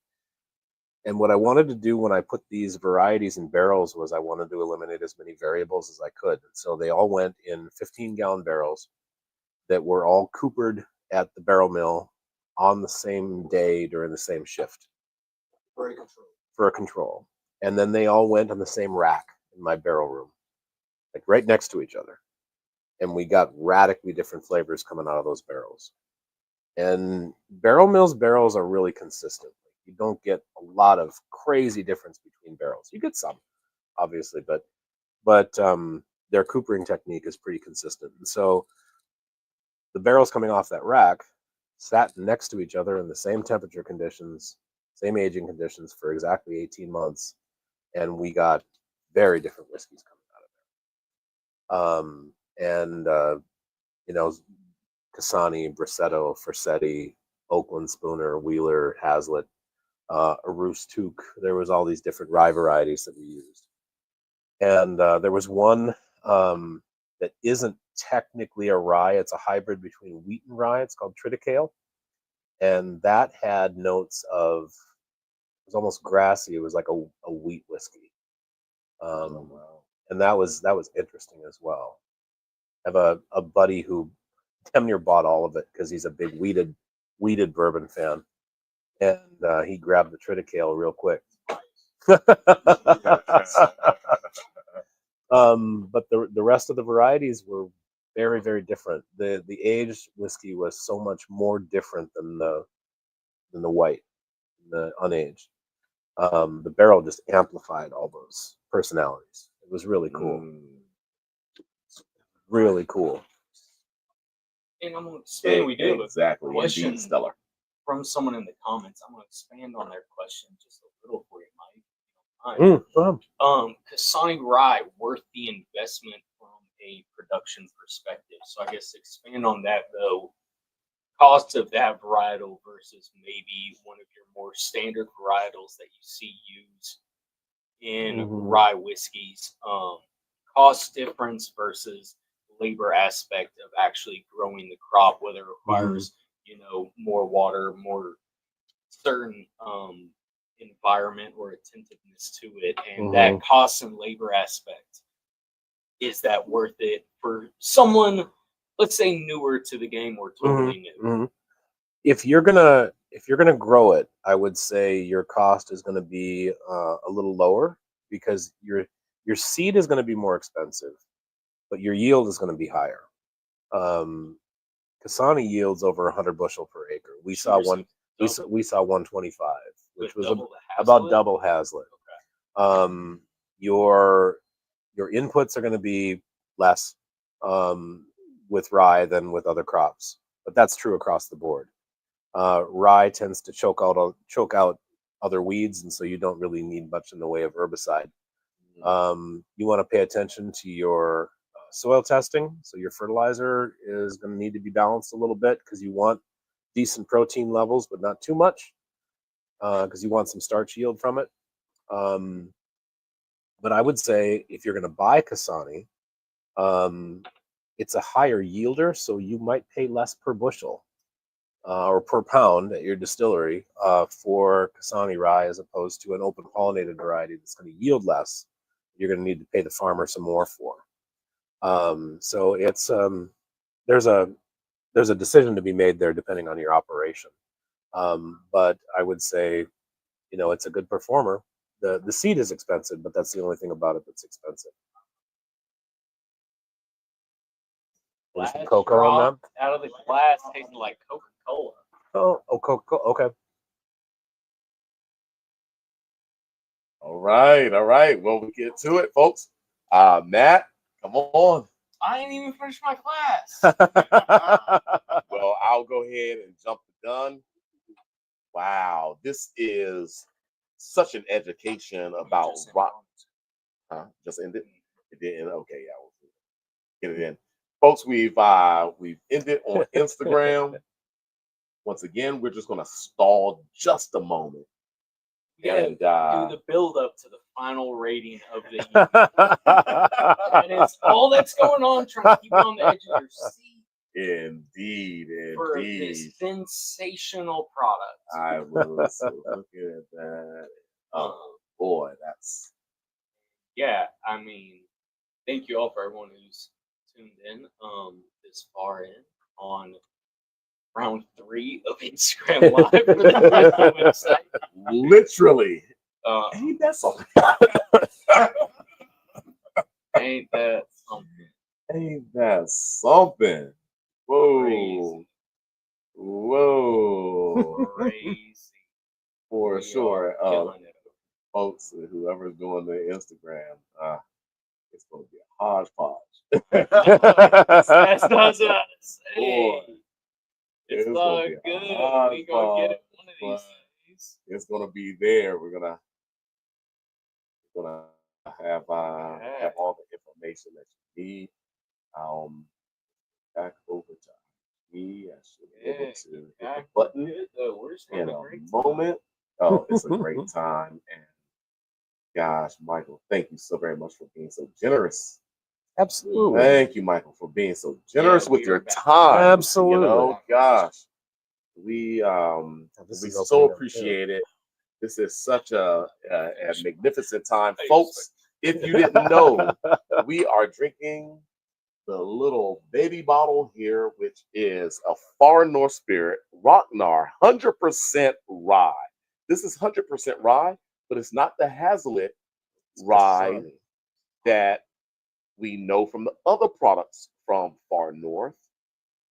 And what I wanted to do when I put these varieties in barrels was I wanted to eliminate as many variables as I could. And so they all went in 15-gallon barrels that were all coopered at the barrel mill on the same day during the same shift. For a control. And then they all went on the same rack in my barrel room, like right next to each other. And we got radically different flavors coming out of those barrels. And barrel mills barrels are really consistent. You don't get a lot of crazy difference between barrels. You get some, obviously, but their coopering technique is pretty consistent. And so the barrels coming off that rack sat next to each other in the same temperature conditions, same aging conditions for exactly 18 months, and we got very different whiskeys coming out of there. Casani, Brasetto, Forsetti, Oakland, Spooner, Wheeler, Hazlitt, Arus Took. There was all these different rye varieties that we used. And there was one that isn't technically a rye. It's a hybrid between wheat and rye. It's called Triticale. And that had notes of, it was almost grassy. It was like a wheat whiskey. And that was interesting as well. I have a buddy who damn near bought all of it because he's a big wheated bourbon fan. And he grabbed the Triticale real quick. But the rest of the varieties were very, very different. The aged whiskey was so much more different than the white, the unaged. The barrel just amplified all those personalities. It was really cool. Really cool. And I'm going to expand. We do exactly. Question stellar. From someone in the comments. I'm going to expand on their question just a little for you, Mike. Casani Rye worth the investment from a production perspective? So I guess expand on that though. Cost of that varietal versus maybe one of your more standard varietals that you see used in rye whiskeys. Cost difference versus labor aspect of actually growing the crop, whether it requires more water, more certain environment or attentiveness to it, and that cost and labor aspect. Is that worth it for someone, let's say, newer to the game or totally new? If you're gonna grow it, I would say your cost is going to be a little lower because your seed is going to be more expensive, but your yield is going to be higher. Casani yields over 100 bushel per acre. We saw 125, which was about double Hazlitt. Okay. Your inputs are going to be less with rye than with other crops, but that's true across the board. Rye tends to choke out other weeds, and so you don't really need much in the way of herbicide. You want to pay attention to your soil testing. So your fertilizer is going to need to be balanced a little bit because you want decent protein levels, but not too much because you want some starch yield from it. But I would say if you're going to buy Casani, it's a higher yielder, so you might pay less per bushel. or per pound at your distillery for Kasani rye, as opposed to an open pollinated variety that's going to yield less. You're going to need to pay the farmer some more for. So it's there's a decision to be made there depending on your operation. But I would say, it's a good performer. The seed is expensive, but that's the only thing about it that's expensive. There's some cocoa on that. Out of the glass, tasting like Coca-Cola. Oh, cocoa. Okay. All right. Well, we get to it, folks. Matt, come on. I ain't even finished my class. Well, I'll go ahead and jump the gun. Wow, this is such an education about rock. Just ended. It didn't. Okay, yeah, we'll get it in, folks. We've ended on Instagram. Once again, we're just gonna stall just a moment. And do the build up to the final rating of the year. And it's all that's going on, trying to keep you on the edge of your seat. Indeed. For this sensational product. I was looking at that. Oh boy, that's. Yeah, I mean, thank you all for everyone who's tuned in this far in on round 3 of Instagram Live for the website. Literally. Ain't that something? Ain't that something? Ain't that something? Whoa. Crazy. Whoa. Crazy. For sure. Killing it. Folks, whoever's doing the Instagram, it's going to be a hodgepodge. That's not us. Boy. It's all good. We gonna get it one of these days. It's gonna be there. We're gonna have all the information that you need. Back over to me. I should be able to hit the button in a moment. Oh, it's a great time. And gosh, Michael, thank you so very much for being so generous. Absolutely. Thank you, Michael, for being so generous with your time. Absolutely. Gosh, we so appreciate it. This is such a magnificent time, folks. If you didn't know, we are drinking the little baby bottle here, which is a Far North Spirit Rocknar 100% rye. This is 100% rye, but it's not the Hazlitt rye that we know from the other products from Far North.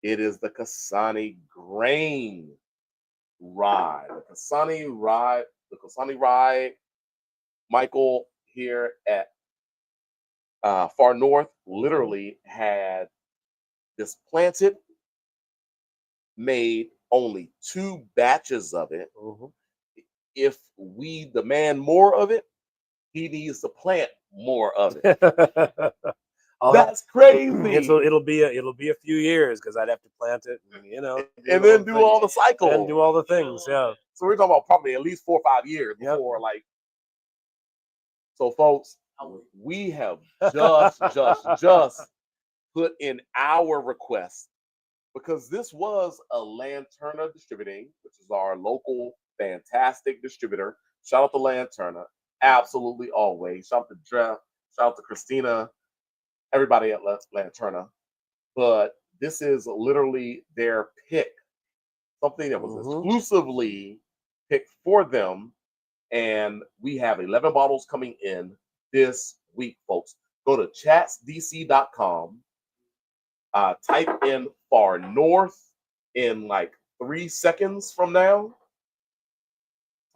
It is the Kasani grain rye. The Kasani rye, Michael, here at Far North, literally had this planted, made only 2 batches of it. Mm-hmm. If we demand more of it, he needs to plant more of it. That's crazy. It'll be a few years because I'd have to plant it, and then do all the cycles and do all the things. Yeah. So we're talking about probably at least 4 or 5 years before, So, folks, we have just put in our request because this was a Lanterna Distributing, which is our local fantastic distributor. Shout out to Lanterna, absolutely always. Shout out to Jeff. Shout out to Christina. Everybody at Lanterna. But this is literally their pick, something that was exclusively picked for them. And we have 11 bottles coming in this week, folks. Go to chatsdc.com, type in Far North in like 3 seconds from now.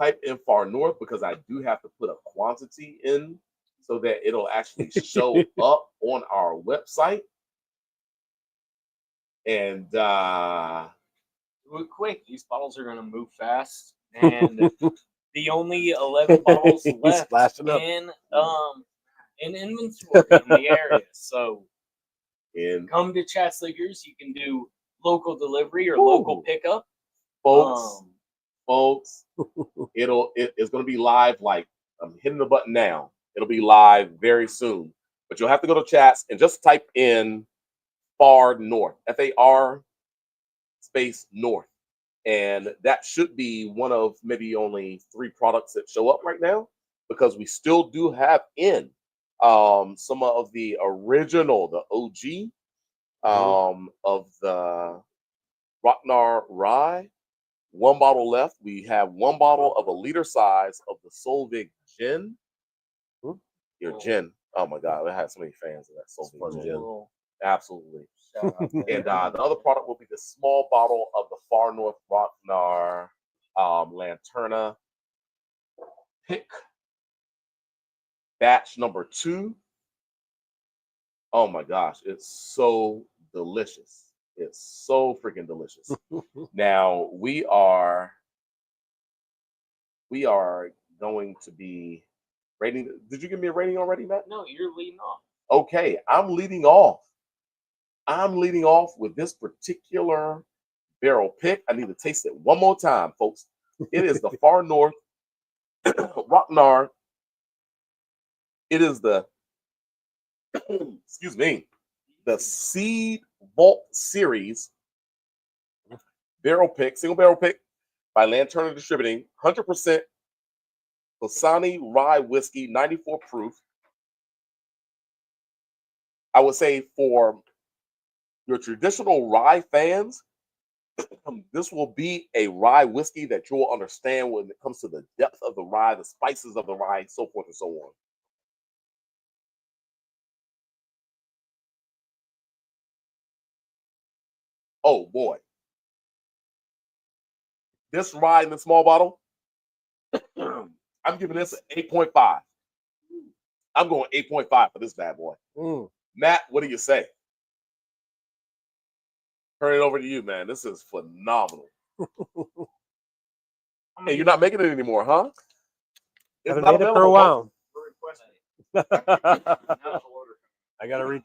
Type in Far North because I do have to put a quantity in so that it'll actually show up on our website. And do it quick. These bottles are going to move fast. And the only 11 bottles left in inventory in the area. So come to Chats Liquors. You can do local delivery or local pickup. Folks, it's going to be live. Like, I'm hitting the button now. It'll be live very soon. But you'll have to go to Chats and just type in Far North, FAR space North. And that should be one of maybe only 3 products that show up right now, because we still do have in some of the original, the OG of the Rocknar Rye. 1 bottle left. We have 1 bottle of a liter size of the Solvig Gin. Your gin. Oh my God, I had so many fans of that Solvig gin. Absolutely. And the other product will be the small bottle of the Far North Rocknar Lanterna Pick batch number 2. Oh my gosh, it's so delicious. It's so freaking delicious. Now we are going to be rating. Did you give me a rating already, Matt? No, you're leading off. Okay, I'm leading off. I'm leading off with this particular barrel pick. I need to taste it one more time, folks. It is the Far North Rocknar. It is the excuse me, the Seed Vault Series barrel pick, single barrel pick by Lanterna Distributing, 100% Lasani rye whiskey, 94 proof. I would say for your traditional rye fans, this will be a rye whiskey that you will understand when it comes to the depth of the rye, the spices of the rye, so forth and so on. Oh boy. This rye in the small bottle, I'm giving this an 8.5. I'm going 8.5 for this bad boy. Matt, what do you say? Turn it over to you, man. This is phenomenal. Hey, you're not making it anymore, huh? I haven't made it for a while. I gotta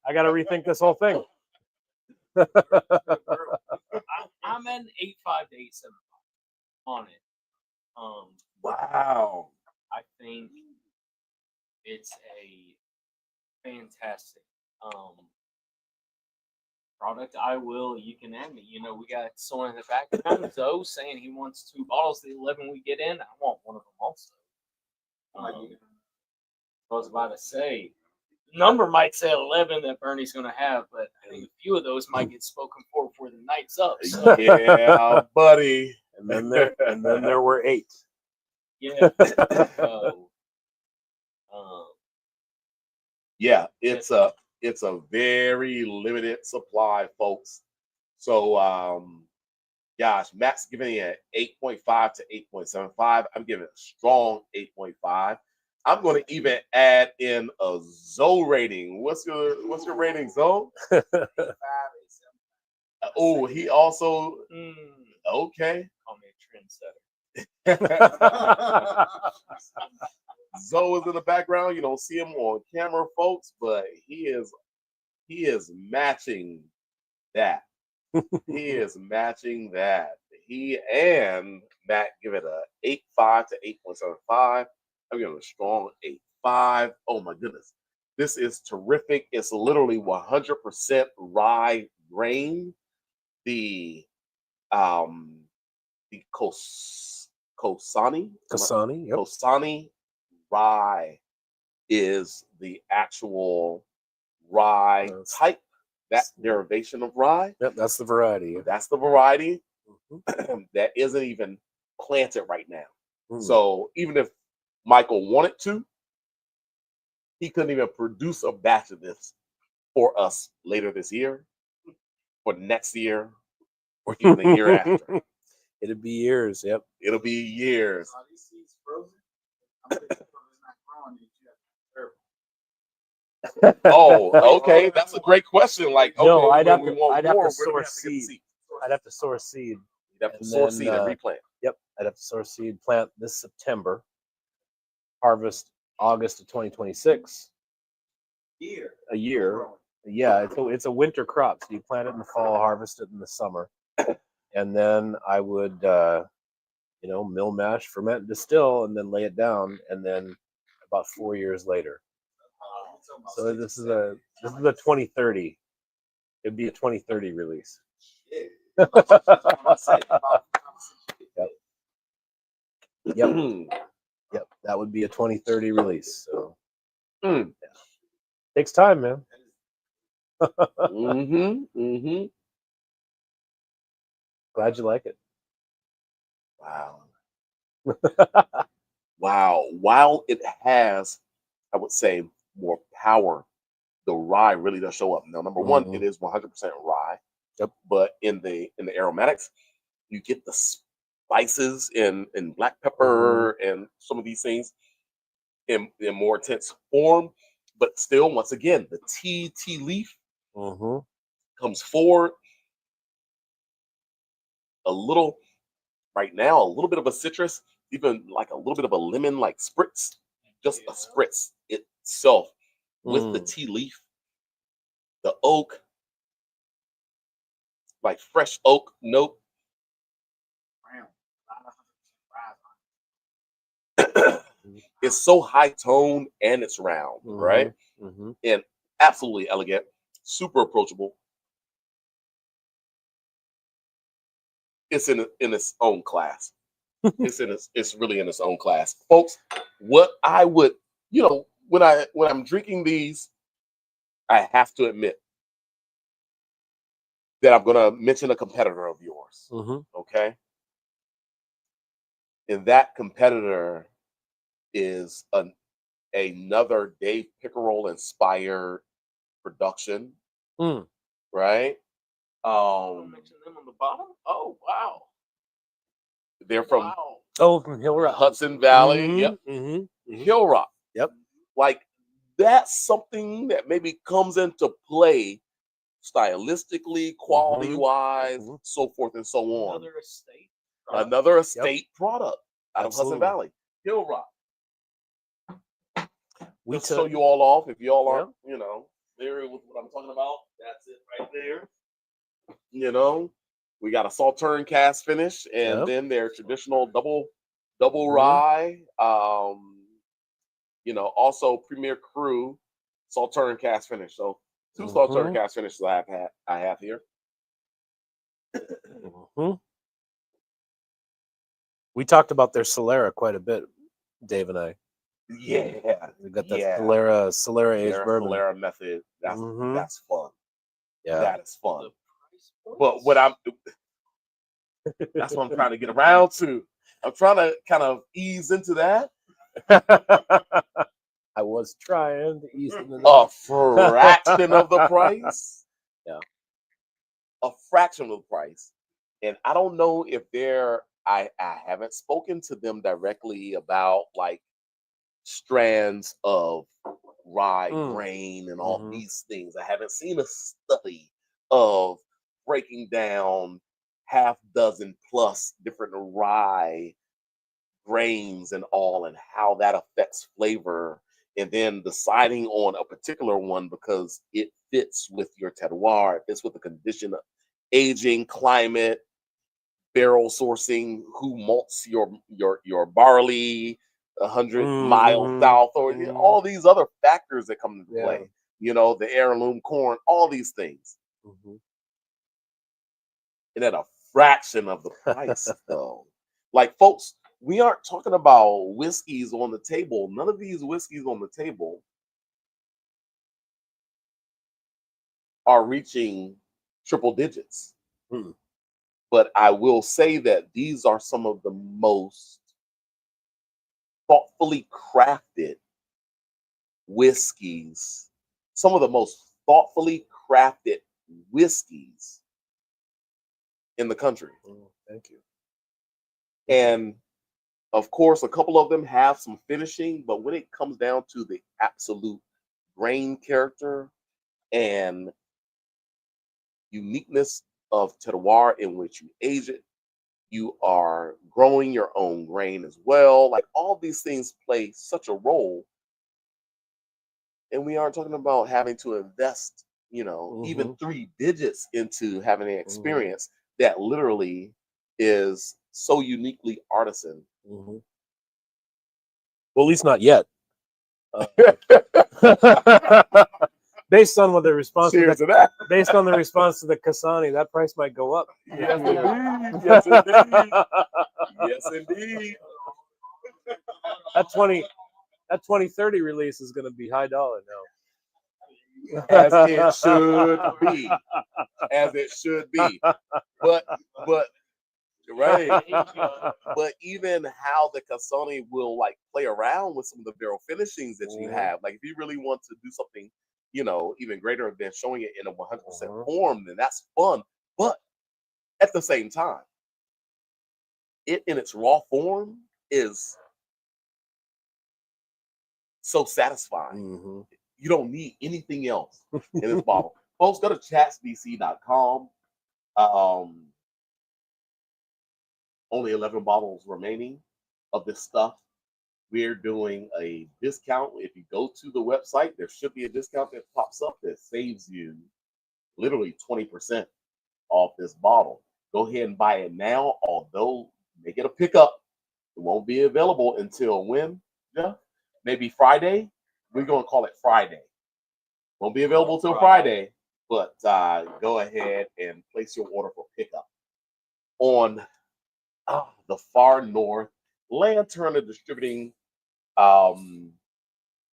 rethink this whole thing. I'm an 8.5 to 8.75 on it. Wow. I think it's a fantastic product. You can add me. You know, we got someone in the background, Zoe, saying he wants 2 bottles. The 11 we get in, I want one of them also. I was about to say, the number might say 11 that Bernie's going to have, but I think a few of those might get spoken for before the night's up. So. Yeah, buddy. And then there were 8. Yeah. So, yeah, it's a very limited supply, folks. So gosh, Matt's giving it an 8.5 to 8.75. I'm giving it a strong 8.5. I'm going to even add in a Zoe rating. What's your rating, Zoe? 8.5. Oh, he also okay. Call me a trendsetter. Zoe is in the background. You don't see him on camera, folks, but he is matching that. He is matching that. He and Matt give it a 8.5 to 8.75. I'm giving it a strong 8.5. Oh my goodness. This is terrific. It's literally 100% rye grain. The Kosani rye is the actual rye type, that derivation of rye. Yep, that's the variety. That's the variety that isn't even planted right now. So even if Michael wanted to, he couldn't even produce a batch of this for us later this year, for next year, or even the year after. It'll be years. Yep. It'll be years. Are these seeds frozen? I'm pretty sure it's not growing yet. Oh, okay. That's a great question. Like, okay, no, I'd have to source seed. I'd have to source seed. You'd have to source seed and replant. Yep, I'd have to source seed, plant this September, harvest August of 2026. A year. Yeah, it's a winter crop. So you plant it in the fall, harvest it in the summer, and then I would, mill mash, ferment, and distill, and then lay it down, and then about 4 years later. So this is a 2030. It'd be a 2030 release. Yep. Yep. That would be a 2030 release. So takes time, man. Glad you like it. Wow. Wow. While it has, I would say, more power, the rye really does show up. Now, number one, it is 100% rye. Yep. But in the aromatics, you get the spices in black pepper and some of these things in more intense form. But still, once again, the tea leaf comes forward. A little, right now, a little bit of a citrus, even like a little bit of a lemon, like spritz, just a spritz itself with the tea leaf, the oak, like fresh oak note. It's so high tone and it's round, right? And absolutely elegant, super approachable. It's in its own class. It's really in its own class, folks. What I would, when I'm drinking these, I have to admit that I'm going to mention a competitor of yours. Okay, and that competitor is another Dave Pickerel inspired production, right? Mention them on the bottom. Oh wow, they're from from Hill Rock, Hudson Valley. Yep, Hill Rock. Yep, like that's something that maybe comes into play stylistically, quality wise, so forth and so on. Another estate product out of Hudson Valley, Hill Rock. We show you all off if you all aren't, familiar with what I'm talking about. That's it right there. We got a Sauterne cast finish, and then their traditional double rye. Also Premier Cru Sauterne cast finish. So 2 Sauterne cast finishes I have here. We talked about their Solera quite a bit, Dave and I. Yeah, we got the Solera aged bourbon. Solera method. That's fun. Yeah, that is fun. But that's what I'm trying to get around to. I'm trying to kind of ease into that. I was trying to ease into that. A fraction of the price. Yeah. A fraction of the price. And I don't know if I haven't spoken to them directly about like strands of rye grain and all these things. I haven't seen a study of breaking down half dozen plus different rye grains and all, and how that affects flavor, and then deciding on a particular one because it fits with your terroir, it fits with the condition of aging, climate, barrel sourcing, who malts your barley 100 miles south, or all these other factors that come into play. The heirloom corn, all these things. And at a fraction of the price, though. Like, folks, we aren't talking about whiskeys on the table. None of these whiskeys on the table are reaching triple digits. But I will say that these are some of the most thoughtfully crafted whiskeys, some of the most thoughtfully crafted whiskeys in the country. Thank you. And of course, a couple of them have some finishing, but when it comes down to the absolute grain character and uniqueness of terroir in which you age it, you are growing your own grain as well. Like, all these things play such a role. And we aren't talking about having to invest, even 3 digits into having an experience that literally is so uniquely artisan. Well, at least not yet. based on what the response to Cheers to that. based on the response to the Kasani, that price might go up. Yes, indeed. Yes, indeed. Yes, indeed. That 2030 release is going to be high dollar now. As it should be. As it should be. But right. But even how the Kasoni will like play around with some of the barrel finishings that you have. Like if you really want to do something, you know, even greater than showing it in a 100% form, then that's fun. But at the same time, it in its raw form is so satisfying. You don't need anything else in this bottle. Folks, go to chatsbc.com. Only 11 bottles remaining of this stuff. We're doing a discount. If you go to the website, there should be a discount that pops up that saves you literally 20% off this bottle. Go ahead and buy it now, although make it a pickup. It won't be available until when? Yeah, maybe Friday. We're going to call it Friday. Won't be available till Friday, but go ahead and place your order for pickup on the far north. Lantern are distributing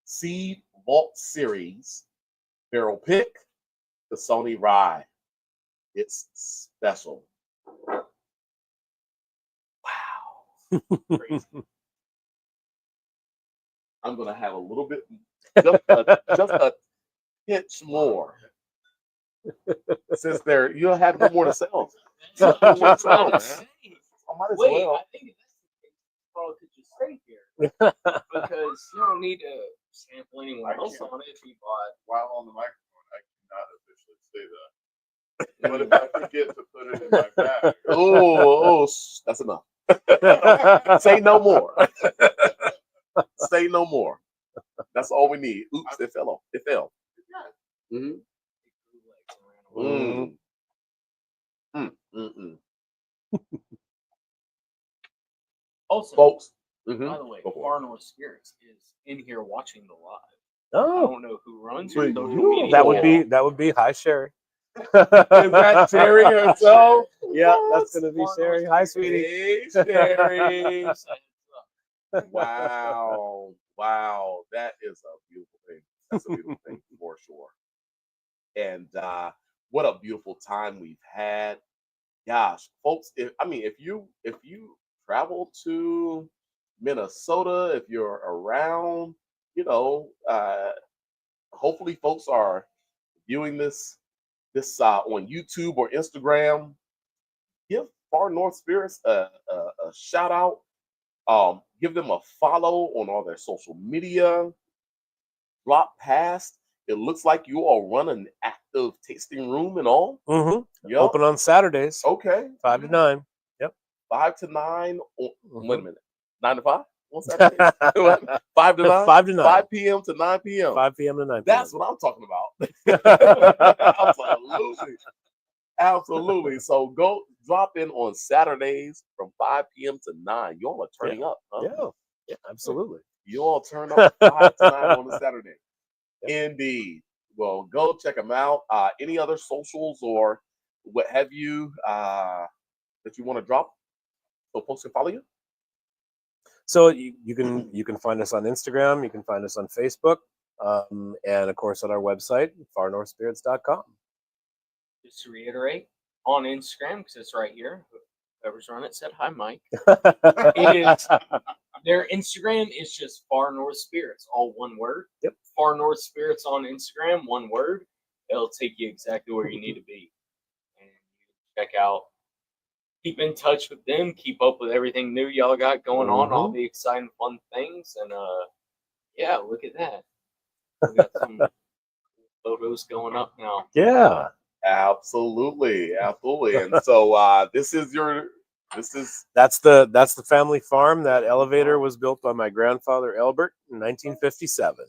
Seed Vault Series Barrel Pick, the Sony Rye. It's special. Wow. Crazy. I'm going to have a little bit, just a pinch more. Since you'll have no more to sell. I might as well. I think that's probably could just stay here because you don't need to sample anyone else on it if you bought. While on the microphone, I cannot officially say that. But if I forget to put it in my bag, that's enough. Say no more. Say no more. That's all we need. Oops, it fell off. It fell. Also, folks, by the way, Far North Spirits is in here watching the live. Oh, I don't know who runs your social media. That would be Hi Sherry. Is that Sherry herself? Yeah, that's gonna be Sherry. Hi, sweetie. Hey, Sherry. Wow, that is a beautiful thing. That's a beautiful thing for sure. And what a beautiful time we've had. Gosh, folks, if you travel to Minnesota, if you're around, hopefully folks are viewing this on YouTube or Instagram. Give Far North Spirits a shout out. Give them a follow on all their social media. Drop past. It looks like you all run an active tasting room and all. Yep. Open on Saturdays. Okay. 5 to 9. Yep. 5 to 9. Wait a minute. 9 to 5? On Saturdays? 5 to 9? 5 to 9. 5 p.m. to 9 p.m. 5 p.m. to 9 p.m. That's what I'm talking about. Absolutely. So go drop in on Saturdays from 5 p.m. to 9. You all are turning up, huh? Yeah, absolutely. You all turn up 5 to 9 on a Saturday. Indeed. Well, go check them out. Any other socials or what have you that you want to drop so folks can follow you? So you can find us on Instagram. You can find us on Facebook, and of course on our website, farnorthspirits.com. Just to reiterate, on Instagram because it's right here. Whoever's run it said hi, Mike. Their Instagram is just Far North Spirits, all one word. Yep. Far North Spirits on Instagram, one word. It'll take you exactly where you need to be. And you check out, keep in touch with them, keep up with everything new y'all got going on, all the exciting, fun things. And yeah, look at that. We got some photos going up now. Yeah. Absolutely. And so that's the family farm. That elevator was built by my grandfather Albert in 1957.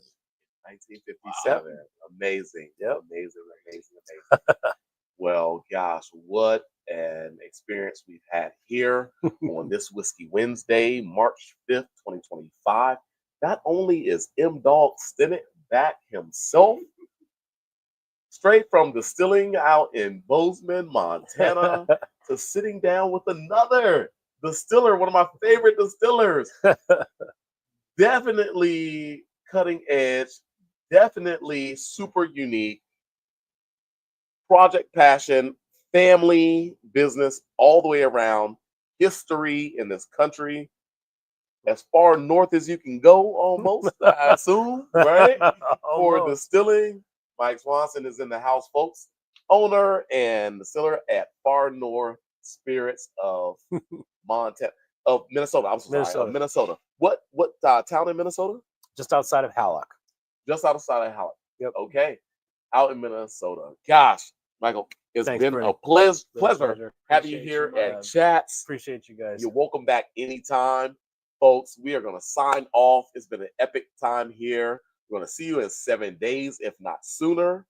1957. Wow. Amazing. Yep. Amazing. Well, gosh, what an experience we've had here on this Whiskey Wednesday, March 5th, 2025. Not only is M. Dog Stennett back himself, Straight from distilling out in Bozeman, Montana, to sitting down with another distiller, one of my favorite distillers. Definitely cutting edge, definitely super unique. Project passion, family, business, all the way around. History in this country. As far north as you can go, almost, I assume, right? For distilling. Mike Swanson is in the house, folks. Owner and distiller at Far North Spirits of Montana, of Minnesota. I'm sorry, of Minnesota. What town in Minnesota? Just outside of Hallock. Just outside of Hallock. Yep. Okay. Out in Minnesota. Gosh, Michael, it's Thanks, been Brady. a pleasure having you Appreciate here you, at Chats. Appreciate you guys. You're welcome back anytime, folks. We are going to sign off. It's been an epic time here. We're going to see you in 7 days, if not sooner.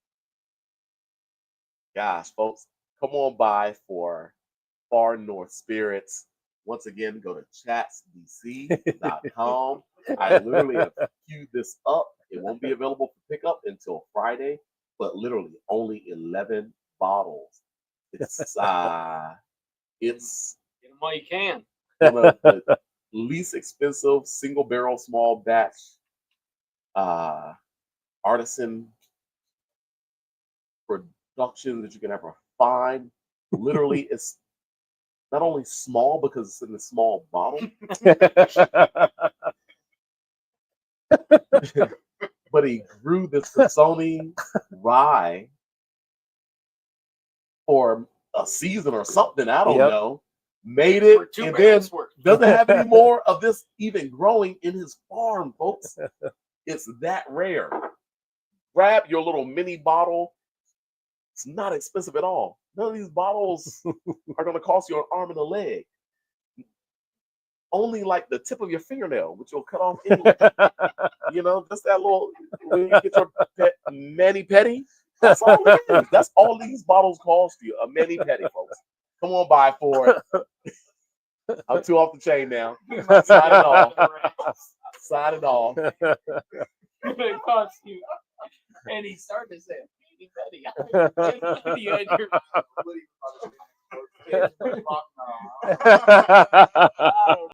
Gosh, folks, come on by for Far North Spirits. Once again, go to chatsdc.com. I literally have queued this up. It won't be available for pickup until Friday, but literally only 11 bottles. It's Get them while you can. one of the least expensive single barrel small batch artisan production that you can ever find. Literally, it's not only small because it's in a small bottle, but he grew this Sony rye for a season or something. I don't know. Made it, and then doesn't have any more of this even growing in his farm, folks. It's that rare. Grab your little mini bottle. It's not expensive at all. None of these bottles are going to cost you an arm and a leg. Only like the tip of your fingernail, which you'll cut off anyway. You know, just that little, when you get your mani-pedi, that's all it is. That's all these bottles cost you, a mani-pedi, folks. Come on by for it. I'm too off the chain now. Sign it off. Sign it off. It costs you. And he started to say, mani-pedi.